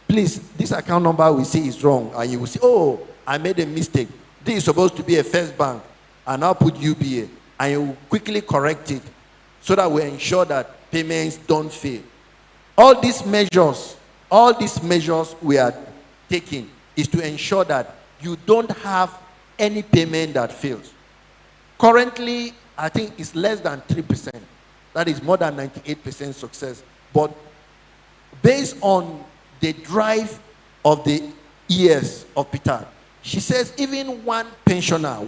Speaker 10: please, this account number we see is wrong. And you will say, oh, I made a mistake. This is supposed to be a First Bank. And I'll put UBA. And you will quickly correct it so that we ensure that payments don't fail. All these measures we are taking is to ensure that you don't have any payment that fails. Currently, I think it's less than 3%. That is more than 98% success. But based on the drive of the ES of Ptad, she says even one pensioner,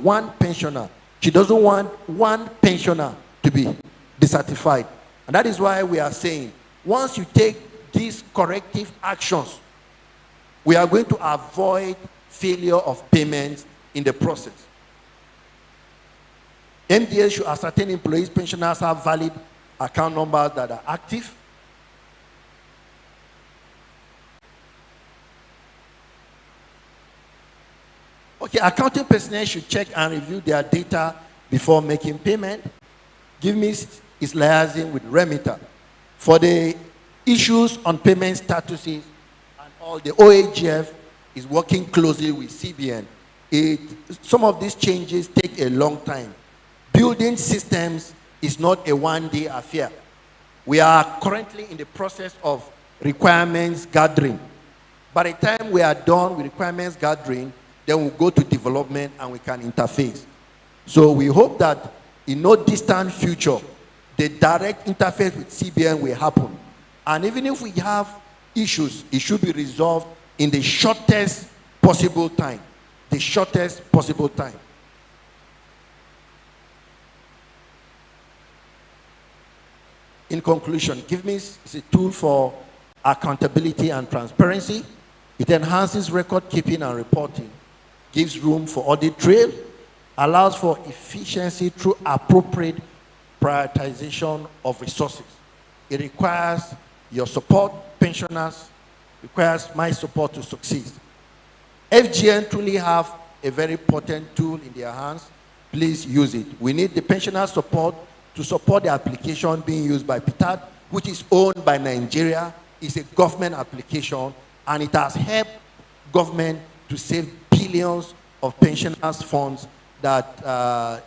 Speaker 10: she doesn't want one pensioner to be dissatisfied. And that is why we are saying, once you take these corrective actions, we are going to avoid failure of payments in the process. MDS should ascertain employees, pensioners have valid account numbers that are active. Okay, accounting personnel should check and review their data before making payment. GiveMe is liaising with remitter. For the issues on payment statuses and all, the OAGF is working closely with CBN. Some of these changes take a long time. Building systems is not a one-day affair. We are currently in the process of requirements gathering. By the time we are done with requirements gathering, then we'll go to development and we can interface. So we hope that in no distant future, the direct interface with CBN will happen. And even if we have issues, it should be resolved in the shortest possible time. The shortest possible time. In conclusion, GiveMe is a tool for accountability and transparency. It enhances record keeping and reporting, gives room for audit trail, allows for efficiency through appropriate prioritization of resources. It requires your support, pensioners, requires my support to succeed. FGN truly have a very potent tool in their hands. Please use it. We need the pensioner support to support the application being used by Ptad, which is owned by Nigeria. It's a government application, and it has helped government to save billions of pensioners' funds that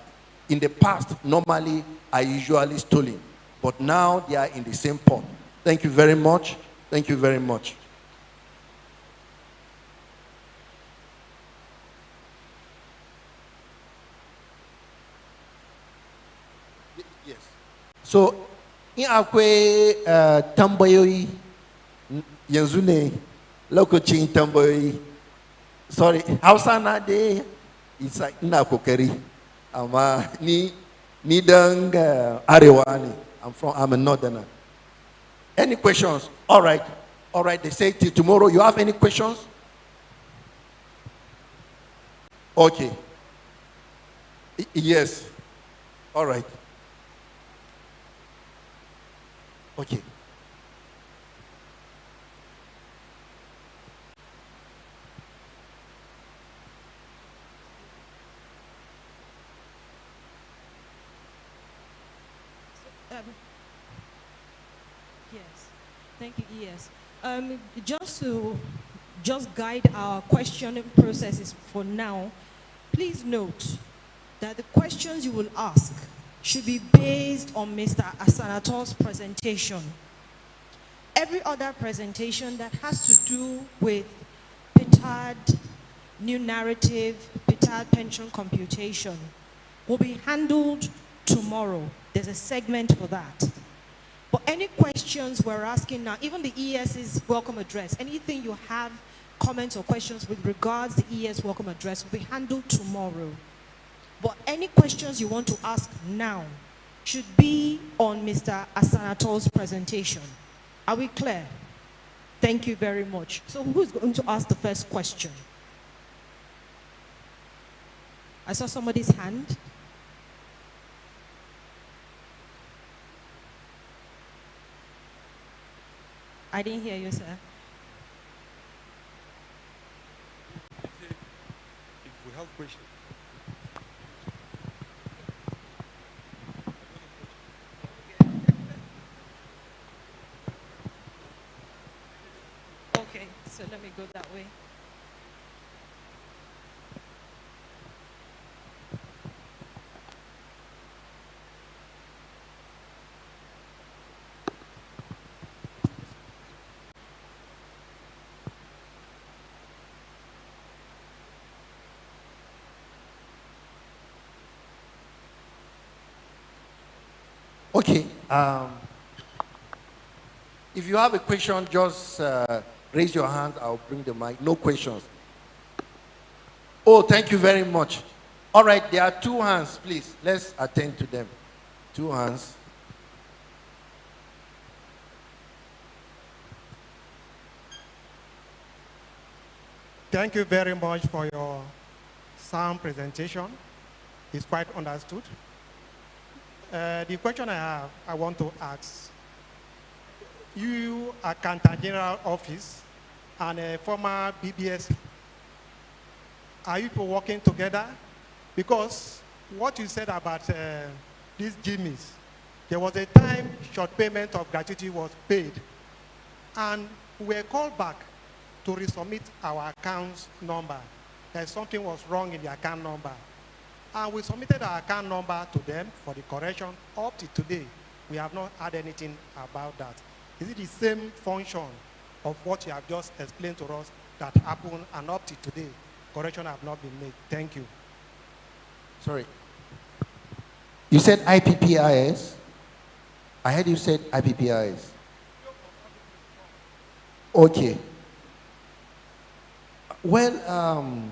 Speaker 10: in the past normally are usually stolen. But now they are in the same pot. Thank you very much. Thank you very much. Yes. So, in akwai tambayoyi yanzu ne lokacin tambayoyi. Sorry, Hausa na dai isa ina kokari amma ni dan arewa ne. I'm a northerner. Any questions? All right. All right, they say till tomorrow. You have any questions? Okay. Yes. All right. Okay.
Speaker 3: Yes, thank you, yes. Just guide our questioning processes for now, please note that the questions you will ask should be based on Mr. Asanator's presentation. Every other presentation that has to do with Ptad, new narrative, Ptad pension computation will be handled tomorrow. There's a segment for that. But any questions we're asking now, even the ES's welcome address, anything you have, comments or questions with regards to the ES welcome address will be handled tomorrow. But any questions you want to ask now should be on Mr. Asanatol's presentation. Are we clear? Thank you very much. So who's going to ask the first question? I saw somebody's hand. I didn't hear you, sir.
Speaker 11: If we have questions.
Speaker 3: Okay, so let me go that way.
Speaker 10: Okay. If you have a question, just raise your hand. I'll bring the mic. No questions. Oh, thank you very much. All right, there are two hands, please. Let's attend to them. Two hands.
Speaker 12: Thank you very much for your sound presentation. It's quite understood. The question I want to ask, you Accountant General Office and a former BBS, are you people working together? Because what you said about these Jimmys, there was a time short payment of gratuity was paid, and we were called back to resubmit our account number. That something was wrong in the account number. And we submitted our account number to them for the correction. Up to today, we have not had anything about that. Is it the same function of what you have just explained to us that happened, and up to today, correction have not been made? Thank you.
Speaker 10: Sorry. You said IPPIS? I heard you said IPPIS. Okay. Well,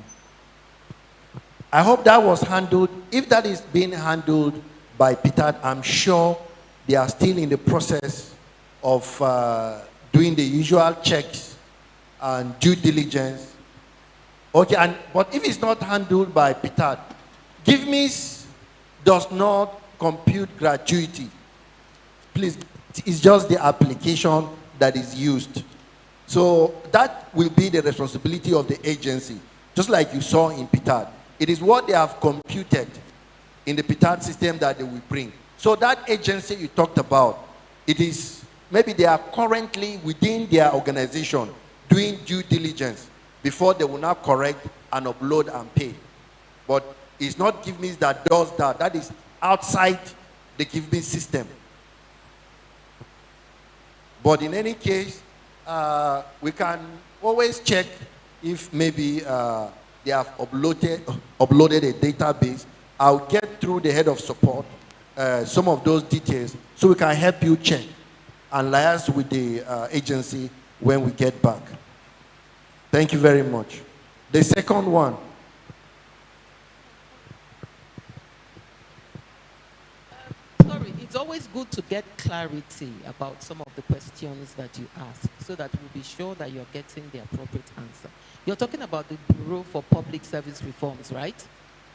Speaker 10: I hope that was handled. If that is being handled by Ptad, I'm sure they are still in the process of doing the usual checks and due diligence. Okay, but if it's not handled by Ptad, GiveMe's does not compute gratuity. Please, it's just the application that is used. So that will be the responsibility of the agency, just like you saw in Ptad. It is what they have computed in the Ptad system that they will bring. So that agency you talked about, it is, maybe they are currently within their organization doing due diligence before they will now correct and upload and pay. But it's not GiveMe that does that. That is outside the GiveMe system. But in any case, we can always check if maybe they have uploaded a database. I'll get through the head of support some of those details so we can help you check and liaise with the agency when we get back. Thank you very much. The second one.
Speaker 1: Sorry, it's always good to get clarity about some of the questions that you ask so that we'll be sure that you're getting the appropriate answer. You're talking about the Bureau for Public Service Reforms, right?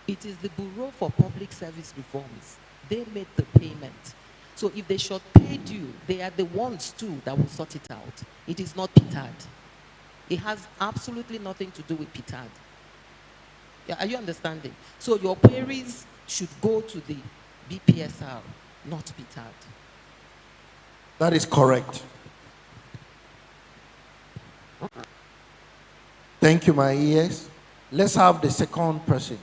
Speaker 1: It is the Bureau for Public Service Reforms. They make the payment. So if they short paid you, they are the ones too that will sort it out. It is not Ptad. It has absolutely nothing to do with Ptad. Yeah, are you understanding? So your queries should go to the BPSR, not Ptad.
Speaker 10: That is correct. Thank you, my ES. Let's have the second person.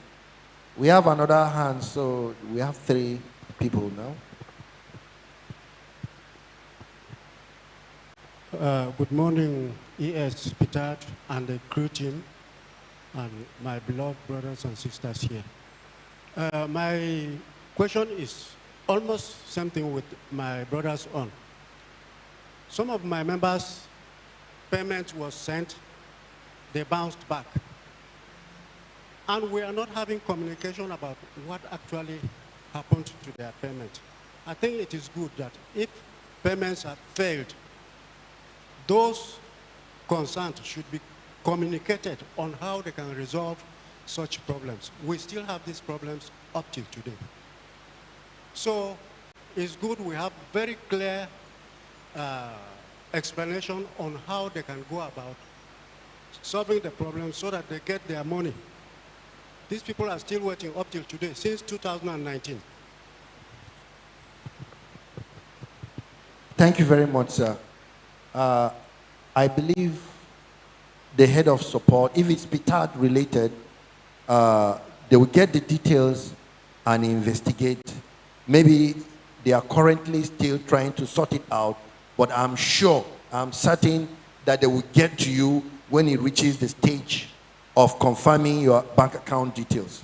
Speaker 10: We have another hand, so we have 3 people now.
Speaker 13: Good morning, ES Ptad and the crew team, and my beloved brothers and sisters here. My question is almost something with my brother's own. Some of my members' payment was sent, they bounced back. And we are not having communication about what actually happened to their payment. I think it is good that if payments have failed, those concerned should be communicated on how they can resolve such problems. We still have these problems up till today. So it's good we have very clear explanation on how they can go about solving the problem so that they get their money. These people are still waiting up till today, since 2019.
Speaker 10: Thank you very much, sir. I believe the head of support, if it's Ptad related, they will get the details and investigate. Maybe they are currently still trying to sort it out, but I'm sure, I'm certain that they will get to you when it reaches the stage of confirming your bank account details.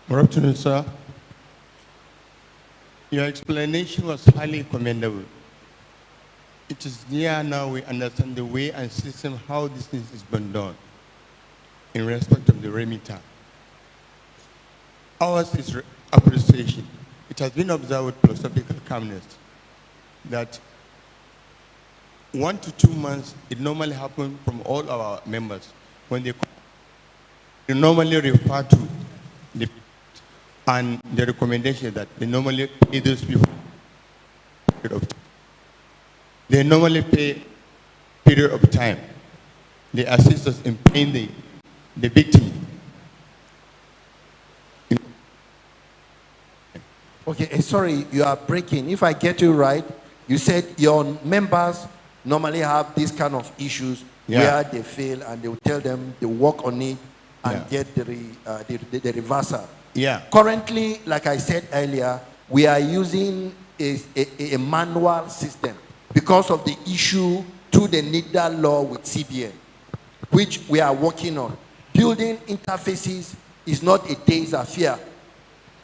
Speaker 11: Good afternoon, sir. Your explanation was highly commendable. It is near now we understand the way and system how this thing is being done in respect of the remitter. Ours is appreciation. It has been observed with philosophical calmness that 1 to 2 months, it normally happens from all our members. When they normally refer to the and the recommendation that they normally pay those people. They normally pay period of time. They assist us in paying the victim.
Speaker 10: Okay, sorry, you are breaking. If I get you right, you said your members normally have these kind of issues where they fail and they will tell them they work on it and get the reversal.
Speaker 11: Yeah.
Speaker 10: Currently, like I said earlier, we are using a manual system because of the issue to the NIDA law with CBN, which we are working on. Building interfaces is not a day's affair.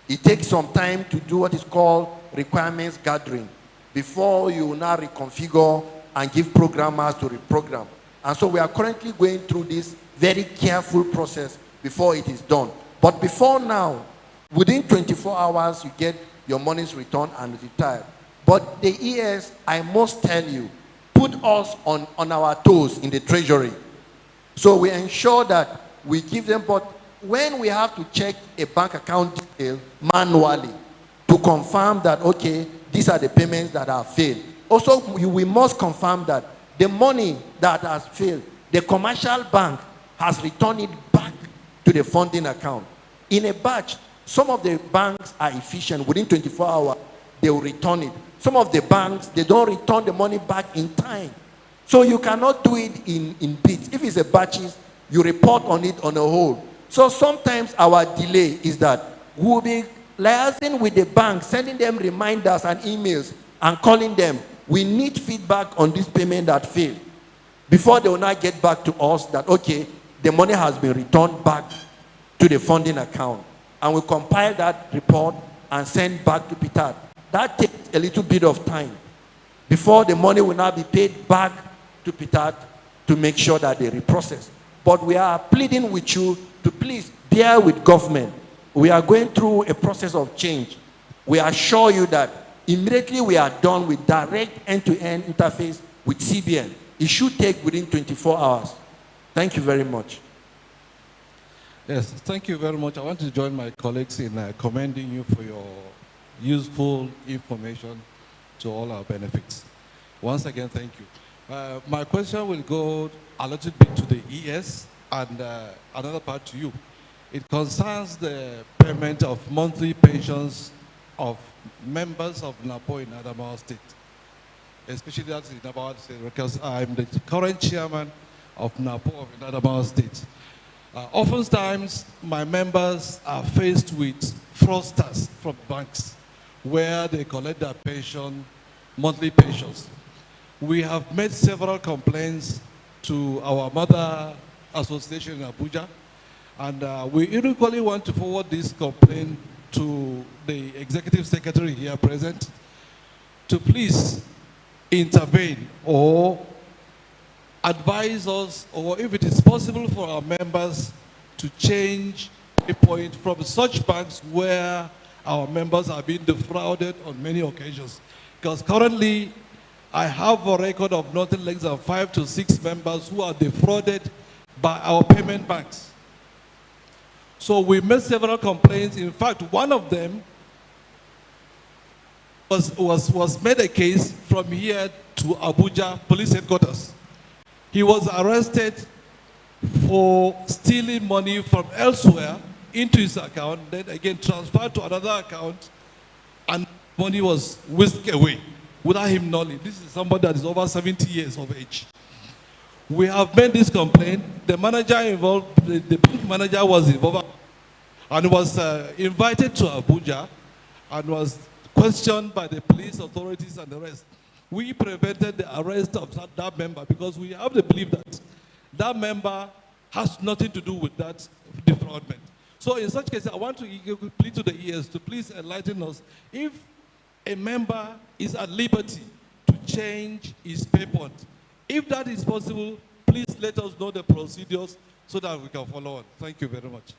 Speaker 10: It takes some time to do what is called requirements gathering before you now reconfigure and give programmers to reprogram. And so we are currently going through this very careful process before it is done. But before now, within 24 hours, you get your money's returned and retired. But the ES, I must tell you, put us on our toes in the treasury. So we ensure that we give them, but when we have to check a bank account detail manually to confirm that, okay, these are the payments that have failed. Also, we must confirm that the money that has failed, the commercial bank has returned it back to the funding account. In a batch, some of the banks are efficient. Within 24 hours, they will return it. Some of the banks, they don't return the money back in time. So you cannot do it in bits. If it's a batches, you report on it on a whole. So sometimes our delay is that we'll be liaising with the bank, sending them reminders and emails and calling them. We need feedback on this payment that failed before they will not get back to us that, okay, the money has been returned back to the funding account. And we compile that report and send back to Ptad. That takes a little bit of time before the money will now be paid back to Ptad to make sure that they reprocess. But we are pleading with you to please bear with government. We are going through a process of change. We assure you that immediately we are done with direct end-to-end interface with CBN. It should take within 24 hours. Thank you very much.
Speaker 14: Yes, thank you very much. I want to join my colleagues in commending you for your useful information to all our benefits. Once again, thank you. My question will go a little bit to the ES and another part to you. It concerns the payment of monthly pensions of members of NAPO in Adamawa State, especially that's in Adamawa State, because I'm the current chairman of NAPO of Adamawa State. Oftentimes, my members are faced with fraudsters from banks where they collect their pension, monthly pensions. We have made several complaints to our mother association in Abuja. And we equally want to forward this complaint to the executive secretary here present to please intervene or advise us, or if it is possible for our members to change a point from such banks where our members are being defrauded on many occasions. Because currently, I have a record of nothing less than 5 to 6 members who are defrauded by our payment banks. So we made several complaints. In fact, one of them was made a case from here to Abuja Police Headquarters. He was arrested for stealing money from elsewhere into his account, then again transferred to another account, and money was whisked away without him knowing. This is somebody that is over 70 years of age. We have made this complaint. The manager involved, the bank manager was involved and was invited to Abuja and was questioned by the police authorities and the rest. We prevented the arrest of that member because we have the belief that that member has nothing to do with that defraudment. So in such case, I want to plead to the ES to please enlighten us. If a member is at liberty to change his pay point, if that is possible, please let us know the procedures so that we can follow on. Thank you very much.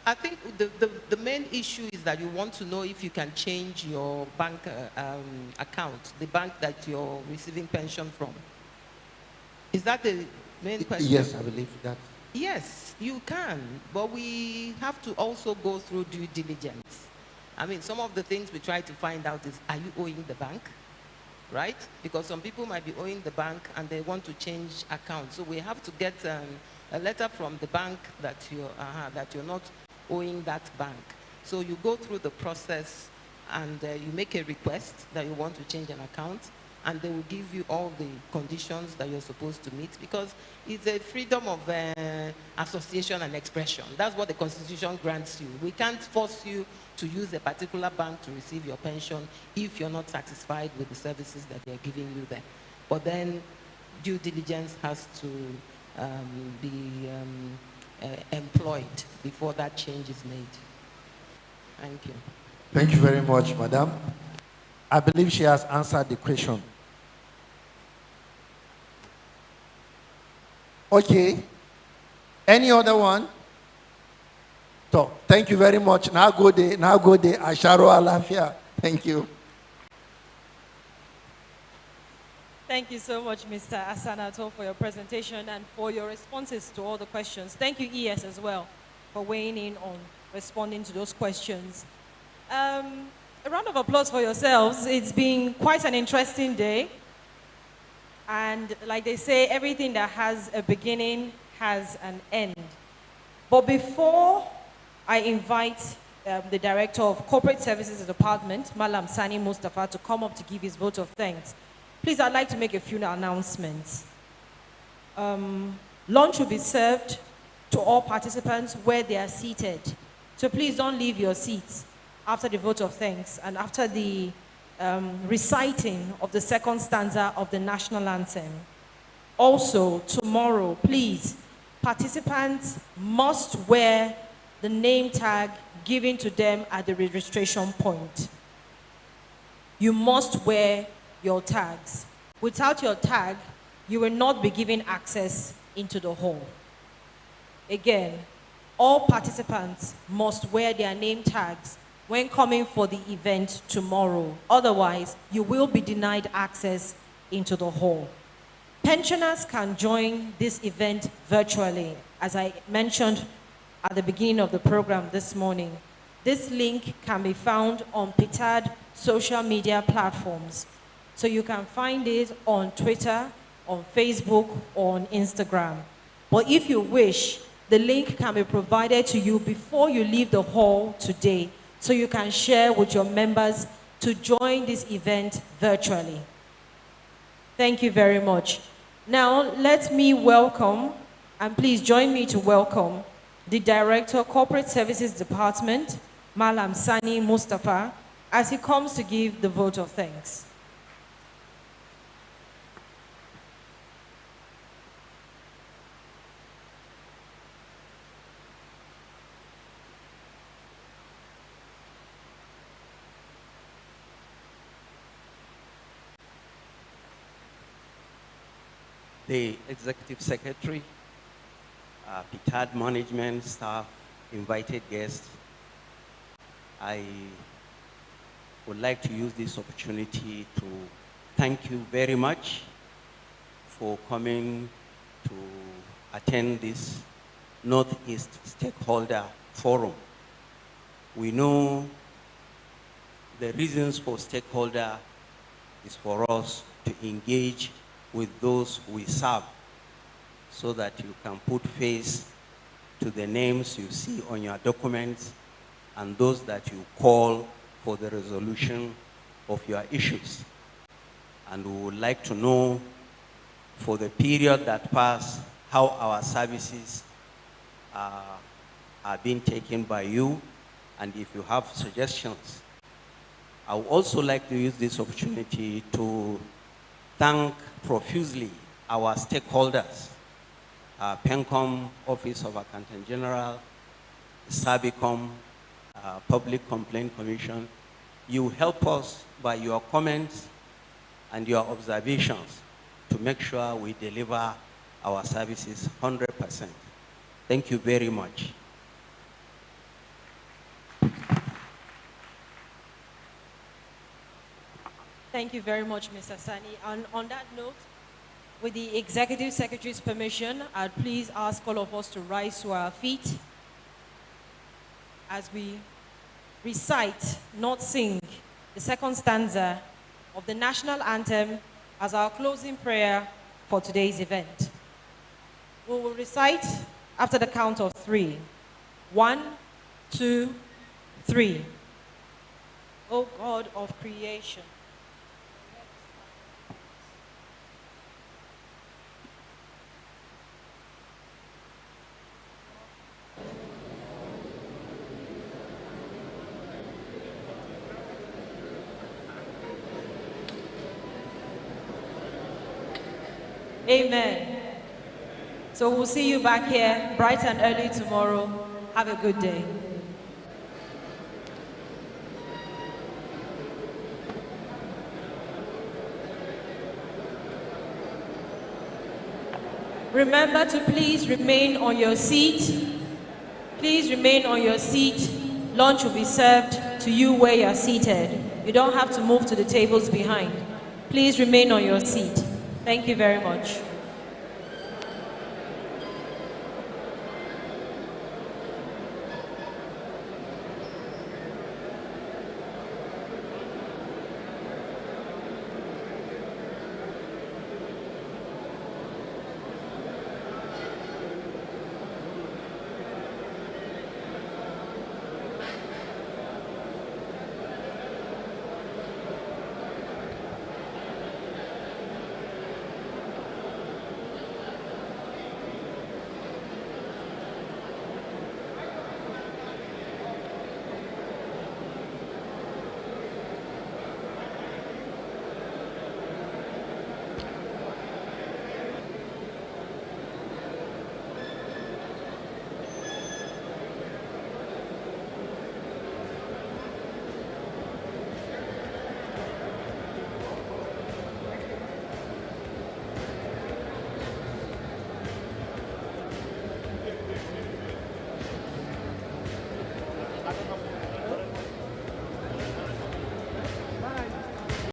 Speaker 1: I think the main issue is that you want to know if you can change your bank account, the bank that you're receiving pension from. Is that the main question?
Speaker 10: Yes, I believe that.
Speaker 1: Yes, you can, but we have to also go through due diligence. I mean, some of the things we try to find out is, are you owing the bank? Right? Because some people might be owing the bank and they want to change accounts. So we have to get a letter from the bank that you're not owing that bank. So you go through the process and you make a request that you want to change an account, and they will give you all the conditions that you're supposed to meet, because it's a freedom of association and expression. That's what the Constitution grants you. We can't force you to use a particular bank to receive your pension if you're not satisfied with the services that they're giving you there. But then due diligence has to be employed before that change is made. Thank you.
Speaker 10: Thank you very much, madam. I believe she has answered the question. Okay. Any other one? So, thank you very much. Now go there. Asharo Alafia. Thank you.
Speaker 3: Thank you so much, Mr. Asanato, for your presentation and for your responses to all the questions. Thank you, ES, as well, for weighing in on responding to those questions. A round of applause for yourselves. It's been quite an interesting day. And like they say, everything that has a beginning has an end. But before I invite the Director of Corporate Services Department, Malam Sani Mustafa, to come up to give his vote of thanks, please, I'd like to make a few announcements. Lunch will be served to all participants where they are seated. So please don't leave your seats after the vote of thanks and after the reciting of the second stanza of the national anthem. Also, tomorrow, please, participants must wear the name tag given to them at the registration point. You must wear your tags. Without your tag, you will not be given access into the hall. Again, all participants must wear their name tags when coming for the event tomorrow. Otherwise, you will be denied access into the hall. Pensioners can join this event virtually, as I mentioned at the beginning of the program this morning. This link can be found on Ptad social media platforms. So you can find it on Twitter, on Facebook, or on Instagram. But if you wish, the link can be provided to you before you leave the hall today, so you can share with your members to join this event virtually. Thank you very much. Now, let me welcome, and please join me to welcome, the Director, Corporate Services Department, Malam Sani Mustafa, as he comes to give the vote of thanks.
Speaker 15: The Executive Secretary, Ptad management staff, invited guests, I would like to use this opportunity to thank you very much for coming to attend this Northeast Stakeholder Forum. We know the reasons for stakeholder is for us to engage with those we serve, so that you can put face to the names you see on your documents and those that you call for the resolution of your issues. And we would like to know, for the period that passed, how our services are being taken by you, and if you have suggestions. I would also like to use this opportunity to thank profusely our stakeholders, PENCOM, Office of Accountant General, SABICOM, Public Complaint Commission. You help us by your comments and your observations to make sure we deliver our services 100%. Thank you very much.
Speaker 3: Thank you very much, Mr. Sani. And on that note, with the Executive Secretary's permission, I'd please ask all of us to rise to our feet as we recite, not sing, the second stanza of the national anthem as our closing prayer for today's event. We will recite after the count of 3. 1, 2, 3. O God of creation, amen. So we'll see you back here bright and early tomorrow. Have a good day. Remember to please remain on your seat. Please remain on your seat. Lunch will be served to you where you're seated. You don't have to move to the tables behind. Please remain on your seat. Thank you very much.